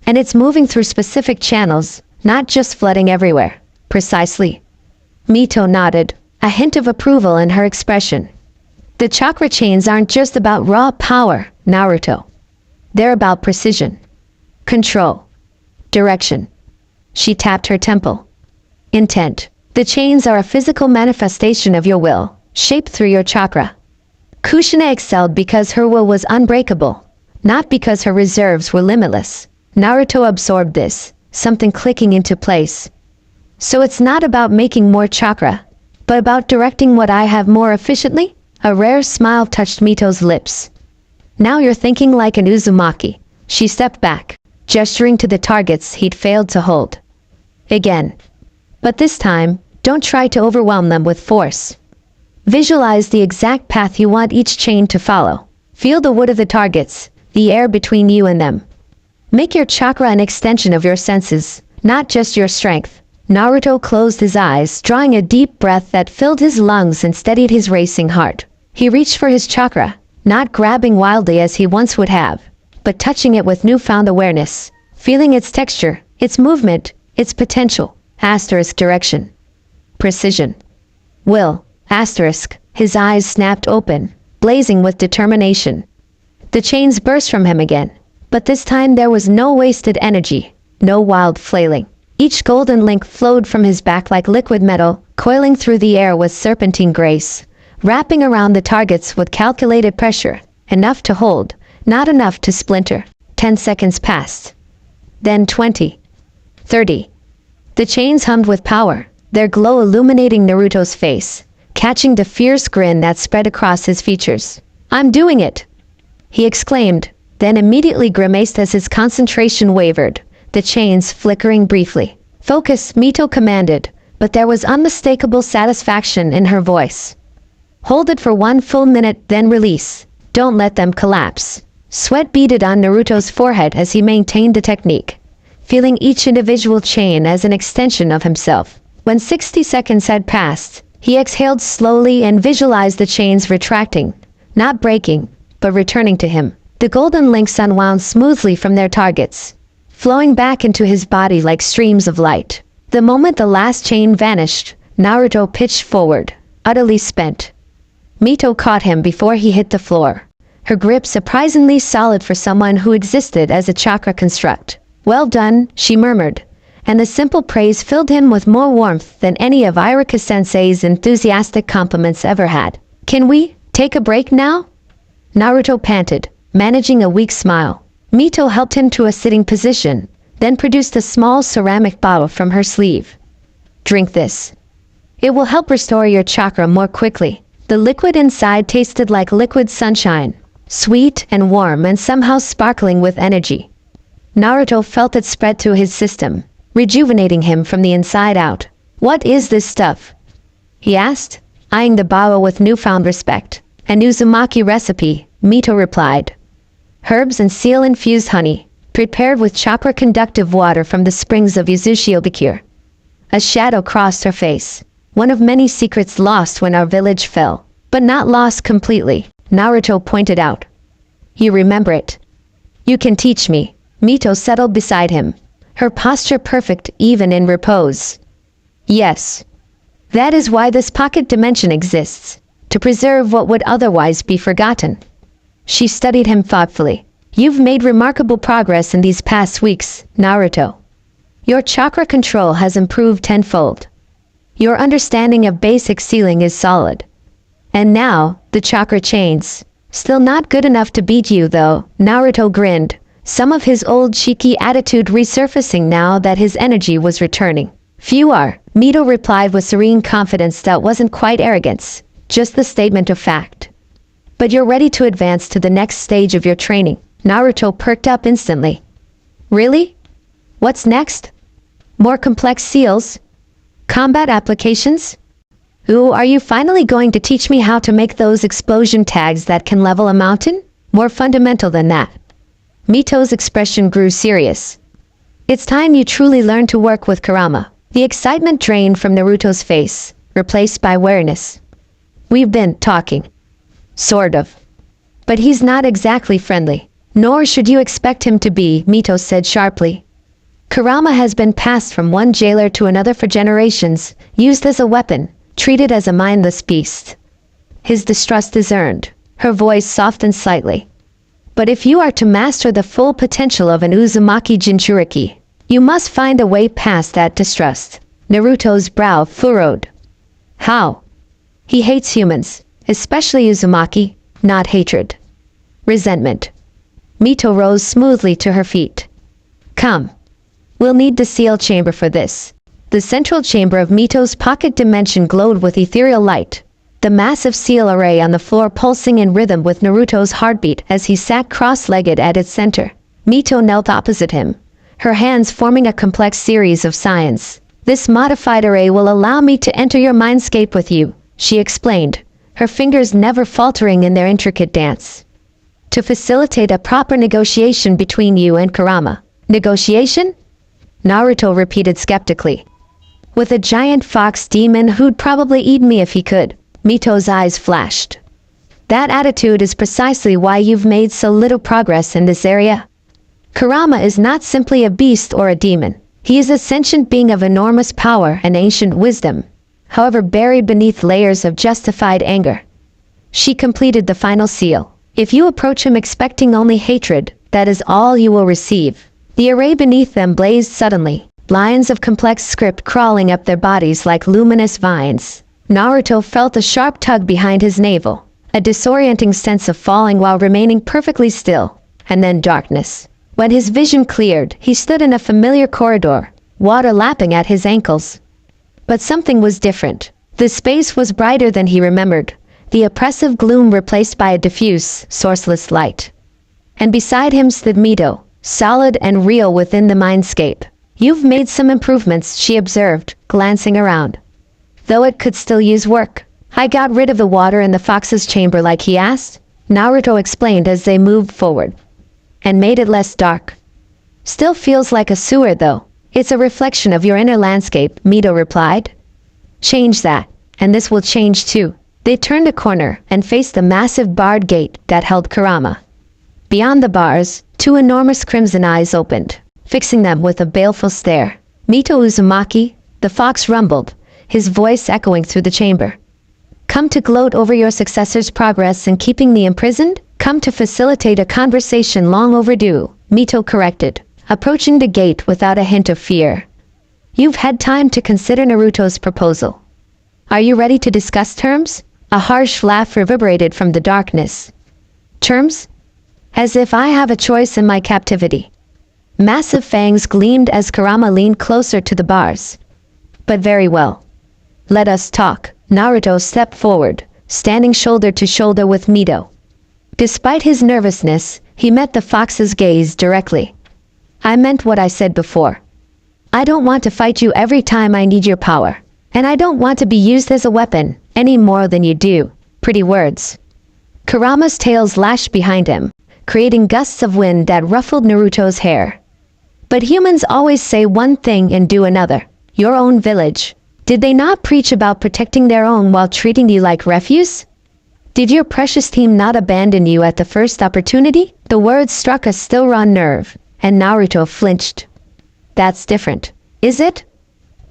And it's moving through specific channels, not just flooding everywhere." "Precisely." Mito nodded, a hint of approval in her expression. "The chakra chains aren't just about raw power, Naruto. They're about precision, control, direction." She tapped her temple. "Intent. The chains are a physical manifestation of your will, shaped through your chakra." Kushina excelled because her will was unbreakable, not because her reserves were limitless. Naruto absorbed this, something clicking into place. "So it's not about making more chakra, but about directing what I have more efficiently?" A rare smile touched Mito's lips. "Now you're thinking like an Uzumaki." She stepped back, gesturing to the targets he'd failed to hold. "Again. But this time, don't try to overwhelm them with force. Visualize the exact path you want each chain to follow. Feel the wood of the targets, the air between you and them. Make your chakra an extension of your senses, not just your strength." Naruto closed his eyes, drawing a deep breath that filled his lungs and steadied his racing heart. He reached for his chakra, not grabbing wildly as he once would have, but touching it with newfound awareness, feeling its texture, its movement, its potential. Asterisk direction. Precision. Will. Asterisk. His eyes snapped open, blazing with determination. The chains burst from him again, but this time there was no wasted energy, no wild flailing. Each golden link flowed from his back like liquid metal, coiling through the air with serpentine grace, wrapping around the targets with calculated pressure, enough to hold, not enough to splinter. 10 seconds passed. Then 20. 30. The chains hummed with power, their glow illuminating Naruto's face, catching the fierce grin that spread across his features. "I'm doing it!" he exclaimed, then immediately grimaced as his concentration wavered, the chains flickering briefly. "Focus," Mito commanded, but there was unmistakable satisfaction in her voice. "Hold it for 1 full minute, then release. Don't let them collapse." Sweat beaded on Naruto's forehead as he maintained the technique, feeling each individual chain as an extension of himself. When 60 seconds had passed, he exhaled slowly and visualized the chains retracting, not breaking, but returning to him. The golden links unwound smoothly from their targets, flowing back into his body like streams of light. The moment the last chain vanished, Naruto pitched forward, utterly spent. Mito caught him before he hit the floor, her grip surprisingly solid for someone who existed as a chakra construct. "Well done," she murmured, and the simple praise filled him with more warmth than any of Iruka-sensei's enthusiastic compliments ever had. "Can we take a break now?" Naruto panted, managing a weak smile. Mito helped him to a sitting position, then produced a small ceramic bottle from her sleeve. "Drink this. It will help restore your chakra more quickly." The liquid inside tasted like liquid sunshine, sweet and warm and somehow sparkling with energy. Naruto felt it spread through his system, rejuvenating him from the inside out. "What is this stuff?" he asked, eyeing the bottle with newfound respect. "An Uzumaki recipe," Mito replied. "Herbs and seal-infused honey, prepared with chakra-conductive water from the springs of Uzumaki." A shadow crossed her face. "One of many secrets lost when our village fell, but not lost completely," Naruto pointed out. "You remember it. You can teach me." Mito settled beside him, her posture perfect even in repose. "Yes. That is why this pocket dimension exists, to preserve what would otherwise be forgotten." She studied him thoughtfully. "You've made remarkable progress in these past weeks, Naruto. Your chakra control has improved tenfold. Your understanding of basic sealing is solid. And now, the chakra chains. Still not good enough to beat you though." Naruto grinned, some of his old cheeky attitude resurfacing now that his energy was returning. "Few are," Mito replied with serene confidence that wasn't quite arrogance, just the statement of fact. "But you're ready to advance to the next stage of your training." Naruto perked up instantly. "Really? What's next? More complex seals? Combat applications? Ooh, are you finally going to teach me how to make those explosion tags that can level a mountain? More fundamental than that." Mito's expression grew serious. "It's time you truly learned to work with Kurama." The excitement drained from Naruto's face, replaced by wariness. "We've been talking. Sort of. But he's not exactly friendly. Nor should you expect him to be," Mito said sharply. "Kurama has been passed from one jailer to another for generations, used as a weapon, treated as a mindless beast. His distrust is earned." Her voice softened slightly. "But if you are to master the full potential of an Uzumaki Jinchuriki, you must find a way past that distrust." Naruto's brow furrowed. "How?" "He hates humans, especially Uzumaki, not hatred. Resentment." Mito rose smoothly to her feet. "Come. We'll need the seal chamber for this." The central chamber of Mito's pocket dimension glowed with ethereal light, the massive seal array on the floor pulsing in rhythm with Naruto's heartbeat as he sat cross-legged at its center. Mito knelt opposite him, her hands forming a complex series of signs. "This modified array will allow me to enter your mindscape with you," she explained, her fingers never faltering in their intricate dance. "To facilitate a proper negotiation between you and Kurama." "Negotiation?" Naruto repeated skeptically. "With a giant fox demon who'd probably eat me if he could." Mito's eyes flashed. "That attitude is precisely why you've made so little progress in this area. Kurama is not simply a beast or a demon. He is a sentient being of enormous power and ancient wisdom, however buried beneath layers of justified anger." She completed the final seal. "If you approach him expecting only hatred, that is all you will receive." The array beneath them blazed suddenly, lines of complex script crawling up their bodies like luminous vines. Naruto felt a sharp tug behind his navel, a disorienting sense of falling while remaining perfectly still, and then darkness. When his vision cleared, he stood in a familiar corridor, water lapping at his ankles. But something was different. The space was brighter than he remembered, the oppressive gloom replaced by a diffuse, sourceless light. And beside him stood Mito, solid and real within the mindscape. You've made some improvements, she observed, glancing around. Though it could still use work. I got rid of the water in the fox's chamber like he asked, Naruto explained as they moved forward. And made it less dark. Still feels like a sewer though. It's a reflection of your inner landscape, Mito replied. Change that, and this will change too. They turned a corner and faced the massive barred gate that held Kurama. Beyond the bars, two enormous crimson eyes opened, fixing them with a baleful stare. Mito Uzumaki, the fox rumbled, his voice echoing through the chamber. Come to gloat over your successor's progress in keeping me imprisoned? Come to facilitate a conversation long overdue, Mito corrected, approaching the gate without a hint of fear. You've had time to consider Naruto's proposal. Are you ready to discuss terms? A harsh laugh reverberated from the darkness. Terms? As if I have a choice in my captivity. Massive fangs gleamed as Kurama leaned closer to the bars. But very well. Let us talk. Naruto stepped forward, standing shoulder to shoulder with Mito. Despite his nervousness, he met the fox's gaze directly. I meant what I said before. I don't want to fight you every time I need your power. And I don't want to be used as a weapon, any more than you do. Pretty words. Kurama's tails lashed behind him, creating gusts of wind that ruffled Naruto's hair. But humans always say one thing and do another. Your own village. Did they not preach about protecting their own while treating you like refuse? Did your precious team not abandon you at the first opportunity? The words struck a still raw nerve, and Naruto flinched. That's different. Is it?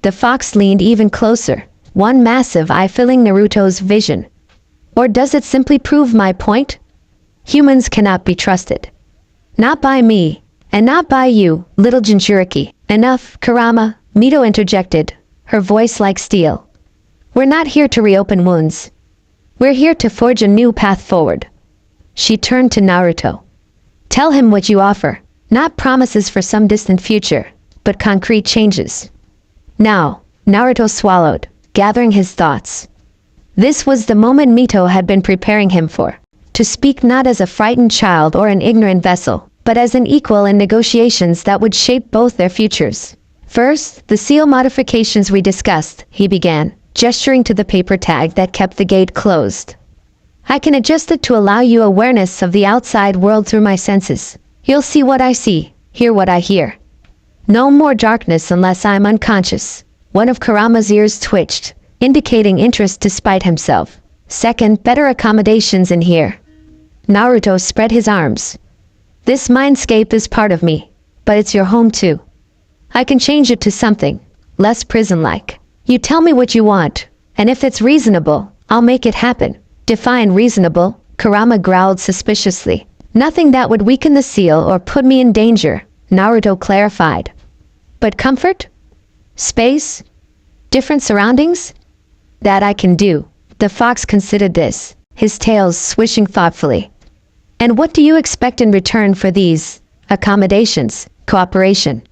The fox leaned even closer, one massive eye filling Naruto's vision. Or does it simply prove my point? Humans cannot be trusted. Not by me, and not by you, little Jinchuriki. Enough, Kurama, Mito interjected, her voice like steel. We're not here to reopen wounds. We're here to forge a new path forward. She turned to Naruto. Tell him what you offer, not promises for some distant future, but concrete changes. Now, Naruto swallowed, gathering his thoughts. This was the moment Mito had been preparing him for. To speak not as a frightened child or an ignorant vessel, but as an equal in negotiations that would shape both their futures. First, the seal modifications we discussed, he began, gesturing to the paper tag that kept the gate closed. I can adjust it to allow you awareness of the outside world through my senses. You'll see what I see, hear what I hear. No more darkness unless I'm unconscious. One of Kurama's ears twitched, indicating interest despite himself. Second, better accommodations in here. Naruto spread his arms. This mindscape is part of me, but it's your home too. I can change it to something less prison-like. You tell me what you want, and if it's reasonable, I'll make it happen. Define reasonable, Kurama growled suspiciously. Nothing that would weaken the seal or put me in danger, Naruto clarified. But comfort? Space? Different surroundings? That I can do. The fox considered this, his tails swishing thoughtfully. And what do you expect in return for these accommodations, cooperation?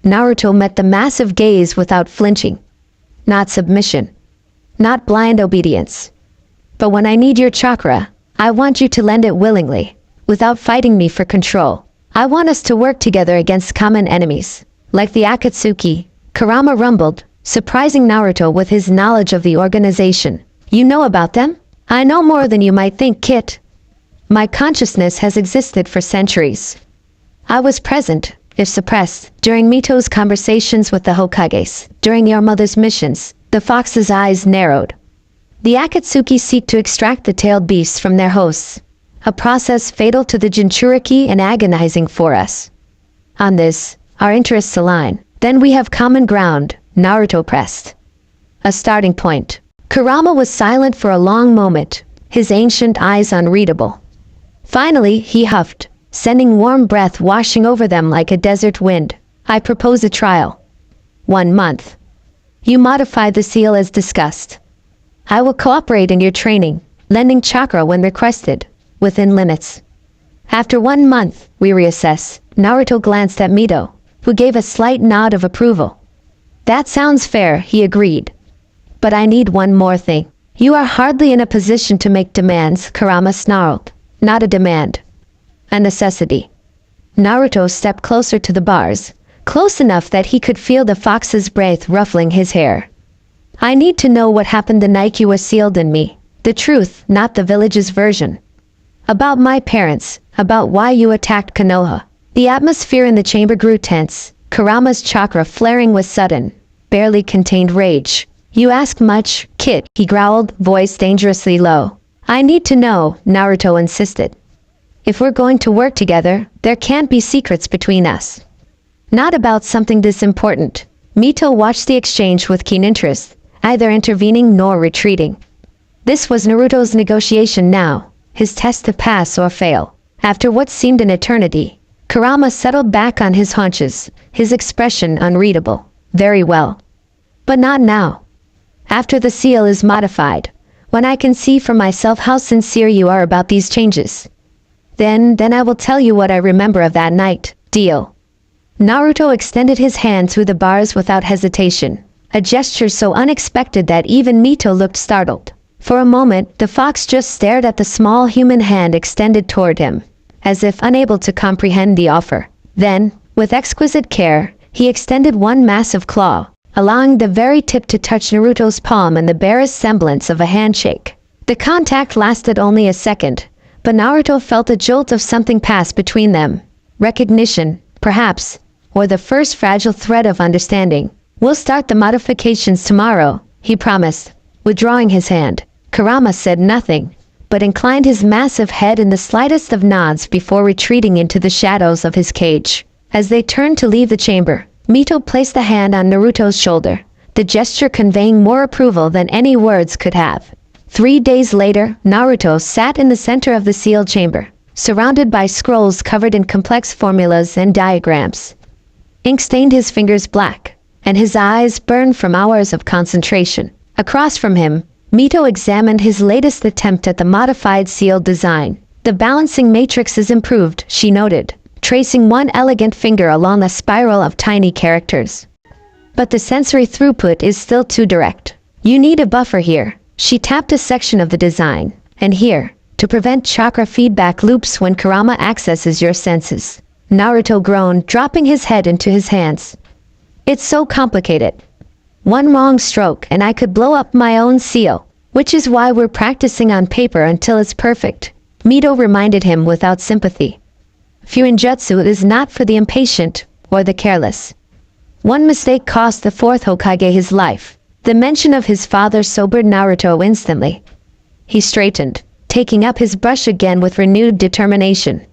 Naruto met the massive gaze without flinching. Not submission. Not blind obedience. But when I need your chakra, I want you to lend it willingly, without fighting me for control. I want us to work together against common enemies. Like the Akatsuki, Kurama rumbled, surprising Naruto with his knowledge of the organization. You know about them? I know more than you might think, Kit. My consciousness has existed for centuries. I was present, if suppressed, during Mito's conversations with the Hokages. During your mother's missions, the fox's eyes narrowed. The Akatsuki seek to extract the tailed beasts from their hosts, a process fatal to the Jinchuriki and agonizing for us. On this, our interests align. Then we have common ground, Naruto pressed. A starting point. Kurama was silent for a long moment, his ancient eyes unreadable. Finally, he huffed, sending warm breath washing over them like a desert wind. I propose a trial. 1 month. You modify the seal as discussed. I will cooperate in your training, lending chakra when requested, within limits. After 1 month, we reassess. Naruto glanced at Mito, who gave a slight nod of approval. That sounds fair, he agreed. But I need one more thing. You are hardly in a position to make demands, Kurama snarled. Not a demand. A necessity. Naruto stepped closer to the bars, close enough that he could feel the fox's breath ruffling his hair. I need to know what happened the night you were sealed in me. The truth, not the village's version. About my parents, about why you attacked Konoha. The atmosphere in the chamber grew tense, Kurama's chakra flaring with sudden, barely contained rage. You ask much, kid, he growled, voice dangerously low. I need to know, Naruto insisted. If we're going to work together, there can't be secrets between us. Not about something this important. Mito watched the exchange with keen interest, neither intervening nor retreating. This was Naruto's negotiation now, his test to pass or fail. After what seemed an eternity, Kurama settled back on his haunches, his expression unreadable. Very well. But not now. After the seal is modified, when I can see for myself how sincere you are about these changes. Then I will tell you what I remember of that night. Deal. Naruto extended his hand through the bars without hesitation, a gesture so unexpected that even Mito looked startled. For a moment, the fox just stared at the small human hand extended toward him, as if unable to comprehend the offer. Then, with exquisite care, he extended one massive claw, allowing the very tip to touch Naruto's palm in the barest semblance of a handshake. The contact lasted only a second, but Naruto felt a jolt of something pass between them. Recognition, perhaps, or the first fragile thread of understanding. We'll start the modifications tomorrow, he promised, withdrawing his hand. Kurama said nothing, but inclined his massive head in the slightest of nods before retreating into the shadows of his cage. As they turned to leave the chamber, Mito placed a hand on Naruto's shoulder, the gesture conveying more approval than any words could have. 3 days later, Naruto sat in the center of the sealed chamber, surrounded by scrolls covered in complex formulas and diagrams. Ink stained his fingers black, and his eyes burned from hours of concentration. Across from him, Mito examined his latest attempt at the modified sealed design. The balancing matrix is improved, she noted, tracing one elegant finger along a spiral of tiny characters. But the sensory throughput is still too direct. You need a buffer here. She tapped a section of the design, and here, to prevent chakra feedback loops when Kurama accesses your senses. Naruto groaned, dropping his head into his hands. It's so complicated. One wrong stroke and I could blow up my own seal, which is why we're practicing on paper until it's perfect. Mito reminded him without sympathy. Fuinjutsu is not for the impatient or the careless. One mistake cost the fourth Hokage his life. The mention of his father sobered Naruto instantly. He straightened, taking up his brush again with renewed determination.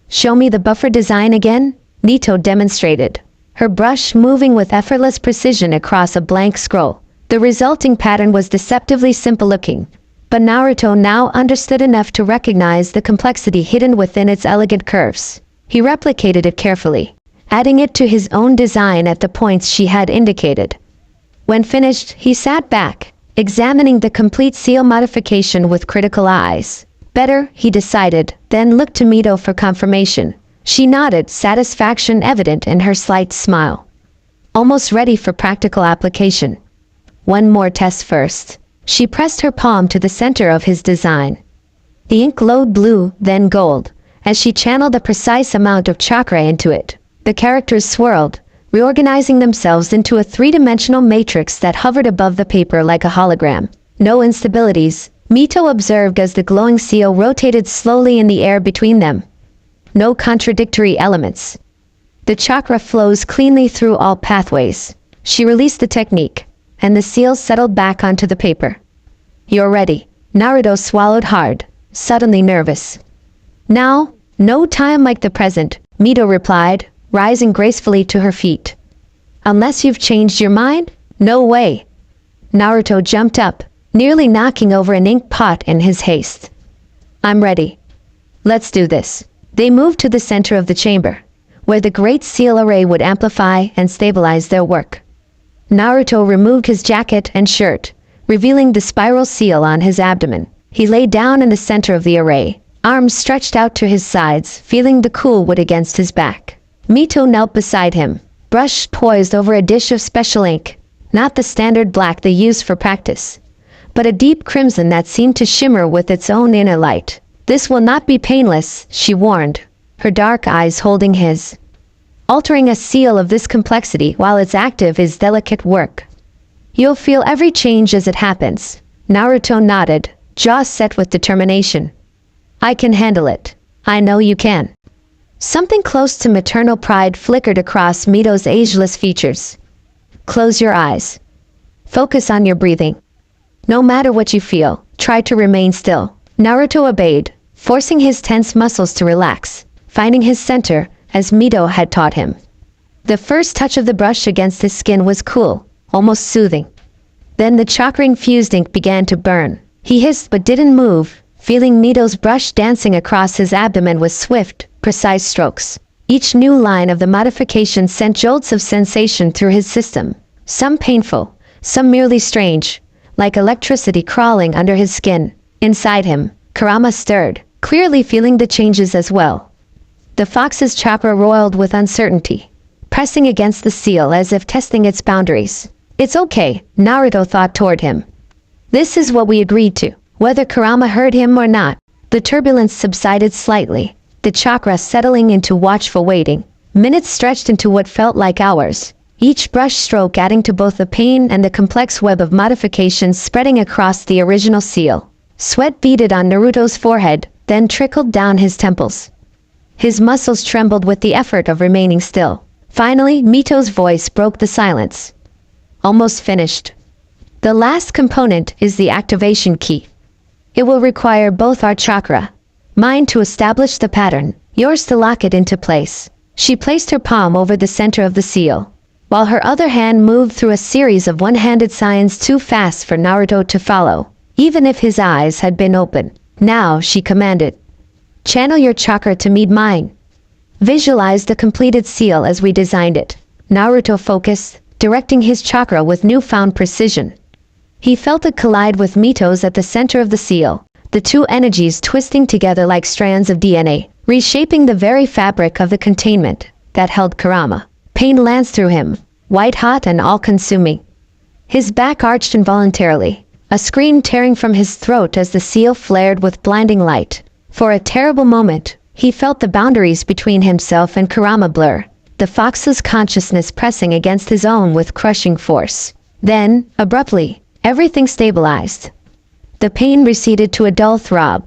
Show me the buffer design again, Mito demonstrated, her brush moving with effortless precision across a blank scroll. The resulting pattern was deceptively simple-looking, but Naruto now understood enough to recognize the complexity hidden within its elegant curves. He replicated it carefully, adding it to his own design at the points she had indicated. When finished, he sat back, examining the complete seal modification with critical eyes. Better, he decided, then looked to Mito for confirmation. She nodded, satisfaction evident in her slight smile. Almost ready for practical application. One more test first. She pressed her palm to the center of his design. The ink glowed blue, then gold, as she channeled a precise amount of chakra into it. The characters swirled, reorganizing themselves into a three-dimensional matrix that hovered above the paper like a hologram. No instabilities, Mito observed as the glowing seal rotated slowly in the air between them. No contradictory elements. The chakra flows cleanly through all pathways. She released the technique, and the seal settled back onto the paper. You're ready. Naruto swallowed hard, suddenly nervous. Now, no time like the present, Mito replied, rising gracefully to her feet. Unless you've changed your mind? No way. Naruto jumped up, nearly knocking over an ink pot in his haste. I'm ready. Let's do this. They moved to the center of the chamber, where the great seal array would amplify and stabilize their work. Naruto removed his jacket and shirt, revealing the spiral seal on his abdomen. He lay down in the center of the array, arms stretched out to his sides, feeling the cool wood against his back. Mito knelt beside him, brush poised over a dish of special ink, not the standard black they used for practice, but a deep crimson that seemed to shimmer with its own inner light. This will not be painless, she warned, her dark eyes holding his. Altering a seal of this complexity while it's active is delicate work. You'll feel every change as it happens. Naruto nodded, jaw set with determination. I can handle it. I know you can. Something close to maternal pride flickered across Mito's ageless features. Close your eyes. Focus on your breathing. No matter what you feel, try to remain still. Naruto obeyed, forcing his tense muscles to relax, finding his center, as Mito had taught him. The first touch of the brush against his skin was cool, almost soothing. Then the chakra-infused ink began to burn. He hissed but didn't move, feeling Mito's brush dancing across his abdomen with swift, precise strokes. Each new line of the modification sent jolts of sensation through his system, some painful, some merely strange, like electricity crawling under his skin. Inside him, Kurama stirred, clearly feeling the changes as well. The fox's chakra roiled with uncertainty, pressing against the seal as if testing its boundaries. It's okay, Naruto thought toward him. This is what we agreed to. Whether Kurama heard him or not, the turbulence subsided slightly, the chakra settling into watchful waiting. Minutes stretched into what felt like hours, each brush stroke adding to both the pain and the complex web of modifications spreading across the original seal. Sweat beaded on Naruto's forehead, then trickled down his temples. His muscles trembled with the effort of remaining still. Finally, Mito's voice broke the silence. Almost finished. The last component is the activation key. It will require both our chakra, mine to establish the pattern, yours to lock it into place. She placed her palm over the center of the seal, while her other hand moved through a series of one-handed signs too fast for Naruto to follow, even if his eyes had been open. Now, she commanded, channel your chakra to meet mine. Visualize the completed seal as we designed it. Naruto focused, directing his chakra with newfound precision. He felt it collide with Mito's at the center of the seal, the two energies twisting together like strands of DNA, reshaping the very fabric of the containment that held Kurama. Pain lanced through him, white-hot and all-consuming. His back arched involuntarily, a scream tearing from his throat as the seal flared with blinding light. For a terrible moment, he felt the boundaries between himself and Kurama blur, the fox's consciousness pressing against his own with crushing force. Then, abruptly, everything stabilized. The pain receded to a dull throb.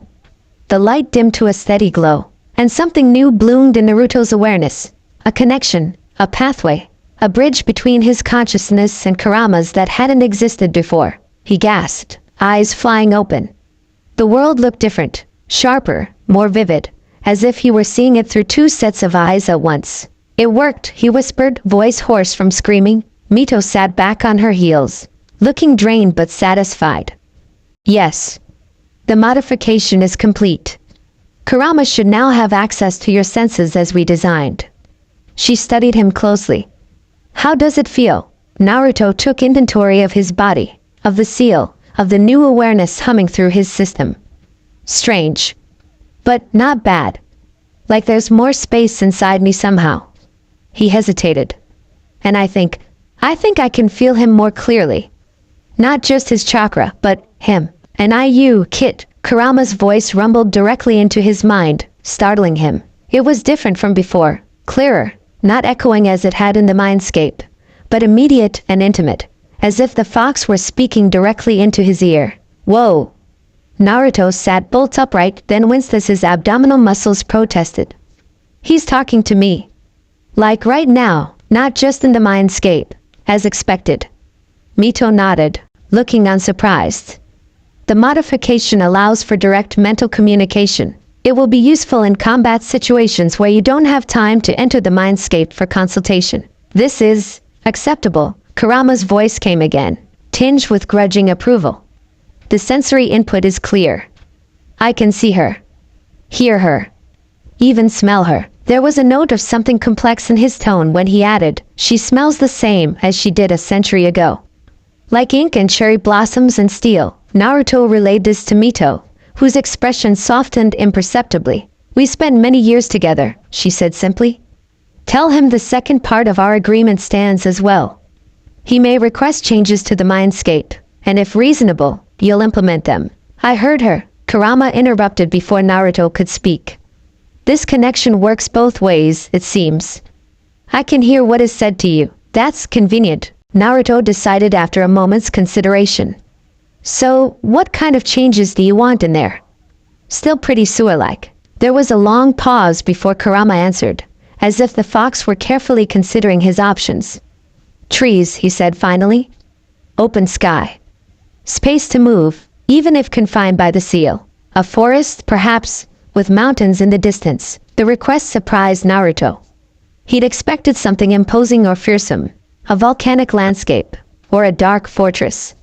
The light dimmed to a steady glow, and something new bloomed in Naruto's awareness. A connection, a pathway, a bridge between his consciousness and Kurama's that hadn't existed before. He gasped, eyes flying open. The world looked different, sharper, more vivid, as if he were seeing it through two sets of eyes at once. It worked, he whispered, voice hoarse from screaming. Mito sat back on her heels, looking drained but satisfied. Yes. The modification is complete. Kurama should now have access to your senses as we designed. She studied him closely. How does it feel? Naruto took inventory of his body, of the seal, of the new awareness humming through his system. Strange. But not bad. Like there's more space inside me somehow. He hesitated. And I think I can feel him more clearly. Not just his chakra, but him. And you, Kit. Kurama's voice rumbled directly into his mind, startling him. It was different from before, clearer, not echoing as it had in the mindscape, but immediate and intimate, as if the fox were speaking directly into his ear. Whoa! Naruto sat bolt upright, then winced as his abdominal muscles protested. He's talking to me. Like right now, not just in the mindscape, as expected. Mito nodded, looking unsurprised. The modification allows for direct mental communication. It will be useful in combat situations where you don't have time to enter the mindscape for consultation. This is acceptable. Kurama's voice came again, tinged with grudging approval. The sensory input is clear. I can see her, hear her, even smell her. There was a note of something complex in his tone when he added, she smells the same as she did a century ago. Like ink and cherry blossoms and steel. Naruto relayed this to Mito, whose expression softened imperceptibly. We spent many years together, she said simply. Tell him the second part of our agreement stands as well. He may request changes to the mindscape, and if reasonable, you'll implement them. I heard her, Kurama interrupted before Naruto could speak. This connection works both ways, it seems. I can hear what is said to you. That's convenient, Naruto decided after a moment's consideration. So, what kind of changes do you want in there? Still pretty sewer-like. There was a long pause before Kurama answered, as if the fox were carefully considering his options. Trees, he said finally. Open sky. Space to move, even if confined by the seal. A forest, perhaps, with mountains in the distance. The request surprised Naruto. He'd expected something imposing or fearsome, a volcanic landscape, or a dark fortress.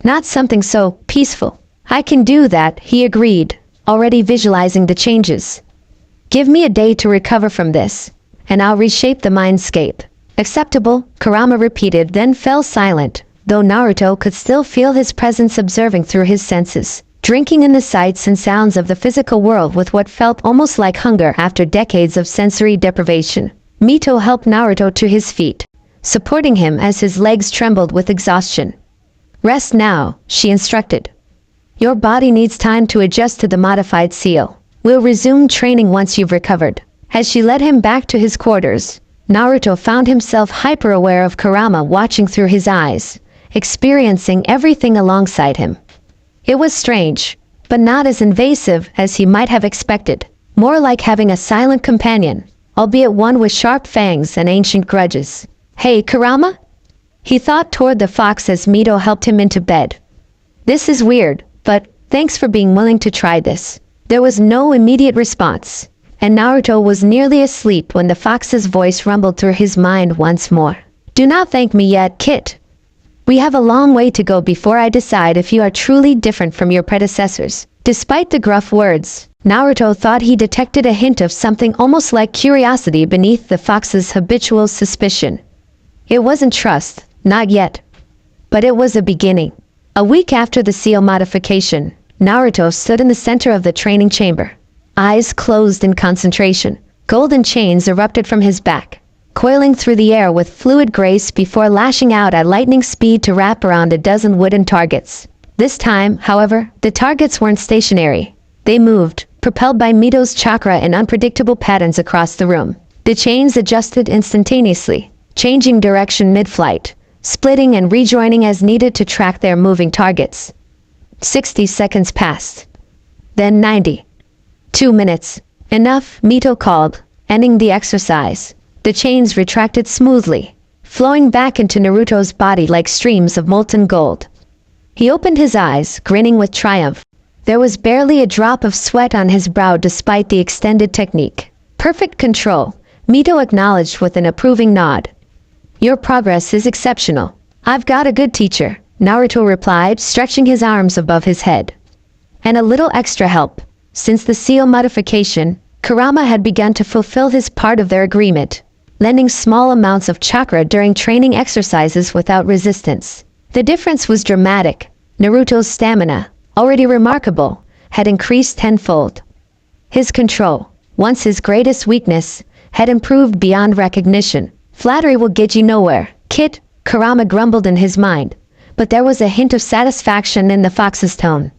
Not something so peaceful. I can do that, he agreed, already visualizing the changes. Give me a day to recover from this, and I'll reshape the mindscape. Acceptable, Kurama repeated, then fell silent, though Naruto could still feel his presence observing through his senses, drinking in the sights and sounds of the physical world with what felt almost like hunger after decades of sensory deprivation. Mito helped Naruto to his feet, supporting him as his legs trembled with exhaustion. Rest now, she instructed. Your body needs time to adjust to the modified seal. We'll resume training once you've recovered. As she led him back to his quarters, Naruto found himself hyper-aware of Kurama watching through his eyes, experiencing everything alongside him. It was strange, but not as invasive as he might have expected. More like having a silent companion, albeit one with sharp fangs and ancient grudges. Hey, Kurama? He thought toward the fox as Mito helped him into bed. This is weird, but thanks for being willing to try this. There was no immediate response, and Naruto was nearly asleep when the fox's voice rumbled through his mind once more. Do not thank me yet, Kit. We have a long way to go before I decide if you are truly different from your predecessors. Despite the gruff words, Naruto thought he detected a hint of something almost like curiosity beneath the fox's habitual suspicion. It wasn't trust, not yet. But it was a beginning. A week after the seal modification, Naruto stood in the center of the training chamber. Eyes closed in concentration. Golden chains erupted from his back, coiling through the air with fluid grace before lashing out at lightning speed to wrap around a dozen wooden targets. This time, however, the targets weren't stationary. They moved, propelled by Mito's chakra in unpredictable patterns across the room. The chains adjusted instantaneously, changing direction mid-flight, splitting and rejoining as needed to track their moving targets. 60 seconds passed. Then 90. 2 minutes. Enough, Mito called, ending the exercise. The chains retracted smoothly, flowing back into Naruto's body like streams of molten gold. He opened his eyes, grinning with triumph. There was barely a drop of sweat on his brow despite the extended technique. Perfect control, Mito acknowledged with an approving nod. Your progress is exceptional. I've got a good teacher, Naruto replied, stretching his arms above his head. And a little extra help. Since the seal modification, Kurama had begun to fulfill his part of their agreement, lending small amounts of chakra during training exercises without resistance. The difference was dramatic. Naruto's stamina, already remarkable, had increased tenfold. His control, once his greatest weakness, had improved beyond recognition. Flattery will get you nowhere, Kit, Kurama grumbled in his mind, but there was a hint of satisfaction in the fox's tone.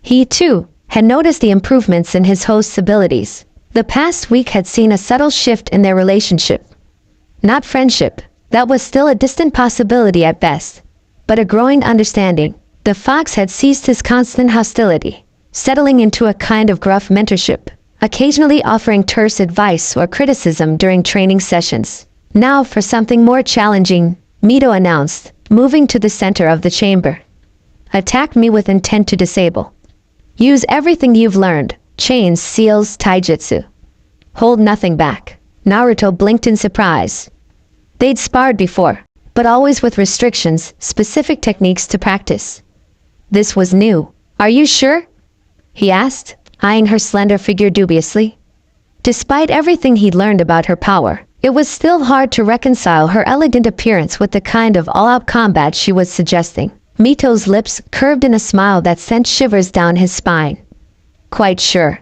He, too, had noticed the improvements in his host's abilities. The past week had seen a subtle shift in their relationship. Not friendship, that was still a distant possibility at best, but a growing understanding. The fox had ceased his constant hostility, settling into a kind of gruff mentorship, occasionally offering terse advice or criticism during training sessions. Now for something more challenging, Mito announced, moving to the center of the chamber. Attack me with intent to disable. Use everything you've learned, chains, seals, taijutsu. Hold nothing back. Naruto blinked in surprise. They'd sparred before, but always with restrictions, specific techniques to practice. This was new. Are you sure? He asked, eyeing her slender figure dubiously. Despite everything he'd learned about her power, it was still hard to reconcile her elegant appearance with the kind of all-out combat she was suggesting. Mito's lips curved in a smile that sent shivers down his spine. Quite sure.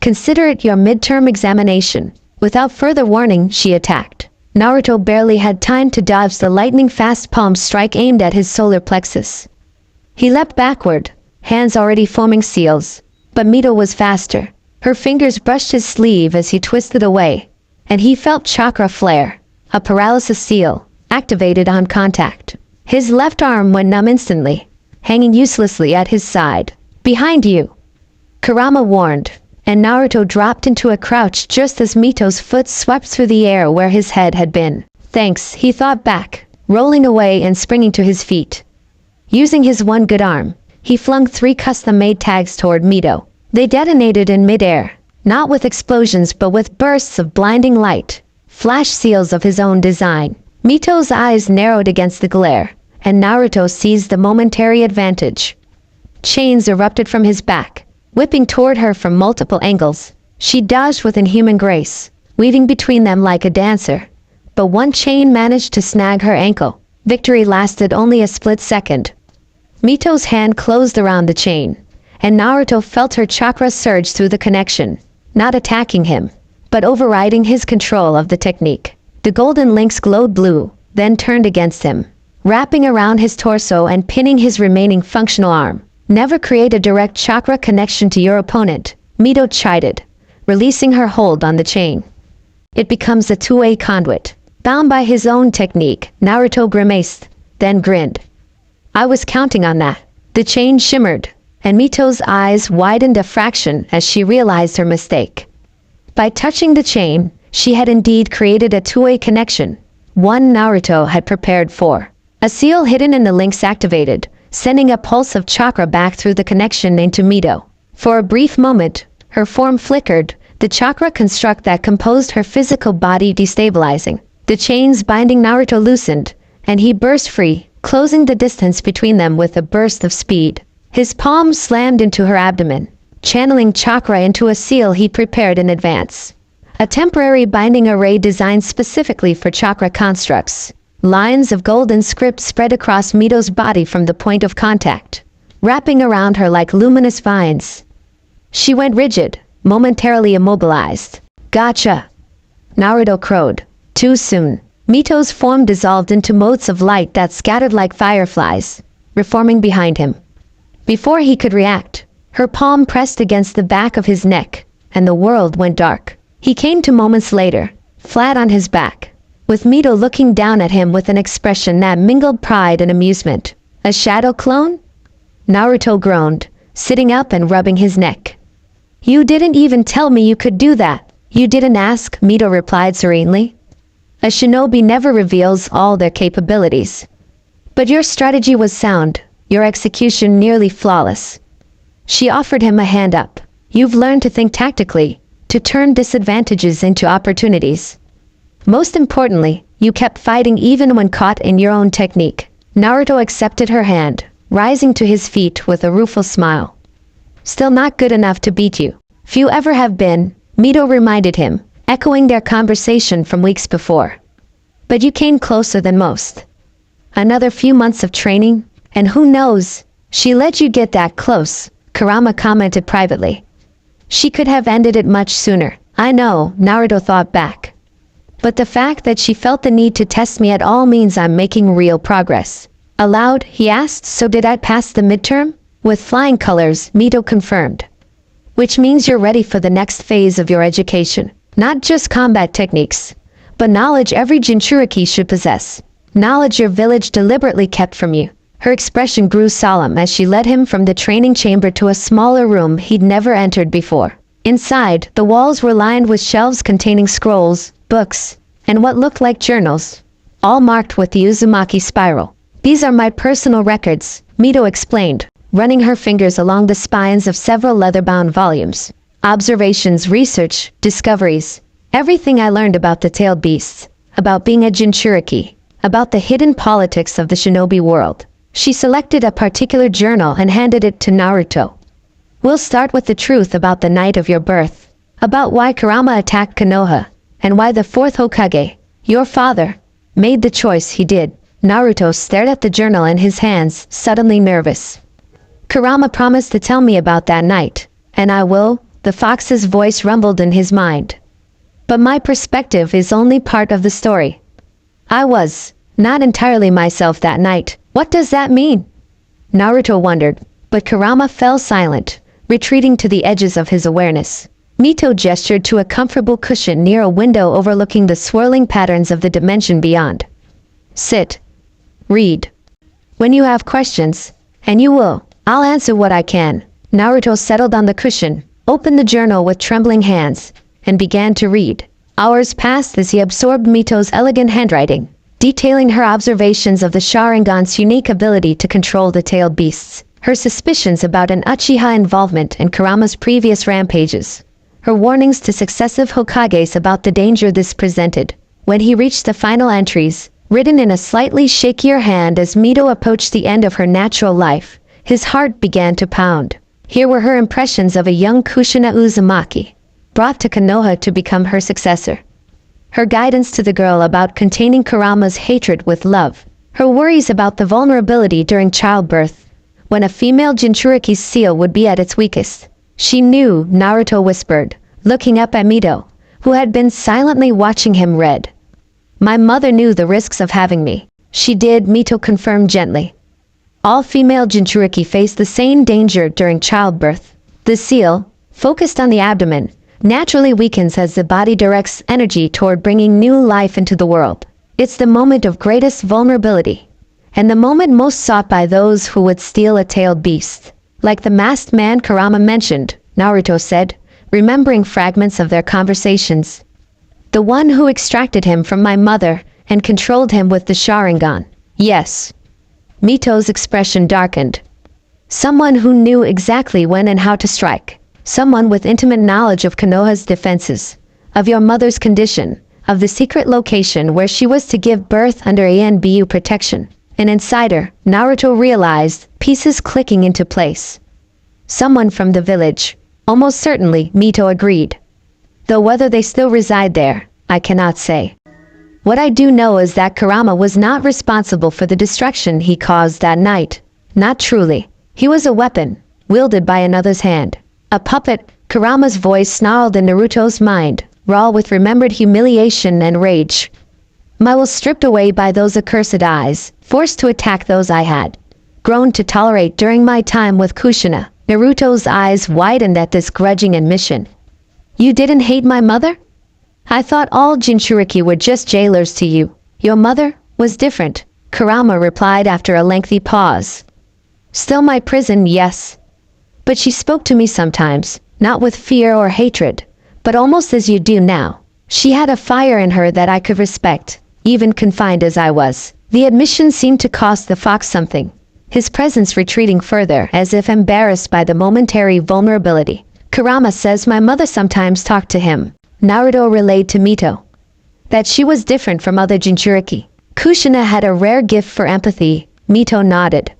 Consider it your midterm examination. Without further warning, she attacked. Naruto barely had time to dodge the lightning-fast palm strike aimed at his solar plexus. He leapt backward, hands already forming seals, but Mito was faster. Her fingers brushed his sleeve as he twisted away, and he felt chakra flare, a paralysis seal, activated on contact. His left arm went numb instantly, hanging uselessly at his side. "Behind you," Kurama warned, and Naruto dropped into a crouch just as Mito's foot swept through the air where his head had been. "Thanks," he thought back, rolling away and springing to his feet. Using his one good arm, he flung 3 custom-made tags toward Mito. They detonated in midair, not with explosions but with bursts of blinding light, flash seals of his own design. Mito's eyes narrowed against the glare, and Naruto seized the momentary advantage. Chains erupted from his back, whipping toward her from multiple angles. She dodged with inhuman grace, weaving between them like a dancer. But one chain managed to snag her ankle. Victory lasted only a split second. Mito's hand closed around the chain, and Naruto felt her chakra surge through the connection, not attacking him, but overriding his control of the technique. The golden links glowed blue, then turned against him, wrapping around his torso and pinning his remaining functional arm. "Never create a direct chakra connection to your opponent," Mito chided, releasing her hold on the chain. "It becomes a two-way conduit." Bound by his own technique, Naruto grimaced, then grinned. "I was counting on that." The chain shimmered, and Mito's eyes widened a fraction as she realized her mistake. By touching the chain, she had indeed created a two-way connection, one Naruto had prepared for. A seal hidden in the links activated, sending a pulse of chakra back through the connection into Mito. For a brief moment, her form flickered, the chakra construct that composed her physical body destabilizing. The chains binding Naruto loosened, and he burst free, closing the distance between them with a burst of speed. His palm slammed into her abdomen, channeling chakra into a seal he prepared in advance. A temporary binding array designed specifically for chakra constructs. Lines of golden script spread across Mito's body from the point of contact, wrapping around her like luminous vines. She went rigid, momentarily immobilized. "Gotcha!" Naruto crowed. Too soon. Mito's form dissolved into motes of light that scattered like fireflies, reforming behind him. Before he could react, her palm pressed against the back of his neck, and the world went dark. He came to moments later, flat on his back, with Mito looking down at him with an expression that mingled pride and amusement. "A shadow clone?" Naruto groaned, sitting up and rubbing his neck. "You didn't even tell me you could do that." "You didn't ask," Mito replied serenely. "A shinobi never reveals all their capabilities. But your strategy was sound, your execution nearly flawless." She offered him a hand up. "You've learned to think tactically, to turn disadvantages into opportunities. Most importantly, you kept fighting even when caught in your own technique." Naruto accepted her hand, rising to his feet with a rueful smile. "Still not good enough to beat you. Few ever have been," Mito reminded him, echoing their conversation from weeks before. "But you came closer than most. Another few months of training, and who knows, she let you get that close," Kurama commented privately. "She could have ended it much sooner." "I know," Naruto thought back. "But the fact that she felt the need to test me at all means I'm making real progress." Aloud, he asked, "So did I pass the midterm?" "With flying colors," Mito confirmed. "Which means you're ready for the next phase of your education. Not just combat techniques, but knowledge every Jinchuriki should possess. Knowledge your village deliberately kept from you." Her expression grew solemn as she led him from the training chamber to a smaller room he'd never entered before. Inside, the walls were lined with shelves containing scrolls, books, and what looked like journals, all marked with the Uzumaki spiral. "These are my personal records," Mito explained, running her fingers along the spines of several leather-bound volumes. "Observations, research, discoveries, everything I learned about the tailed beasts, about being a Jinchuriki, about the hidden politics of the shinobi world." She selected a particular journal and handed it to Naruto. "We'll start with the truth about the night of your birth, about why Kurama attacked Konoha, and why the fourth Hokage, your father, made the choice he did." Naruto stared at the journal in his hands, suddenly nervous. "Kurama promised to tell me about that night, and I will," the fox's voice rumbled in his mind. "But my perspective is only part of the story. I was not entirely myself that night." "What does that mean?" Naruto wondered, but Kurama fell silent, retreating to the edges of his awareness. Mito gestured to a comfortable cushion near a window overlooking the swirling patterns of the dimension beyond. Sit. Read. When you have questions, and you will, I'll answer what I can. Naruto settled on the cushion, opened the journal with trembling hands, and began to read. Hours passed as he absorbed Mito's elegant handwriting, detailing her observations of the Sharingan's unique ability to control the tailed beasts, her suspicions about an Uchiha involvement in Kurama's previous rampages, her warnings to successive Hokages about the danger this presented. When he reached the final entries, written in a slightly shakier hand as Mito approached the end of her natural life, his heart began to pound. Here were her impressions of a young Kushina Uzumaki, brought to Konoha to become her successor. Her guidance to the girl about containing Kurama's hatred with love. Her worries about the vulnerability during childbirth, when a female Jinchuriki's seal would be at its weakest. She knew, Naruto whispered, looking up at Mito, who had been silently watching him read. My mother knew the risks of having me. She did, Mito confirmed gently. All female Jinchuriki face the same danger during childbirth. The seal, focused on the abdomen, naturally weakens as the body directs energy toward bringing new life into the world. It's the moment of greatest vulnerability, and the moment most sought by those who would steal a tailed beast. Like the masked man Kurama mentioned, Naruto said, remembering fragments of their conversations. The one who extracted him from my mother and controlled him with the Sharingan. Yes. Mito's expression darkened. Someone who knew exactly when and how to strike. Someone with intimate knowledge of Konoha's defenses, of your mother's condition, of the secret location where she was to give birth under ANBU protection. An insider, Naruto realized, pieces clicking into place. Someone from the village. Almost certainly, Mito agreed. Though whether they still reside there, I cannot say. What I do know is that Kurama was not responsible for the destruction he caused that night. Not truly. He was a weapon, wielded by another's hand. A puppet. Kurama's voice snarled in Naruto's mind, raw with remembered humiliation and rage. I was stripped away by those accursed eyes, forced to attack those I had grown to tolerate during my time with Kushina. Naruto's eyes widened at this grudging admission. You didn't hate my mother? I thought all Jinchuriki were just jailers to you. Your mother was different, Kurama replied after a lengthy pause. Still my prison, yes. But she spoke to me sometimes, not with fear or hatred, but almost as you do now. She had a fire in her that I could respect, even confined as I was. The admission seemed to cost the fox something, his presence retreating further as if embarrassed by the momentary vulnerability. Kurama says my mother sometimes talked to him. Naruto relayed to Mito that she was different from other Jinchuriki. Kushina had a rare gift for empathy. Mito nodded.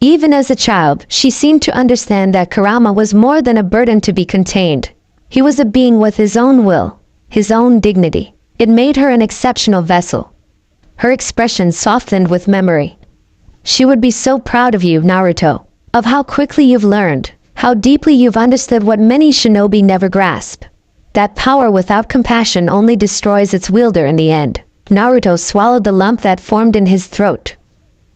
Even as a child, she seemed to understand that Kurama was more than a burden to be contained. He was a being with his own will, his own dignity. It made her an exceptional vessel. Her expression softened with memory. She would be so proud of you, Naruto, of how quickly you've learned, how deeply you've understood what many shinobi never grasp. That power without compassion only destroys its wielder in the end. Naruto swallowed the lump that formed in his throat.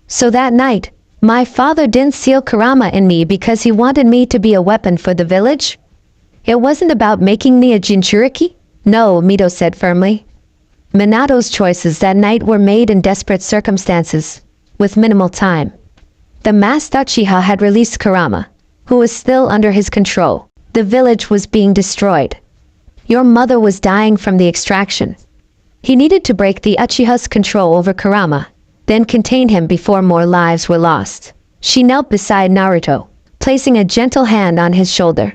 So that night, my father didn't seal Kurama in me because he wanted me to be a weapon for the village? It wasn't about making me a Jinchuriki? No, Mito said firmly. Minato's choices that night were made in desperate circumstances, with minimal time. The masked Uchiha had released Kurama, who was still under his control. The village was being destroyed. Your mother was dying from the extraction. He needed to break the Uchiha's control over Kurama, then contain him before more lives were lost. She knelt beside Naruto, placing a gentle hand on his shoulder.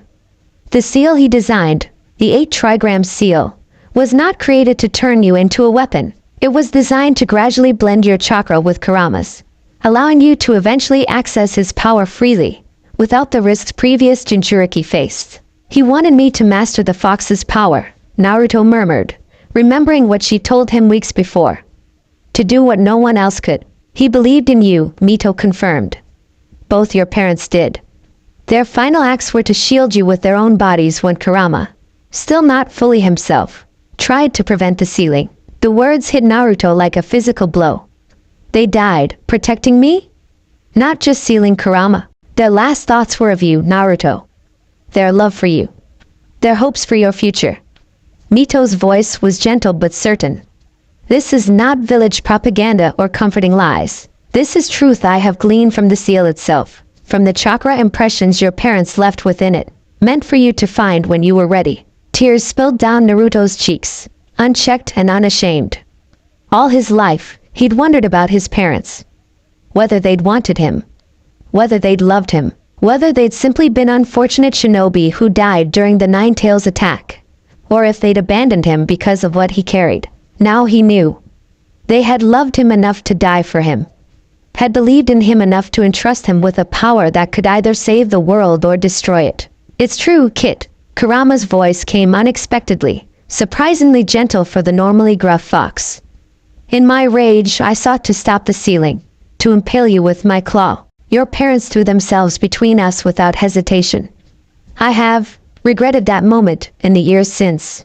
The seal he designed, the 8-trigram seal, was not created to turn you into a weapon. It was designed to gradually blend your chakra with Kurama's, allowing you to eventually access his power freely, without the risks previous Jinchuriki faced. He wanted me to master the fox's power, Naruto murmured, remembering what she told him weeks before. To do what no one else could. He believed in you, Mito confirmed. Both your parents did. Their final acts were to shield you with their own bodies when Kurama, still not fully himself, tried to prevent the sealing. The words hit Naruto like a physical blow. They died, protecting me? Not just sealing Kurama. Their last thoughts were of you, Naruto. Their love for you. their hopes for your future. Mito's voice was gentle but certain. This is not village propaganda or comforting lies. This is truth I have gleaned from the seal itself, from the chakra impressions your parents left within it, meant for you to find when you were ready. Tears spilled down Naruto's cheeks, unchecked and unashamed. All his life, he'd wondered about his parents. Whether they'd wanted him, whether they'd loved him, whether they'd simply been unfortunate shinobi who died during the Nine Tails attack, or if they'd abandoned him because of what he carried. Now he knew. They had loved him enough to die for him, had believed in him enough to entrust him with a power that could either save the world or destroy it. It's true, Kit. Kurama's voice came unexpectedly, surprisingly gentle for the normally gruff fox. In my rage, I sought to stop the sealing, to impale you with my claw. Your parents threw themselves between us without hesitation. I have regretted that moment in the years since.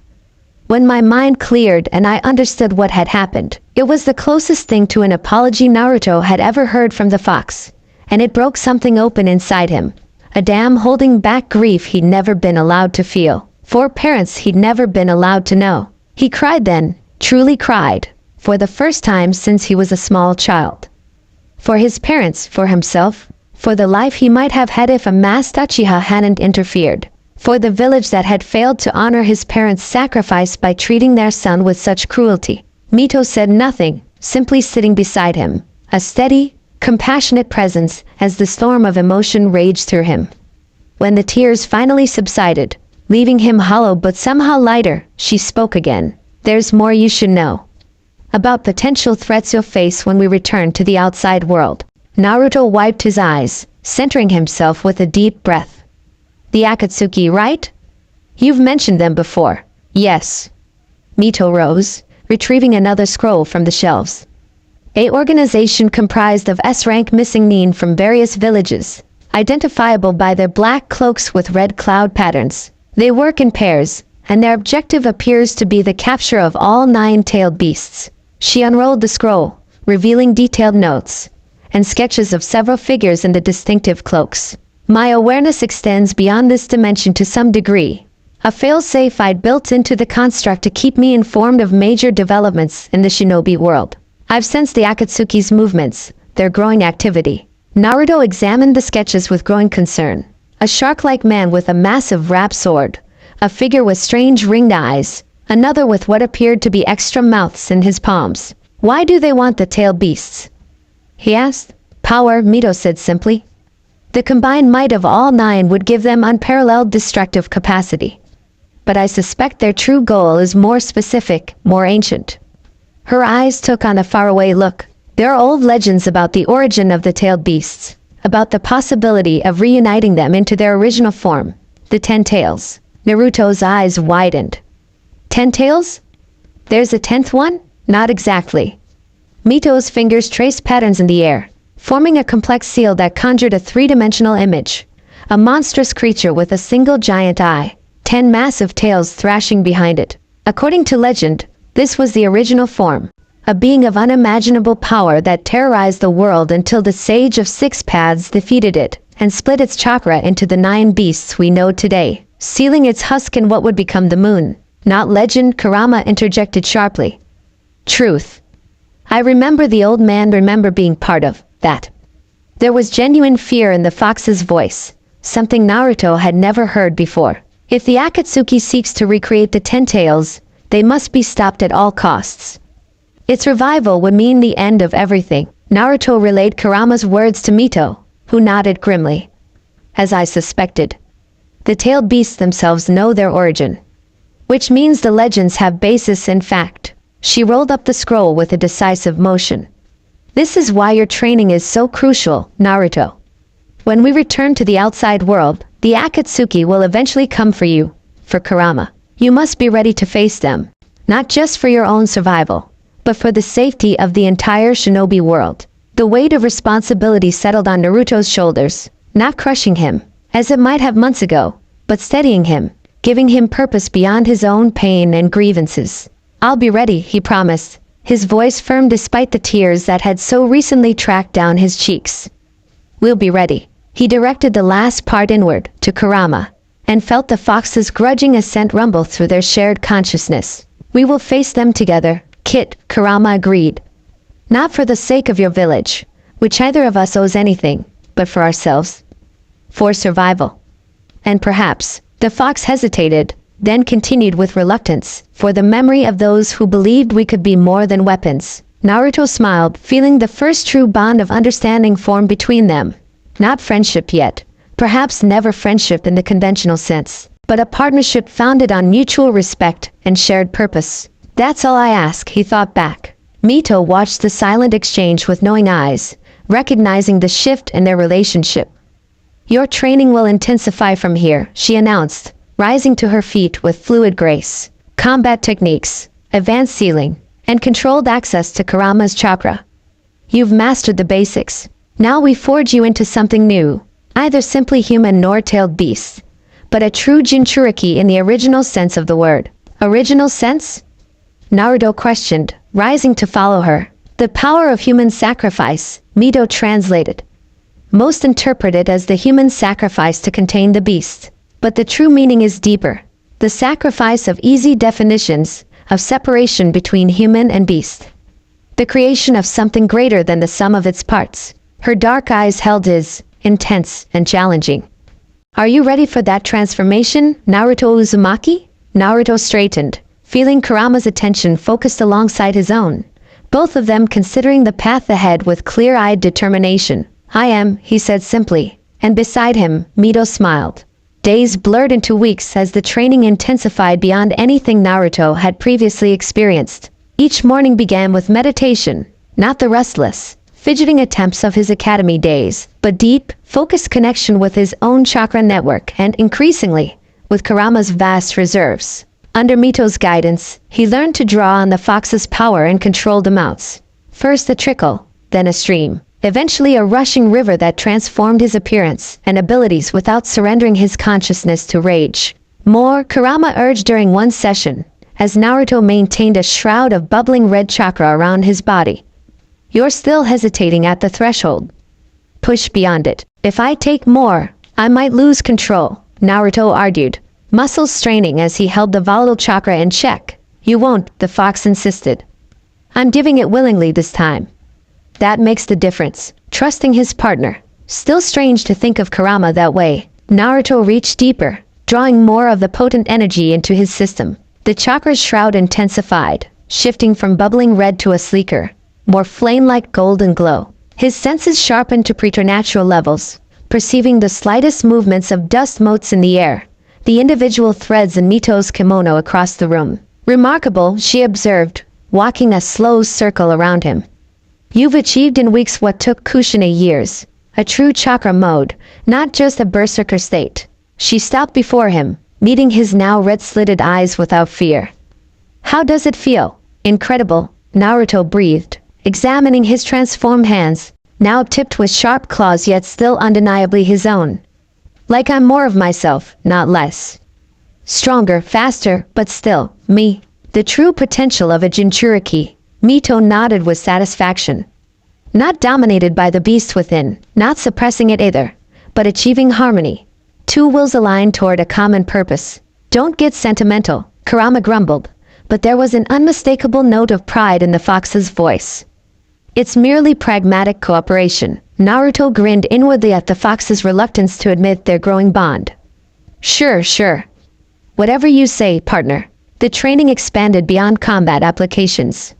When my mind cleared and I understood what had happened, it was the closest thing to an apology Naruto had ever heard from the fox, and it broke something open inside him, a dam holding back grief he'd never been allowed to feel, for parents he'd never been allowed to know. He cried then, truly cried, for the first time since he was a small child. For his parents, for himself, for the life he might have had if a masked Uchiha hadn't interfered, for the village that had failed to honor his parents' sacrifice by treating their son with such cruelty. Mito said nothing, simply sitting beside him, a steady, compassionate presence as the storm of emotion raged through him. When the tears finally subsided, leaving him hollow but somehow lighter, she spoke again. There's more you should know about potential threats you'll face when we return to the outside world. Naruto wiped his eyes, centering himself with a deep breath. The Akatsuki, right? You've mentioned them before. Yes. Mito rose, retrieving another scroll from the shelves. A organization comprised of S-rank missing nin from various villages, identifiable by their black cloaks with red cloud patterns. They work in pairs, and their objective appears to be the capture of all nine-tailed beasts. She unrolled the scroll, revealing detailed notes and sketches of several figures in the distinctive cloaks. My awareness extends beyond this dimension to some degree, a fail-safe I'd built into the construct to keep me informed of major developments in the shinobi world. I've sensed the Akatsuki's movements, their growing activity. Naruto examined the sketches with growing concern. A shark-like man with a massive wrap sword, a figure with strange ringed eyes, another with what appeared to be extra mouths in his palms. Why do they want the tailed beasts? He asked. Power, Mito said simply. The combined might of all nine would give them unparalleled destructive capacity. But I suspect their true goal is more specific, more ancient. Her eyes took on a faraway look. There are old legends about the origin of the tailed beasts, about the possibility of reuniting them into their original form, the 10 tails. Naruto's eyes widened. 10 tails? There's a 10th one? Not exactly. Mito's fingers traced patterns in the air, forming a complex seal that conjured a three-dimensional image. A monstrous creature with a single giant eye, 10 massive tails thrashing behind it. According to legend, this was the original form, a being of unimaginable power that terrorized the world until the Sage of Six Paths defeated it and split its chakra into the 9 beasts we know today, sealing its husk in what would become the moon. Not legend, Kurama interjected sharply. Truth. I remember the old man being part of that. There was genuine fear in the fox's voice, something Naruto had never heard before. If the Akatsuki seeks to recreate the 10 tails, they must be stopped at all costs. Its revival would mean the end of everything. Naruto relayed Kurama's words to Mito, who nodded grimly. As I suspected. The tailed beasts themselves know their origin, which means the legends have basis in fact. She rolled up the scroll with a decisive motion. This is why your training is so crucial, Naruto. When we return to the outside world, the Akatsuki will eventually come for you, for Kurama. You must be ready to face them, not just for your own survival, but for the safety of the entire shinobi world. The weight of responsibility settled on Naruto's shoulders, not crushing him, as it might have months ago, but steadying him, giving him purpose beyond his own pain and grievances. I'll be ready, he promised, his voice firm despite the tears that had so recently tracked down his cheeks. We'll be ready. He directed the last part inward, to Kurama, and felt the fox's grudging assent rumble through their shared consciousness. "We will face them together," Kit, Kurama agreed. "Not for the sake of your village, which either of us owes anything, but for ourselves. For survival." And perhaps, the fox hesitated, then continued with reluctance, "for the memory of those who believed we could be more than weapons." Naruto smiled, feeling the first true bond of understanding form between them. Not friendship yet, perhaps never friendship in the conventional sense, but a partnership founded on mutual respect and shared purpose. "That's all I ask," he thought back. Mito watched the silent exchange with knowing eyes, recognizing the shift in their relationship. "Your training will intensify from here," she announced, rising to her feet with fluid grace. "Combat techniques, advanced sealing, and controlled access to Kurama's chakra. You've mastered the basics. Now we forge you into something new, either simply human nor tailed beasts, but a true Jinchuriki in the original sense of the word." "Original sense?" Naruto questioned, rising to follow her. "The power of human sacrifice," Mito translated. "Most interpret it as the human sacrifice to contain the beast. But the true meaning is deeper. The sacrifice of easy definitions, of separation between human and beast. The creation of something greater than the sum of its parts." Her dark eyes held his, intense and challenging. "Are you ready for that transformation, Naruto Uzumaki?" Naruto straightened, feeling Kurama's attention focused alongside his own, both of them considering the path ahead with clear-eyed determination. "I am," he said simply, and beside him, Mito smiled. Days blurred into weeks as the training intensified beyond anything Naruto had previously experienced. Each morning began with meditation, not the restless, fidgeting attempts of his academy days, but deep, focused connection with his own chakra network and, increasingly, with Kurama's vast reserves. Under Mito's guidance, he learned to draw on the fox's power in controlled amounts. First a trickle, then a stream. Eventually a rushing river that transformed his appearance and abilities without surrendering his consciousness to rage. "More," Kurama urged during one session, as Naruto maintained a shroud of bubbling red chakra around his body. "You're still hesitating at the threshold. Push beyond it. If I take more, I might lose control," Naruto argued, muscles straining as he held the volatile chakra in check. "You won't," the fox insisted. "I'm giving it willingly this time." That makes the difference, trusting his partner. Still strange to think of Kurama that way. Naruto reached deeper, drawing more of the potent energy into his system. The chakra's shroud intensified, shifting from bubbling red to a sleeker, more flame-like golden glow. His senses sharpened to preternatural levels, perceiving the slightest movements of dust motes in the air, the individual threads in Mito's kimono across the room. "Remarkable," she observed, walking a slow circle around him. "You've achieved in weeks what took Kushina years. A true chakra mode, not just a berserker state." She stopped before him, meeting his now red-slitted eyes without fear. "How does it feel?" "Incredible," Naruto breathed, examining his transformed hands, now tipped with sharp claws yet still undeniably his own. "Like I'm more of myself, not less. Stronger, faster, but still, me. The true potential of a Jinchuriki." Mito nodded with satisfaction. "Not dominated by the beast within, not suppressing it either, but achieving harmony. Two wills aligned toward a common purpose." "Don't get sentimental," Kurama grumbled, but there was an unmistakable note of pride in the fox's voice. "It's merely pragmatic cooperation." Naruto grinned inwardly at the fox's reluctance to admit their growing bond. Sure. Whatever you say, partner." The training expanded beyond combat applications.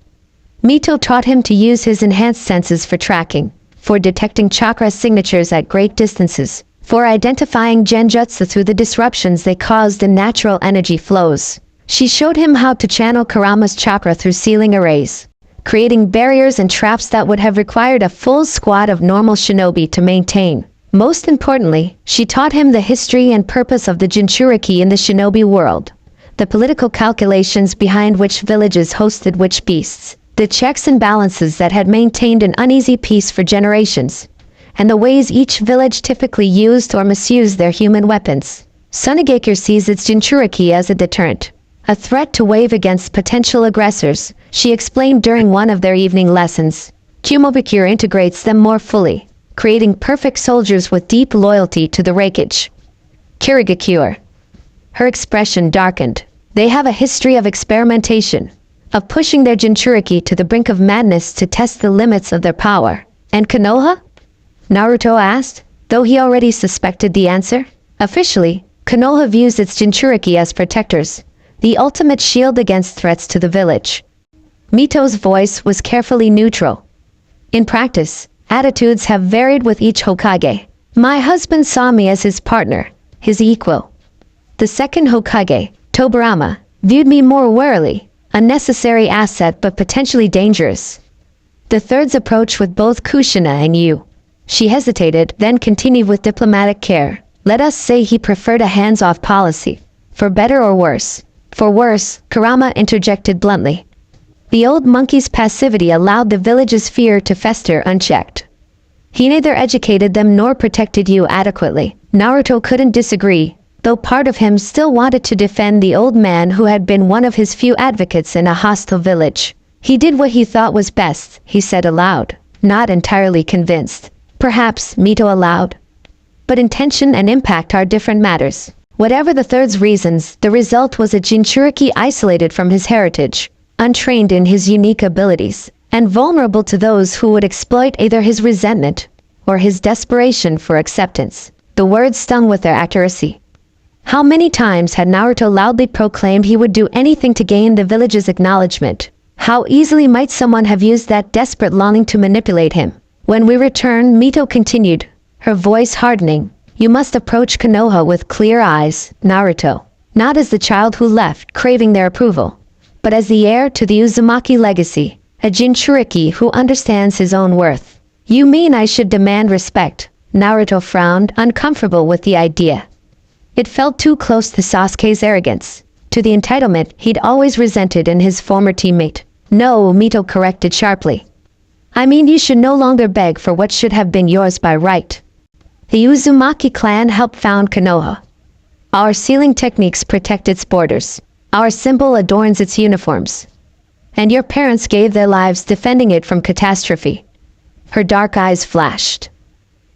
Mito taught him to use his enhanced senses for tracking, for detecting chakra signatures at great distances, for identifying genjutsu through the disruptions they caused in natural energy flows. She showed him how to channel Kurama's chakra through sealing arrays, creating barriers and traps that would have required a full squad of normal shinobi to maintain. Most importantly, she taught him the history and purpose of the Jinchuriki in the shinobi world, the political calculations behind which villages hosted which beasts, the checks and balances that had maintained an uneasy peace for generations, and the ways each village typically used or misused their human weapons. Sunigakure sees its Jinchuriki as a deterrent, a threat to wave against potential aggressors, she explained during one of their evening lessons. Kumobakure integrates them more fully, creating perfect soldiers with deep loyalty to the Reikage. Kirigakure. Her expression darkened. They have a history of experimentation, of pushing their Jinchuriki to the brink of madness to test the limits of their power. And Konoha? Naruto asked, though he already suspected the answer. Officially, Konoha views its Jinchuriki as protectors, the ultimate shield against threats to the village. Mito's voice was carefully neutral. In practice, attitudes have varied with each Hokage. My husband saw me as his partner, his equal. The second Hokage, Tobirama, viewed me more warily, a necessary asset but potentially dangerous. The third's approach with both Kushina and you. She hesitated, then continued with diplomatic care. Let us say he preferred a hands-off policy. For better or worse. For worse, Kurama interjected bluntly. The old monkey's passivity allowed the village's fear to fester unchecked. He neither educated them nor protected you adequately. Naruto couldn't disagree, though part of him still wanted to defend the old man who had been one of his few advocates in a hostile village. He did what he thought was best, he said aloud, not entirely convinced. Perhaps, Mito allowed. But intention and impact are different matters. Whatever the third's reasons, the result was a Jinchuriki isolated from his heritage, untrained in his unique abilities, and vulnerable to those who would exploit either his resentment or his desperation for acceptance. The words stung with their accuracy. How many times had Naruto loudly proclaimed he would do anything to gain the village's acknowledgement? How easily might someone have used that desperate longing to manipulate him? When we return, Mito continued, her voice hardening. You must approach Konoha with clear eyes, Naruto. Not as the child who left, craving their approval, but as the heir to the Uzumaki legacy, a Jinchuriki who understands his own worth. You mean I should demand respect? Naruto frowned, uncomfortable with the idea. It felt too close to Sasuke's arrogance, to the entitlement he'd always resented in his former teammate. No, Mito corrected sharply. I mean you should no longer beg for what should have been yours by right. The Uzumaki clan helped found Konoha. Our sealing techniques protect its borders. Our symbol adorns its uniforms. And your parents gave their lives defending it from catastrophe. Her dark eyes flashed.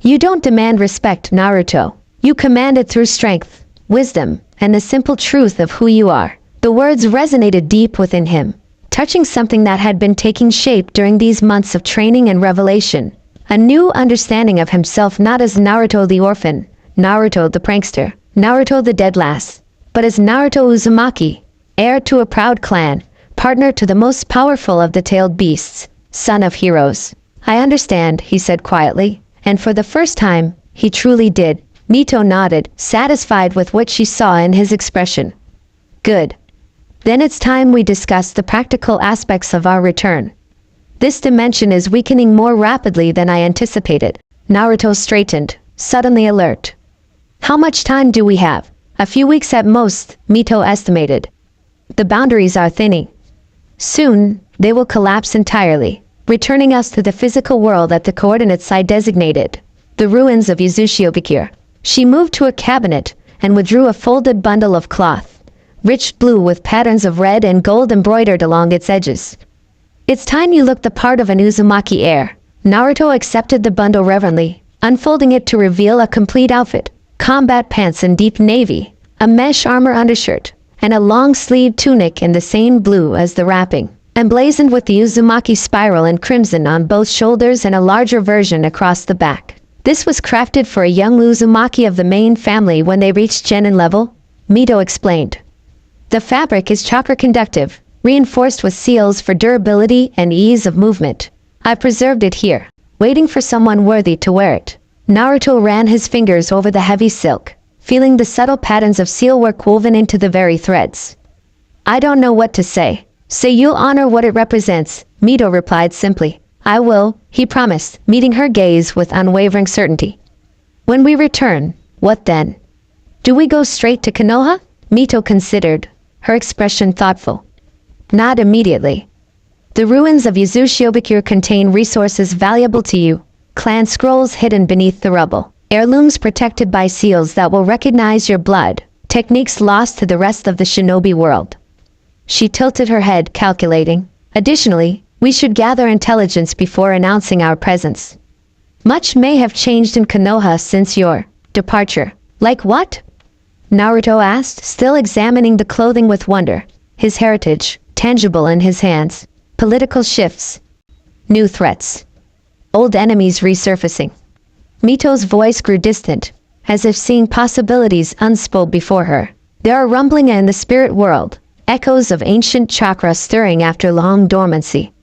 You don't demand respect, Naruto. You command it through strength, wisdom, and the simple truth of who you are. The words resonated deep within him, touching something that had been taking shape during these months of training and revelation. A new understanding of himself not as Naruto the orphan, Naruto the prankster, Naruto the dead lass, but as Naruto Uzumaki, heir to a proud clan, partner to the most powerful of the tailed beasts, son of heroes. I understand, he said quietly, and for the first time, he truly did. Mito nodded, satisfied with what she saw in his expression. Good. Then it's time we discuss the practical aspects of our return. This dimension is weakening more rapidly than I anticipated. Naruto straightened, suddenly alert. How much time do we have? A few weeks at most, Mito estimated. The boundaries are thinning. Soon, they will collapse entirely, returning us to the physical world at the coordinates I designated. The ruins of Uzumaki. She moved to a cabinet and withdrew a folded bundle of cloth, rich blue with patterns of red and gold embroidered along its edges. It's time you looked the part of an Uzumaki heir. Naruto accepted the bundle reverently, unfolding it to reveal a complete outfit. Combat pants in deep navy, a mesh armor undershirt, and a long-sleeved tunic in the same blue as the wrapping, emblazoned with the Uzumaki spiral in crimson on both shoulders and a larger version across the back. This was crafted for a young Uzumaki of the main family when they reached genin level, Mito explained. The fabric is chakra conductive, reinforced with seals for durability and ease of movement. I've preserved it here, waiting for someone worthy to wear it. Naruto ran his fingers over the heavy silk, feeling the subtle patterns of sealwork woven into the very threads. I don't know what to say. Say you'll honor what it represents, Mito replied simply. I will, he promised, meeting her gaze with unwavering certainty. When we return, what then? Do we go straight to Konoha? Mito considered, her expression thoughtful. Not immediately. The ruins of Uzumaki contain resources valuable to you, clan scrolls hidden beneath the rubble, heirlooms protected by seals that will recognize your blood, techniques lost to the rest of the shinobi world. She tilted her head, calculating. Additionally, we should gather intelligence before announcing our presence. Much may have changed in Konoha since your departure. Like what? Naruto asked, still examining the clothing with wonder. His heritage, tangible in his hands. Political shifts. New threats. Old enemies resurfacing. Mito's voice grew distant, as if seeing possibilities unspoken before her. There are rumbling in the spirit world, echoes of ancient chakra stirring after long dormancy.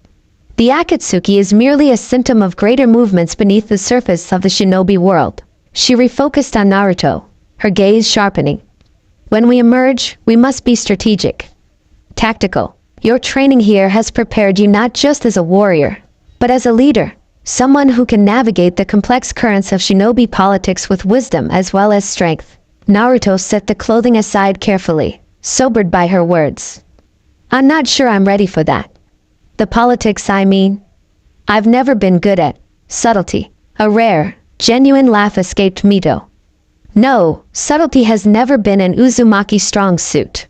The Akatsuki is merely a symptom of greater movements beneath the surface of the shinobi world. She refocused on Naruto, her gaze sharpening. When we emerge, we must be strategic. Tactical. Your training here has prepared you not just as a warrior, but as a leader. Someone who can navigate the complex currents of shinobi politics with wisdom as well as strength. Naruto set the clothing aside carefully, sobered by her words. I'm not sure I'm ready for that. The politics, I mean. I've never been good at subtlety. A rare, genuine laugh escaped Mito. No, subtlety has never been an Uzumaki strong suit.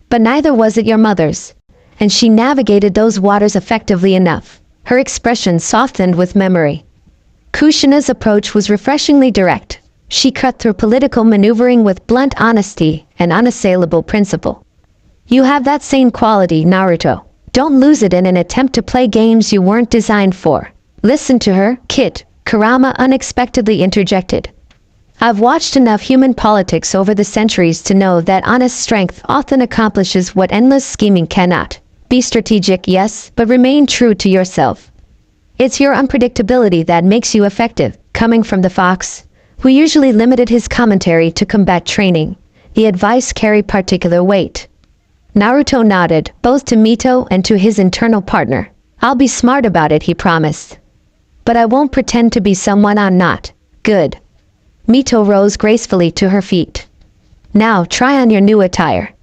But neither was it your mother's, and she navigated those waters effectively enough. Her expression softened with memory. Kushina's approach was refreshingly direct. She cut through political maneuvering with blunt honesty and unassailable principle. You have that same quality, Naruto. Don't lose it in an attempt to play games you weren't designed for. Listen to her, kid, Kurama unexpectedly interjected. I've watched enough human politics over the centuries to know that honest strength often accomplishes what endless scheming cannot. Be strategic, yes, but remain true to yourself. It's your unpredictability that makes you effective. Coming from the fox, who usually limited his commentary to combat training, the advice carried particular weight. Naruto nodded, both to Mito and to his internal partner. I'll be smart about it, he promised. But I won't pretend to be someone I'm not. Good. Mito rose gracefully to her feet. Now try on your new attire.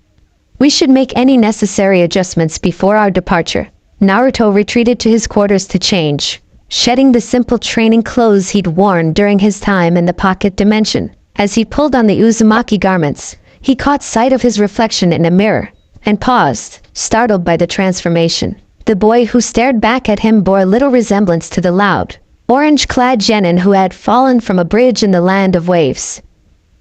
We should make any necessary adjustments before our departure. Naruto retreated to his quarters to change, shedding the simple training clothes he'd worn during his time in the pocket dimension. As he pulled on the Uzumaki garments, he caught sight of his reflection in a mirror, and paused, startled by the transformation. The boy who stared back at him bore little resemblance to the loud, orange-clad genin who had fallen from a bridge in the land of waves.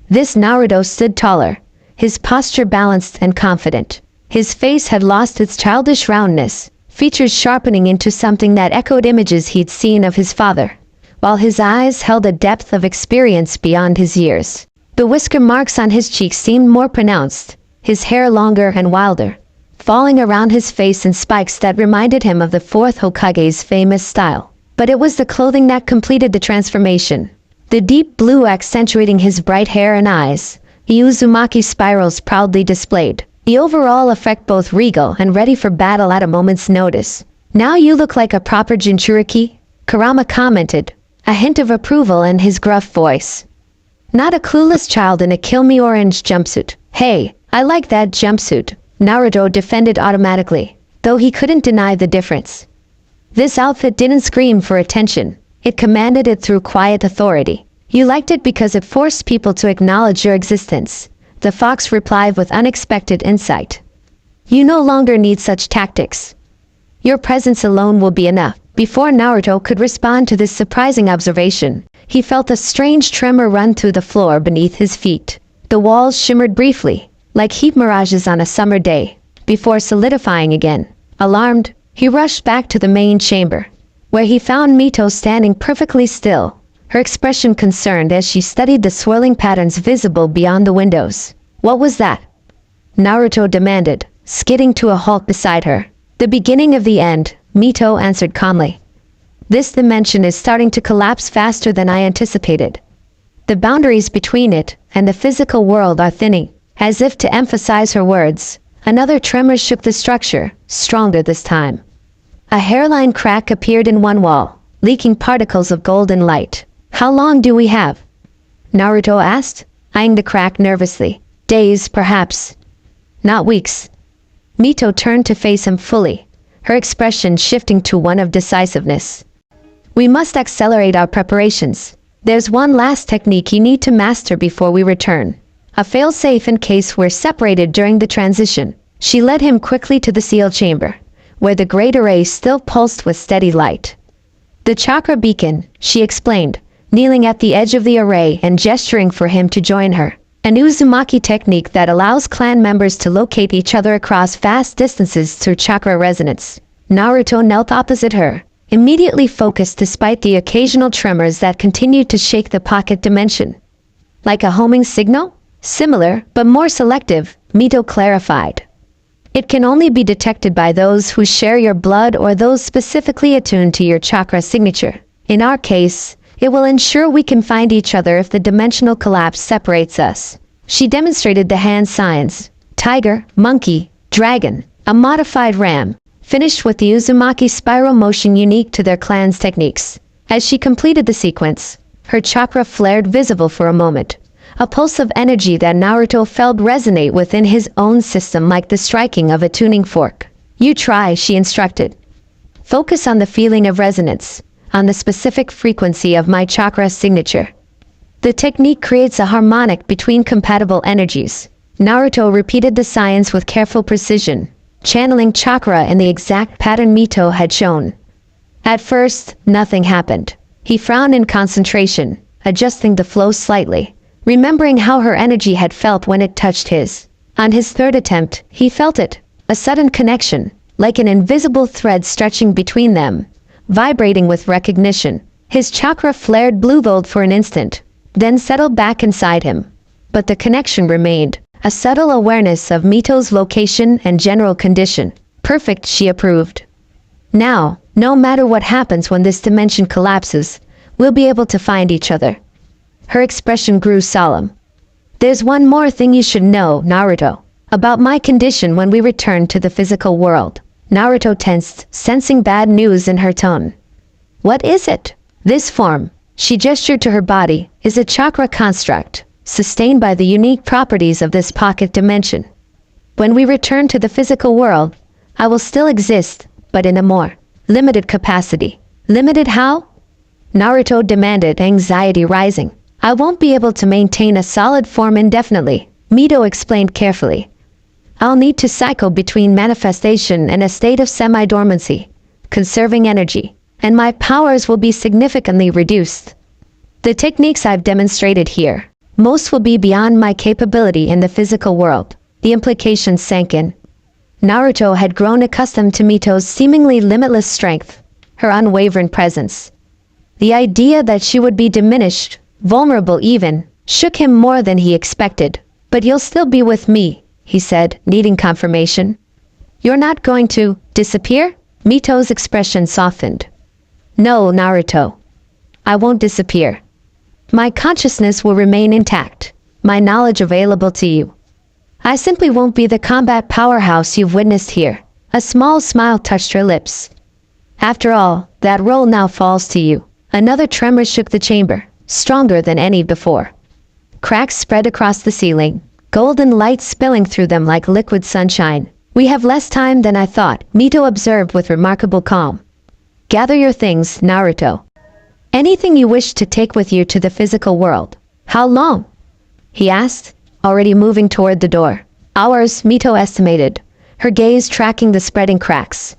This Naruto stood taller, his posture balanced and confident. His face had lost its childish roundness, features sharpening into something that echoed images he'd seen of his father, while his eyes held a depth of experience beyond his years. The whisker marks on his cheeks seemed more pronounced, his hair longer and wilder, falling around his face in spikes that reminded him of the fourth Hokage's famous style. But it was the clothing that completed the transformation. The deep blue accentuating his bright hair and eyes, the Uzumaki spirals proudly displayed. The overall effect both regal and ready for battle at a moment's notice. Now you look like a proper Jinchuriki, Kurama commented, a hint of approval in his gruff voice. Not a clueless child in a kill-me orange jumpsuit. Hey, I like that jumpsuit, Naruto defended automatically, though he couldn't deny the difference. This outfit didn't scream for attention. It commanded it through quiet authority. You liked it because it forced people to acknowledge your existence, the fox replied with unexpected insight. You no longer need such tactics. Your presence alone will be enough. Before Naruto could respond to this surprising observation, he felt a strange tremor run through the floor beneath his feet. The walls shimmered briefly, like heat mirages on a summer day, before solidifying again. Alarmed, he rushed back to the main chamber, where he found Mito standing perfectly still, her expression concerned as she studied the swirling patterns visible beyond the windows. What was that? Naruto demanded, skidding to a halt beside her. The beginning of the end, Mito answered calmly. This dimension is starting to collapse faster than I anticipated. The boundaries between it and the physical world are thinning. As if to emphasize her words, another tremor shook the structure, stronger this time. A hairline crack appeared in one wall, leaking particles of golden light. How long do we have? Naruto asked, eyeing the crack nervously. Days, perhaps. Not weeks. Mito turned to face him fully, her expression shifting to one of decisiveness. We must accelerate our preparations. There's one last technique you need to master before we return. A fail-safe in case we're separated during the transition. She led him quickly to the sealed chamber, where the great array still pulsed with steady light. The chakra beacon, she explained, kneeling at the edge of the array and gesturing for him to join her. an Uzumaki technique that allows clan members to locate each other across vast distances through chakra resonance. Naruto knelt opposite her, immediately focused despite the occasional tremors that continued to shake the pocket dimension. Like a homing signal? Similar, but more selective, Mito clarified. It can only be detected by those who share your blood or those specifically attuned to your chakra signature. In our case, it will ensure we can find each other if the dimensional collapse separates us. She demonstrated the hand signs: tiger, monkey, dragon, a modified ram, finished with the Uzumaki spiral motion unique to their clan's techniques. As she completed the sequence, her chakra flared visible for a moment, a pulse of energy that Naruto felt resonate within his own system like the striking of a tuning fork. You try, she instructed. Focus on the feeling of resonance, on the specific frequency of my chakra signature. The technique creates a harmonic between compatible energies. Naruto repeated the science with careful precision, channeling chakra in the exact pattern Mito had shown. At first, nothing happened. He frowned in concentration, adjusting the flow slightly, remembering how her energy had felt when it touched his. On his third attempt, he felt it, a sudden connection, like an invisible thread stretching between them, vibrating with recognition. His chakra flared blue-gold for an instant, then settled back inside him. But the connection remained, a subtle awareness of Mito's location and general condition. Perfect, she approved. Now, no matter what happens when this dimension collapses, we'll be able to find each other. Her expression grew solemn. There's one more thing you should know, Naruto, about my condition when we return to the physical world. Naruto tensed, sensing bad news in her tone. What is it? This form, she gestured to her body, is a chakra construct, sustained by the unique properties of this pocket dimension. When we return to the physical world, I will still exist, but in a more limited capacity. Limited how? Naruto demanded, anxiety rising. I won't be able to maintain a solid form indefinitely, Mito explained carefully. I'll need to cycle between manifestation and a state of semi-dormancy, conserving energy, and my powers will be significantly reduced. The techniques I've demonstrated here, most will be beyond my capability in the physical world. The implications sank in. Naruto had grown accustomed to Mito's seemingly limitless strength, her unwavering presence. The idea that she would be diminished, vulnerable even, shook him more than he expected. But you'll still be with me, he said, needing confirmation. You're not going to disappear? Mito's expression softened. No, Naruto. I won't disappear. My consciousness will remain intact, my knowledge available to you. I simply won't be the combat powerhouse you've witnessed here. A small smile touched her lips. After all, that role now falls to you. Another tremor shook the chamber, stronger than any before. Cracks spread across the ceiling, golden light spilling through them like liquid sunshine. We have less time than I thought, Mito observed with remarkable calm. Gather your things, Naruto. Anything you wish to take with you to the physical world. How long? He asked, already moving toward the door. Hours, Mito estimated, her gaze tracking the spreading cracks.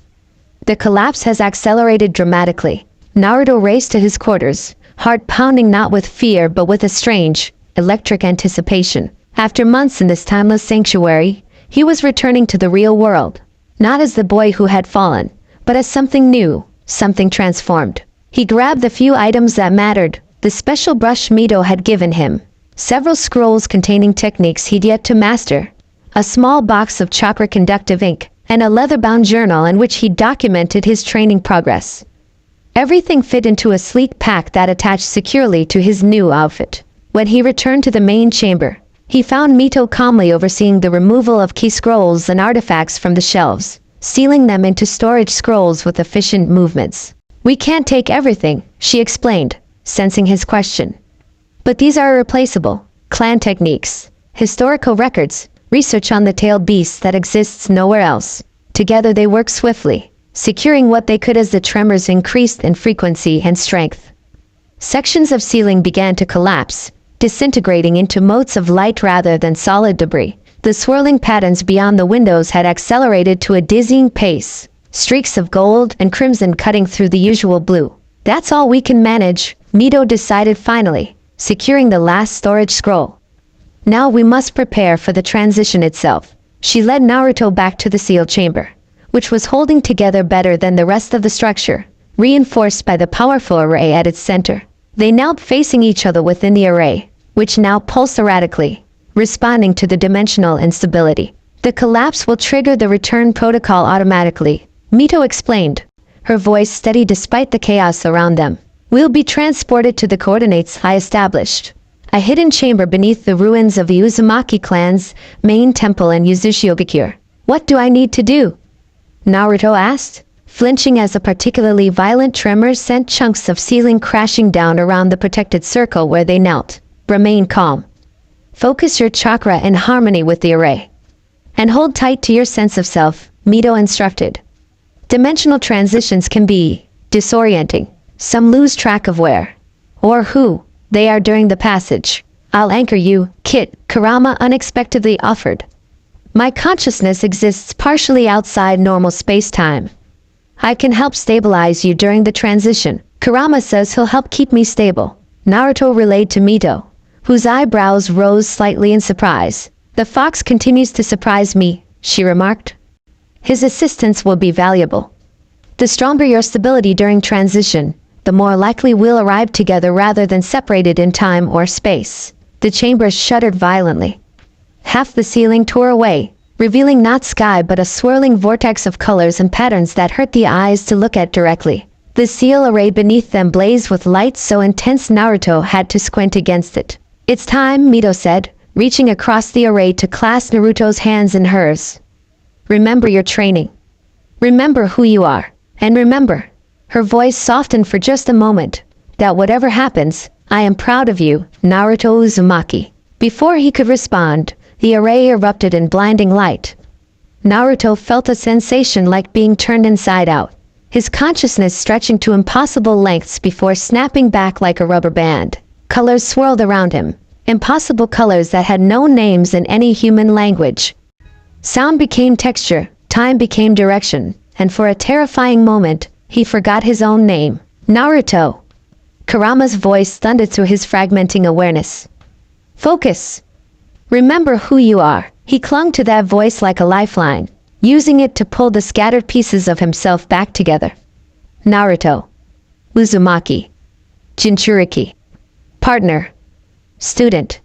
The collapse has accelerated dramatically. Naruto raced to his quarters, heart pounding not with fear but with a strange, electric anticipation. After months in this timeless sanctuary, he was returning to the real world, not as the boy who had fallen, but as something new, something transformed. He grabbed the few items that mattered, the special brush Mito had given him, several scrolls containing techniques he'd yet to master, a small box of chakra-conductive ink, and a leather-bound journal in which he documented his training progress. Everything fit into a sleek pack that attached securely to his new outfit. When he returned to the main chamber, he found Mito calmly overseeing the removal of key scrolls and artifacts from the shelves, sealing them into storage scrolls with efficient movements. We can't take everything, she explained, sensing his question. But these are irreplaceable. Clan techniques, historical records, research on the tailed beasts that exists nowhere else. Together they work swiftly, securing what they could as the tremors increased in frequency and strength. Sections of ceiling began to collapse, disintegrating into motes of light rather than solid debris. The swirling patterns beyond the windows had accelerated to a dizzying pace, streaks of gold and crimson cutting through the usual blue. That's all we can manage, Mito decided finally, securing the last storage scroll. Now we must prepare for the transition itself. She led Naruto back to the sealed chamber, which was holding together better than the rest of the structure, reinforced by the powerful array at its center. They knelt facing each other within the array, which now pulsed erratically, responding to the dimensional instability. The collapse will trigger the return protocol automatically, Mito explained, her voice steady despite the chaos around them. We'll be transported to the coordinates I established. A hidden chamber beneath the ruins of the Uzumaki clan's main temple in Uzushigakure. What do I need to do? Naruto asked, flinching as a particularly violent tremor sent chunks of ceiling crashing down around the protected circle where they knelt. Remain calm. Focus your chakra in harmony with the array. And hold tight to your sense of self, Mito instructed. Dimensional transitions can be disorienting. Some lose track of where or who they are during the passage. I'll anchor you, Kit, Kurama unexpectedly offered. My consciousness exists partially outside normal space-time. I can help stabilize you during the transition. Kurama says he'll help keep me stable. Naruto relayed to Mito, whose eyebrows rose slightly in surprise. The fox continues to surprise me, she remarked. His assistance will be valuable. The stronger your stability during transition, the more likely we'll arrive together rather than separated in time or space. The chamber shuddered violently. Half the ceiling tore away, revealing not sky but a swirling vortex of colors and patterns that hurt the eyes to look at directly. The seal array beneath them blazed with light so intense Naruto had to squint against it. It's time, Mito said, reaching across the array to clasp Naruto's hands in hers. Remember your training. Remember who you are. And remember, her voice softened for just a moment, that whatever happens, I am proud of you, Naruto Uzumaki. Before he could respond, the array erupted in blinding light. Naruto felt a sensation like being turned inside out, his consciousness stretching to impossible lengths before snapping back like a rubber band. Colors swirled around him, impossible colors that had no names in any human language. Sound became texture, time became direction, and for a terrifying moment, he forgot his own name. Naruto. Kurama's voice thundered through his fragmenting awareness. Focus. Remember who you are. He clung to that voice like a lifeline, using it to pull the scattered pieces of himself back together. Naruto. Uzumaki. Jinchuriki. Partner. Student.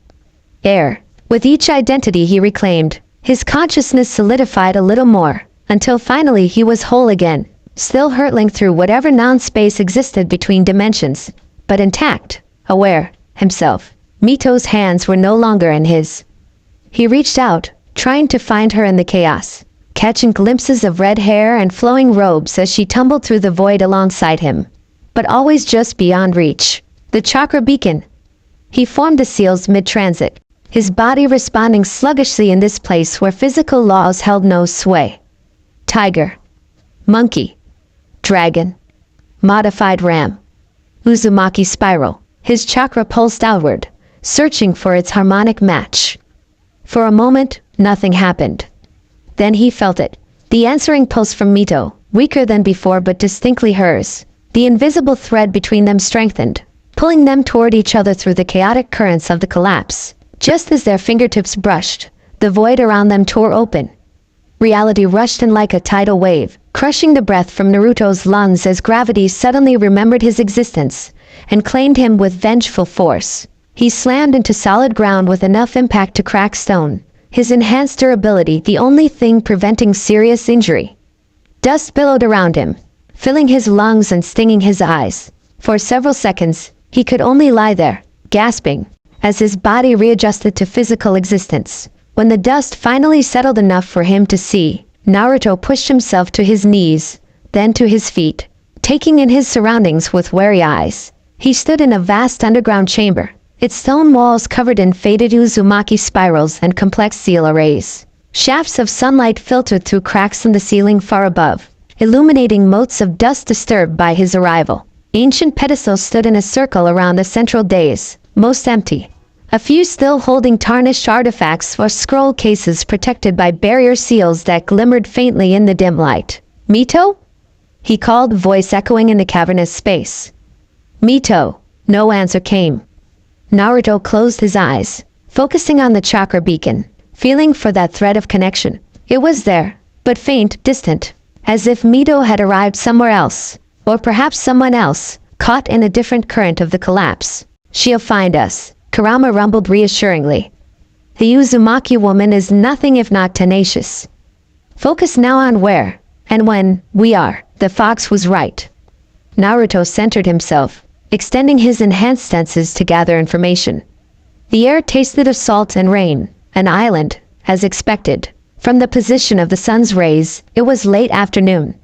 Heir. With each identity he reclaimed, his consciousness solidified a little more, until finally he was whole again, still hurtling through whatever non-space existed between dimensions, but intact, aware, himself. Mito's hands were no longer in his. He reached out, trying to find her in the chaos, catching glimpses of red hair and flowing robes as she tumbled through the void alongside him, but always just beyond reach. The chakra beacon. He formed the seals mid-transit, his body responding sluggishly in this place where physical laws held no sway. Tiger. Monkey. Dragon. Modified ram. Uzumaki spiral. His chakra pulsed outward, searching for its harmonic match. For a moment, nothing happened. Then he felt it. The answering pulse from Mito, weaker than before but distinctly hers. The invisible thread between them strengthened, pulling them toward each other through the chaotic currents of the collapse. Just as their fingertips brushed, the void around them tore open. Reality rushed in like a tidal wave, crushing the breath from Naruto's lungs as gravity suddenly remembered his existence and claimed him with vengeful force. He slammed into solid ground with enough impact to crack stone, his enhanced durability the only thing preventing serious injury. Dust billowed around him, filling his lungs and stinging his eyes. For several seconds, he could only lie there, gasping, as his body readjusted to physical existence. When the dust finally settled enough for him to see, Naruto pushed himself to his knees, then to his feet, taking in his surroundings with wary eyes. He stood in a vast underground chamber, its stone walls covered in faded Uzumaki spirals and complex seal arrays. Shafts of sunlight filtered through cracks in the ceiling far above, illuminating motes of dust disturbed by his arrival. Ancient pedestals stood in a circle around the central dais, most empty. A few still holding tarnished artifacts or scroll cases protected by barrier seals that glimmered faintly in the dim light. Mito? He called, voice echoing in the cavernous space. Mito. No answer came. Naruto closed his eyes, focusing on the chakra beacon, feeling for that thread of connection. It was there, but faint, distant, as if Mito had arrived somewhere else, or perhaps someone else, caught in a different current of the collapse. "She'll find us," Kurama rumbled reassuringly. "The Uzumaki woman is nothing if not tenacious. Focus now on where, and when, we are." The fox was right. Naruto centered himself, extending his enhanced senses to gather information. The air tasted of salt and rain, an island, as expected. From the position of the sun's rays, it was late afternoon.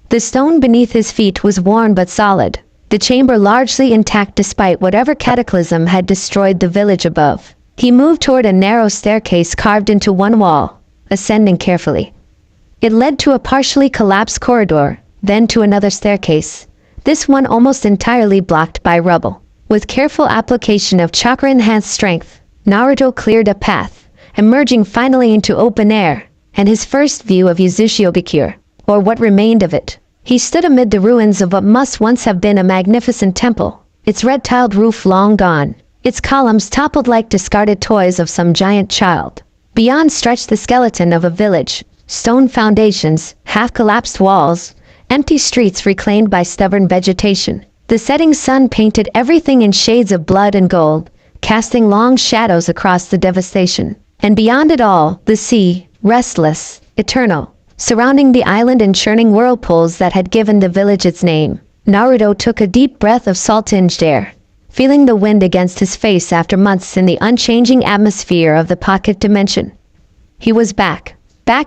The stone beneath his feet was worn but solid, the chamber largely intact despite whatever cataclysm had destroyed the village above. He moved toward a narrow staircase carved into one wall, ascending carefully. It led to a partially collapsed corridor, then to another staircase, this one almost entirely blocked by rubble. With careful application of chakra-enhanced strength, Naruto cleared a path, emerging finally into open air, and his first view of Uzumaki, or what remained of it. He stood amid the ruins of what must once have been a magnificent temple, its red-tiled roof long gone, its columns toppled like discarded toys of some giant child. Beyond stretched the skeleton of a village, stone foundations, half-collapsed walls, empty streets reclaimed by stubborn vegetation. The setting sun painted everything in shades of blood and gold, casting long shadows across the devastation. And beyond it all, the sea, restless, eternal, surrounding the island in churning whirlpools that had given the village its name. Naruto took a deep breath of salt-tinged air, feeling the wind against his face after months in the unchanging atmosphere of the pocket dimension. He was back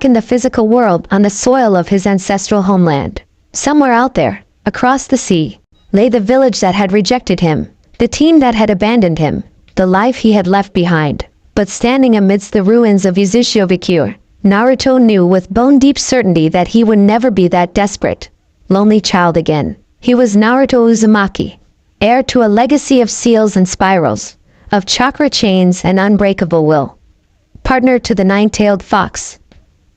in the physical world, on the soil of his ancestral homeland. Somewhere out there, across the sea, lay the village that had rejected him, the teen that had abandoned him, the life he had left behind. But standing amidst the ruins of Uzumaki, Naruto knew with bone-deep certainty that he would never be that desperate, lonely child again. He was Naruto Uzumaki, heir to a legacy of seals and spirals, of chakra chains and unbreakable will. Partner to the nine-tailed fox.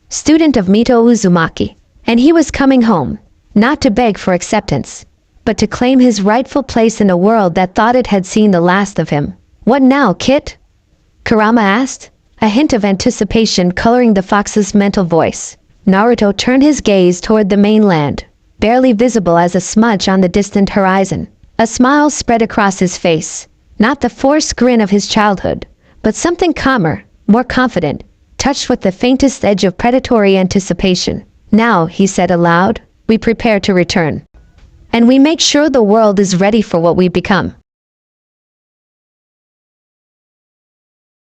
Student of Mito Uzumaki. And he was coming home, not to beg for acceptance, but to claim his rightful place in a world that thought it had seen the last of him. "What now, Kit?" Kurama asked, a hint of anticipation coloring the fox's mental voice. Naruto turned his gaze toward the mainland, barely visible as a smudge on the distant horizon. A smile spread across his face, not the forced grin of his childhood, but something calmer, more confident, touched with the faintest edge of predatory anticipation. "Now," he said aloud, "we prepare to return. And we make sure the world is ready for what we become."